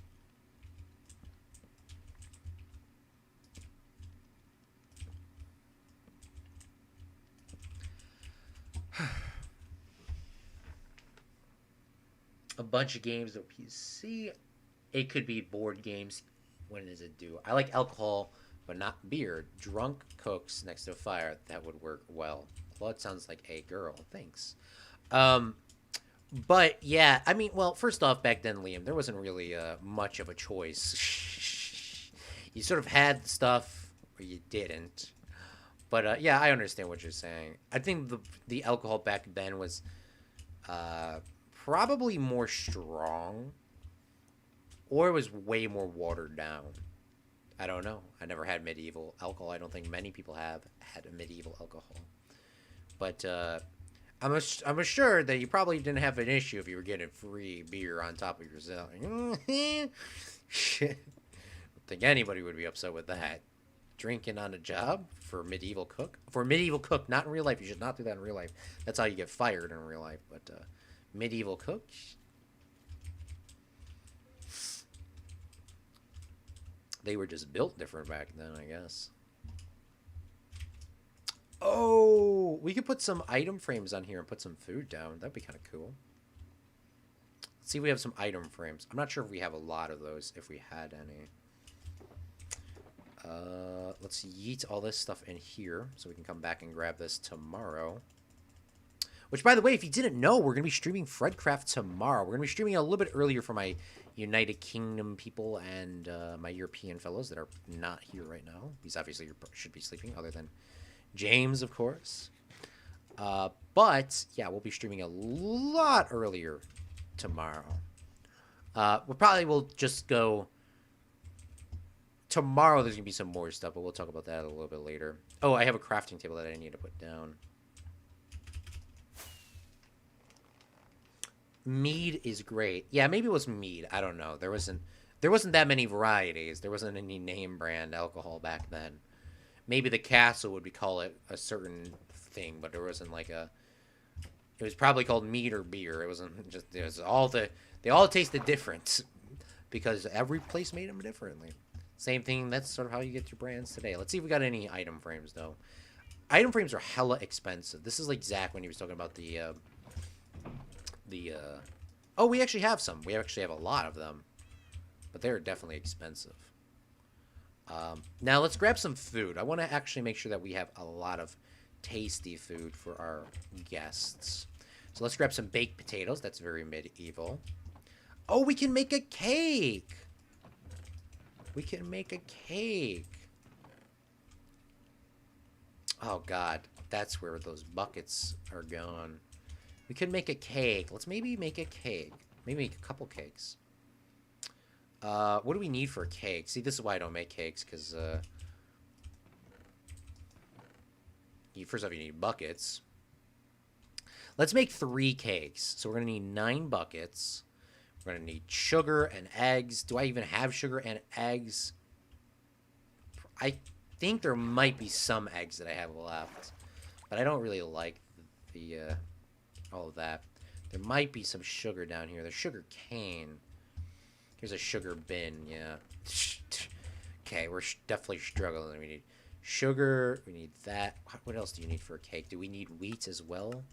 A bunch of games on PC. It could be board games. When does it due? I like alcohol, but not beer. Drunk cooks next to a fire. That would work well. Claude sounds like a girl. Thanks. But yeah, I mean, well, first off, back then, Liam, there wasn't really much of a choice. You sort of had stuff, or you didn't. But yeah, I understand what you're saying. I think the alcohol back then was probably more strong, or it was way more watered down. I don't know. I never had medieval alcohol. I don't think many people have had a medieval alcohol. But I'm assured that you probably didn't have an issue if you were getting free beer on top of your salary. Shit. I don't think anybody would be upset with that. Drinking on a job for medieval cook? For medieval cook, not in real life. You should not do that in real life. That's how you get fired in real life. But medieval cook? They were just built different back then, I guess. Oh, we could put some item frames on here and put some food down. That'd be kind of cool. Let's see if we have some item frames. I'm not sure if we have a lot of those, if we had any. Let's yeet all this stuff in here so we can come back and grab this tomorrow. Which, by the way, if you didn't know, we're going to be streaming FredCraft tomorrow. We're going to be streaming a little bit earlier for my United Kingdom people and my European fellows that are not here right now. These obviously should be sleeping, other than James, of course. But, yeah, we'll be streaming a lot earlier tomorrow. We probably will just go... Tomorrow there's going to be some more stuff, but we'll talk about that a little bit later. Oh, I have a crafting table that I need to put down. Mead is great. Yeah, maybe it was mead. I don't know. There wasn't that many varieties. There wasn't any name brand alcohol back then. Maybe the castle would call it a certain thing, but there wasn't like a... It was probably called mead or beer. It wasn't just... It was all the... They all tasted different because every place made them differently. Same thing. That's sort of how you get your brands today. Let's see if we got any item frames, though. Item frames are hella expensive. This is like Zach when he was talking about the... Oh, we actually have some. We actually have a lot of them. But they're definitely expensive. Now, let's grab some food. I want to actually make sure that we have a lot of tasty food for our guests. So let's grab some baked potatoes. That's very medieval. Oh, we can make a cake! We can make a cake. Oh, God. That's where those buckets are gone. We could make a cake. Let's maybe make a cake. Maybe make a couple cakes. What do we need for a cake? See, this is why I don't make cakes, because First off, you need buckets. Let's make 3 cakes. So we're going to need 9 buckets. We're going to need sugar and eggs. Do I even have sugar and eggs? I think there might be some eggs that I have left. But I don't really like the all of that. There might be some sugar down here. There's sugar cane. Here's a sugar bin, yeah. Okay, we're definitely struggling. We need sugar. We need that. What else do you need for a cake? Do we need wheat as well?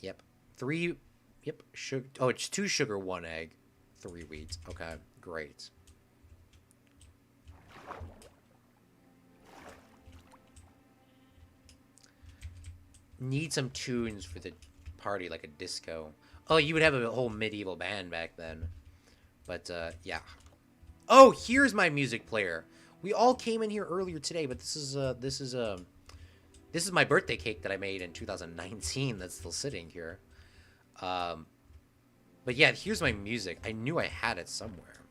Yep. 3. Yep. Sugar. Oh, it's 2 sugar, 1 egg, 3 wheat. Okay, great. Need some tunes for the party, like a disco. Oh, you would have a whole medieval band back then. But, yeah. Oh, here's my music player. We all came in here earlier today, but this is my birthday cake that I made in 2019 that's still sitting here. But yeah, here's my music. I knew I had it somewhere.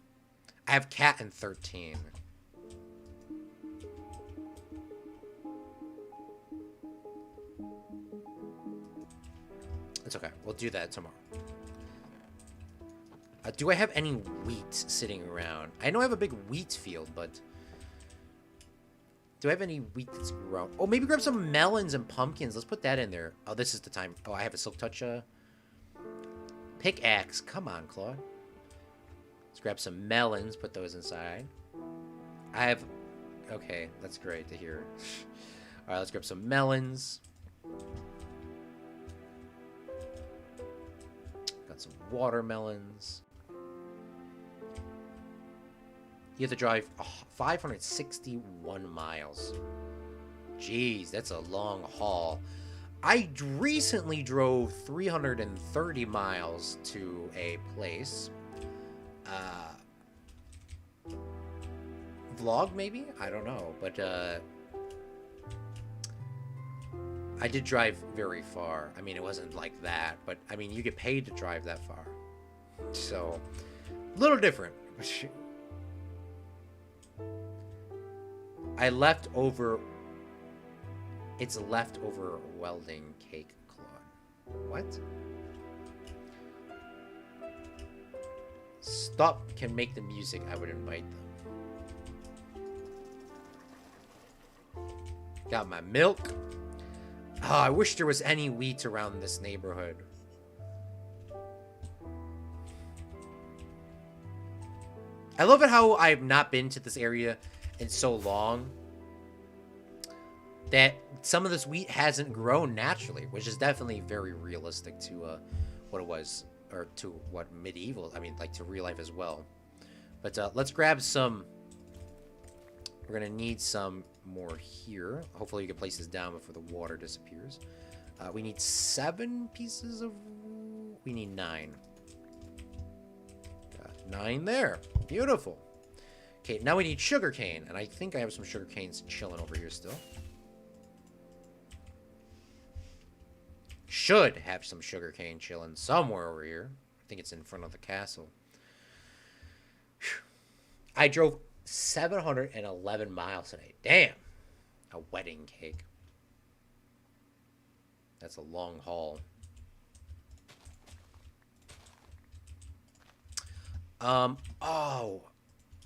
I have Cat and 13. It's okay. We'll do that tomorrow. Do I have any wheat sitting around? I know I have a big wheat field, but... Do I have any wheat that's grown? Oh, maybe grab some melons and pumpkins. Let's put that in there. Oh, this is the time. Oh, I have a Silk Touch pickaxe. Come on, Claude. Let's grab some melons. Put those inside. I have... Okay, that's great to hear. All right, let's grab some melons. Got some watermelons. You have to drive 561 miles. Jeez, that's a long haul. I recently drove 330 miles to a place. Vlog, maybe? I don't know. But, I did drive very far. I mean, it wasn't like that. But, I mean, you get paid to drive that far. So, a little different. I left over... It's leftover welding cake, Claude. What? Stop can make the music. I would invite them. Got my milk. Oh, I wish there was any wheat around this neighborhood. I love it how I've not been to this area in so long that some of this wheat hasn't grown naturally, which is definitely very realistic to what it was, or to what medieval, I mean, like to real life as well. But let's grab some. We're gonna need some more here. Hopefully you can place this down before the water disappears. We need 7 pieces of... We need 9. Got 9 there. Beautiful. Okay, now we need sugarcane, and I think I have some sugar canes chilling over here still. Should have some sugarcane chilling somewhere over here. I think it's in front of the castle. Whew. I drove 711 miles today. Damn. A wedding cake. That's a long haul. Oh.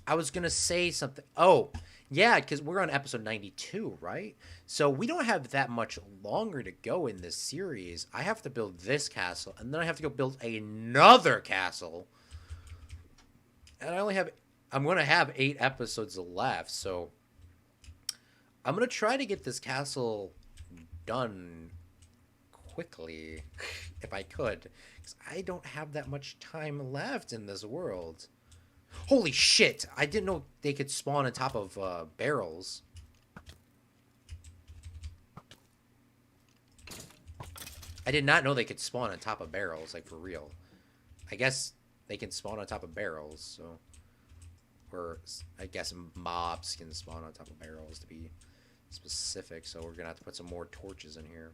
I was going to say something. Oh, yeah, because we're on episode 92, right? So we don't have that much longer to go in this series. I have to build this castle, and then I have to go build another castle. And I'm going to have 8 episodes left, so I'm going to try to get this castle done quickly, if I could, because I don't have that much time left in this world. Holy shit! I didn't know they could spawn on top of barrels. I did not know they could spawn on top of barrels, like for real. I guess they can spawn on top of barrels, so... Or, I guess mobs can spawn on top of barrels, to be specific, so we're gonna have to put some more torches in here.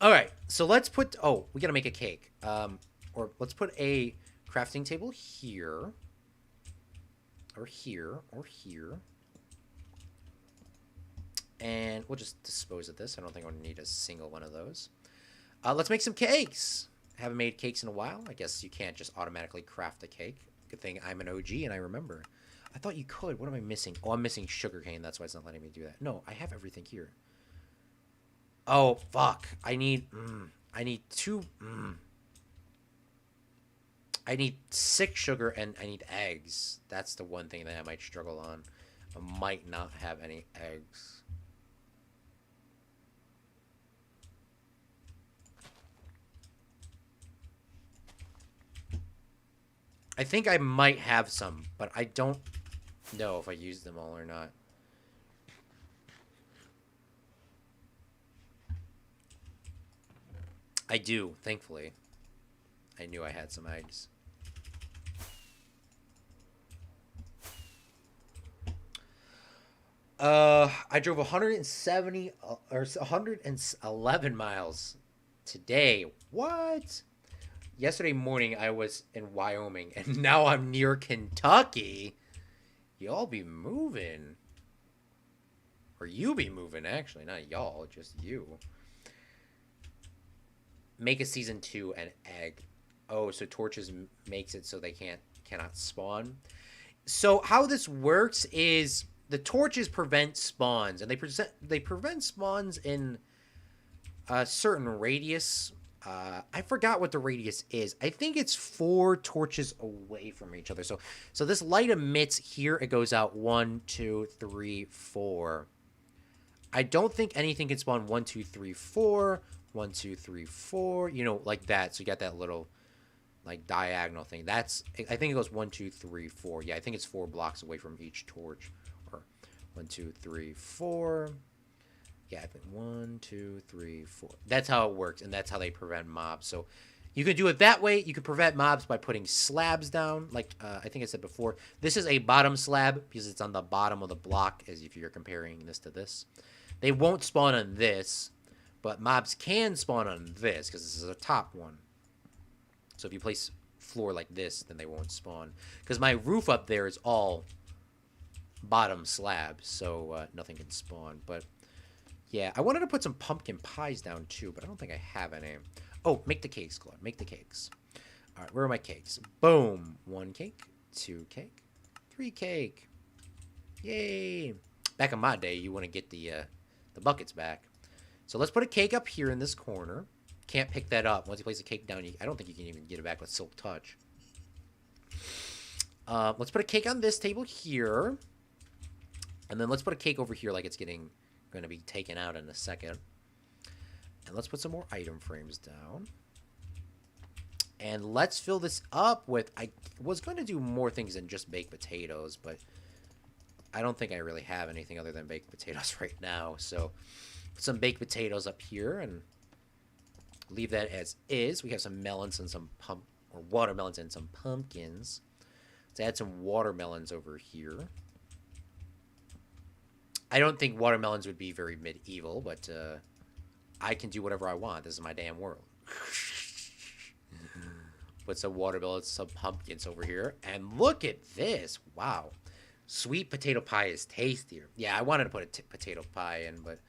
Alright, so let's put... Oh, we gotta make a cake. Or let's put a crafting table here. Or here. Or here. And we'll just dispose of this. I don't think I'm going to need a single one of those. Let's make some cakes. Haven't made cakes in a while. I guess you can't just automatically craft a cake. Good thing I'm an OG and I remember. I thought you could. What am I missing? Oh, I'm missing sugarcane. That's why it's not letting me do that. No, I have everything here. Oh, fuck. I need two... I need 6 sugar and I need eggs. That's the one thing that I might struggle on. I might not have any eggs. I think I might have some, but I don't know if I used them all or not. I do, thankfully. I knew I had some eggs. I drove 170 or 111 miles today. What? Yesterday morning I was in Wyoming and now I'm near Kentucky. Y'all be moving. Or you be moving, actually. Not y'all, just you. Make a season 2 and egg. Oh, so torches makes it so they cannot spawn. So how this works is the torches prevent spawns, and they prevent spawns in a certain radius. I forgot what the radius is. I think it's 4 torches away from each other. So this light emits here. It goes out 1, 2, 3, 4. I don't think anything can spawn 1, 2, 3, 4. 1, 2, 3, 4. You know, like that. So you got that little like diagonal thing. That's, I think it goes 1, 2, 3, 4. Yeah, I think it's 4 blocks away from each torch. Or 1, 2, 3, 4. Yeah, I think 1, 2, 3, 4. That's how it works, and that's how they prevent mobs. So you can do it that way. You can prevent mobs by putting slabs down, like I think I said before. This is a bottom slab because it's on the bottom of the block, as if you're comparing this to this. They won't spawn on this, but mobs can spawn on this because this is a top one. So if you place floor like this, then they won't spawn. Because my roof up there is all bottom slabs, so nothing can spawn. But yeah, I wanted to put some pumpkin pies down too, but I don't think I have any. Oh, make the cakes, Claude. Make the cakes. All right, where are my cakes? Boom. 1 cake, 2 cake, 3 cake. Yay. Back in my day, you want to get the buckets back. So let's put a cake up here in this corner. Can't pick that up. Once you place a cake down, I don't think you can even get it back with Silk Touch. Let's put a cake on this table here. And then let's put a cake over here like it's going to be taken out in a second. And let's put some more item frames down. And let's fill this up with... I was going to do more things than just baked potatoes, but I don't think I really have anything other than baked potatoes right now. So put some baked potatoes up here and leave that as is. We have some melons and some watermelons and some pumpkins. Let's add some watermelons over here. I don't think watermelons would be very medieval, but I can do whatever I want. This is my damn world. Put some watermelons, some pumpkins over here. And look at this. Wow. Sweet potato pie is tastier. Yeah, I wanted to put a potato pie in, but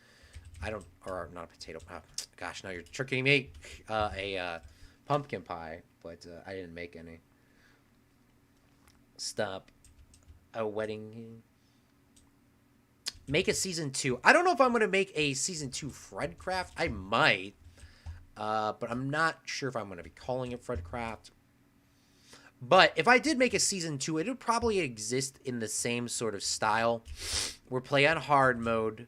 I don't... Or not a potato pie. Gosh, now you're tricking me. A pumpkin pie, but I didn't make any. Stop. A wedding... Make a season 2. I don't know if I'm going to make a season 2 FredCraft. I might. But I'm not sure if I'm going to be calling it FredCraft. But if I did make a season 2, it would probably exist in the same sort of style. We'll play on hard mode.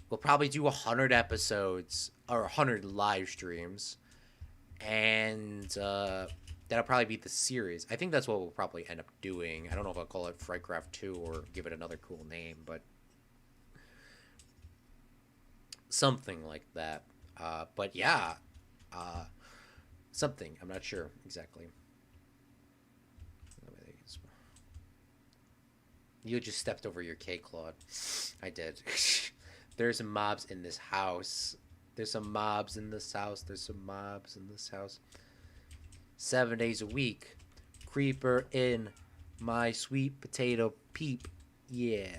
We'll probably do 100 episodes or 100 live streams. And that'll probably be the series. I think that's what we'll probably end up doing. I don't know if I'll call it FredCraft 2 or give it another cool name, but something like that. But yeah, something. I'm not sure exactly. You just stepped over your cake, Claude. I did. There's some mobs in this house. There's some mobs in this house. There's some mobs in this house. 7 days a week. Creeper in my sweet potato peep. Yeah.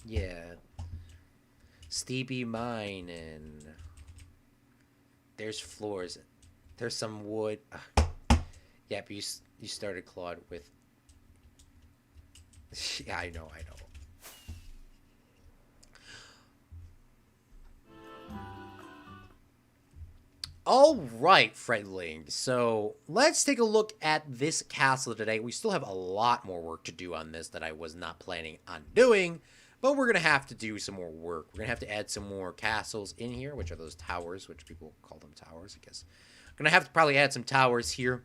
Yeah. Stevie mining. There's floors. There's some wood. Yeah, but you started Claude with... Yeah, I know. All right, friendling. So let's take a look at this castle today. We still have a lot more work to do on this that I was not planning on doing, but we're going to have to do some more work. We're going to have to add some more castles in here, which are those towers, which people call them towers, I guess. I'm going to have to probably add some towers here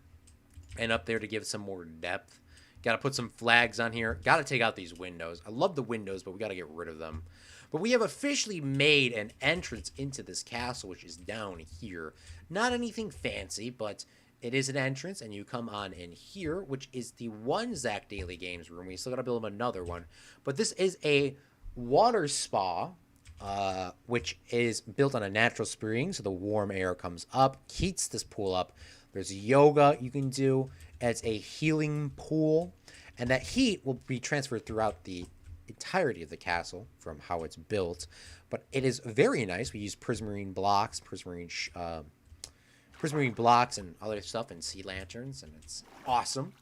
and up there to give some more depth. Got to put some flags on here. Got to take out these windows. I love the windows, but we got to get rid of them. But we have officially made an entrance into this castle, which is down here. Not anything fancy, but it is an entrance, and you come on in here, which is the one Zach Daily Games room. We still got to build him another one. But this is a water spa, which is built on a natural spring, so the warm air comes up, heats this pool up. There's yoga you can do as a healing pool, and that heat will be transferred throughout the entirety of the castle from how it's built. But it is very nice. We use prismarine blocks, prismarine blocks and other stuff, and sea lanterns, and it's awesome.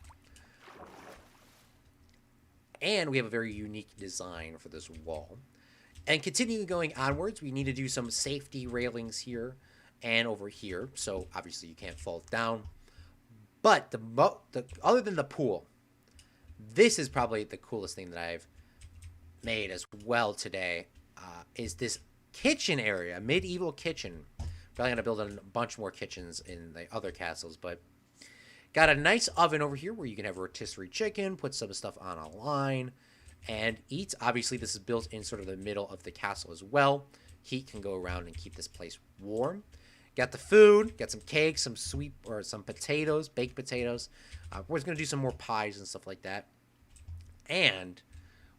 And we have a very unique design for this wall. And continuing going onwards, we need to do some safety railings here and over here, so obviously you can't fall down. But the other than the pool, this is probably the coolest thing that I've made as well today, is this kitchen area, medieval kitchen. Probably gonna build a bunch more kitchens in the other castles, but got a nice oven over here where you can have rotisserie chicken, put some stuff on a line, and eat. Obviously, this is built in sort of the middle of the castle as well. Heat can go around and keep this place warm. Got the food, got some cakes, some some potatoes, baked potatoes. We're just gonna do some more pies and stuff like that. And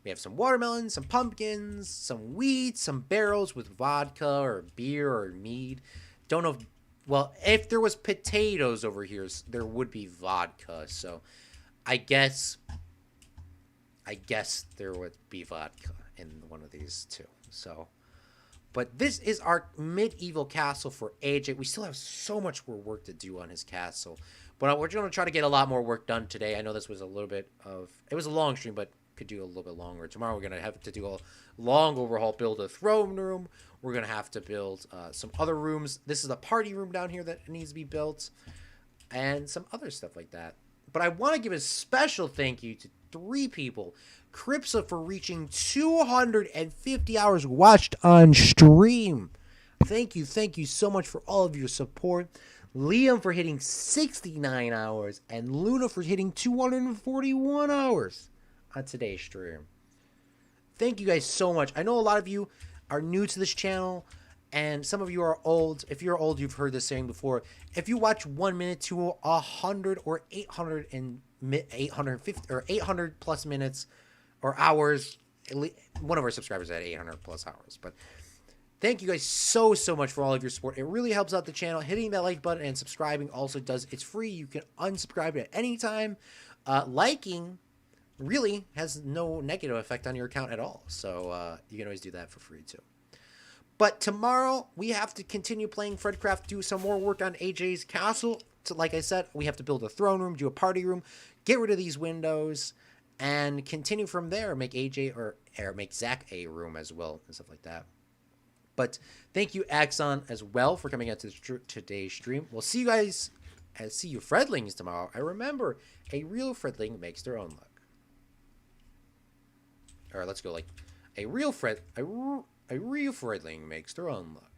we have some watermelons, some pumpkins, some wheat, some barrels with vodka or beer or mead. Don't know if, well, if there was potatoes over here, there would be vodka. So I guess there would be vodka in one of these too. So, but this is our medieval castle for AJ. We still have so much more work to do on his castle, but we're going to try to get a lot more work done today. I know this was a little bit of, it was a long stream, but could do a little bit longer. Tomorrow we're going to have to do a long overhaul, build a throne room. We're going to have to build some other rooms. This is a party room down here that needs to be built, and some other stuff like that. But I want to give a special thank you to 3 people. Cripsa for reaching 250 hours watched on stream. Thank you so much for all of your support. Liam for hitting 69 hours, and Luna for hitting 241 hours on today's stream. Thank you guys so much. I know a lot of you are new to this channel, and some of you are old. If you're old, you've heard this saying before. If you watch 1 minute to 100 or 850 or 800 plus minutes or hours, one of our subscribers had 800 plus hours. But thank you guys so much for all of your support. It really helps out the channel. Hitting that like button and subscribing also does. It's free. You can unsubscribe at any time. Liking really has no negative effect on your account at all. So you can always do that for free too. But tomorrow we have to continue playing FredCraft, do some more work on AJ's castle. So like I said, we have to build a throne room, do a party room, get rid of these windows, and continue from there. Make AJ or make Zach a room as well and stuff like that. But thank you, Axon, as well for coming out to today's stream. We'll see you guys, and see you Fredlings tomorrow. And remember, a real Fredling makes their own luck. Or let's go like a real Fredling makes their own luck.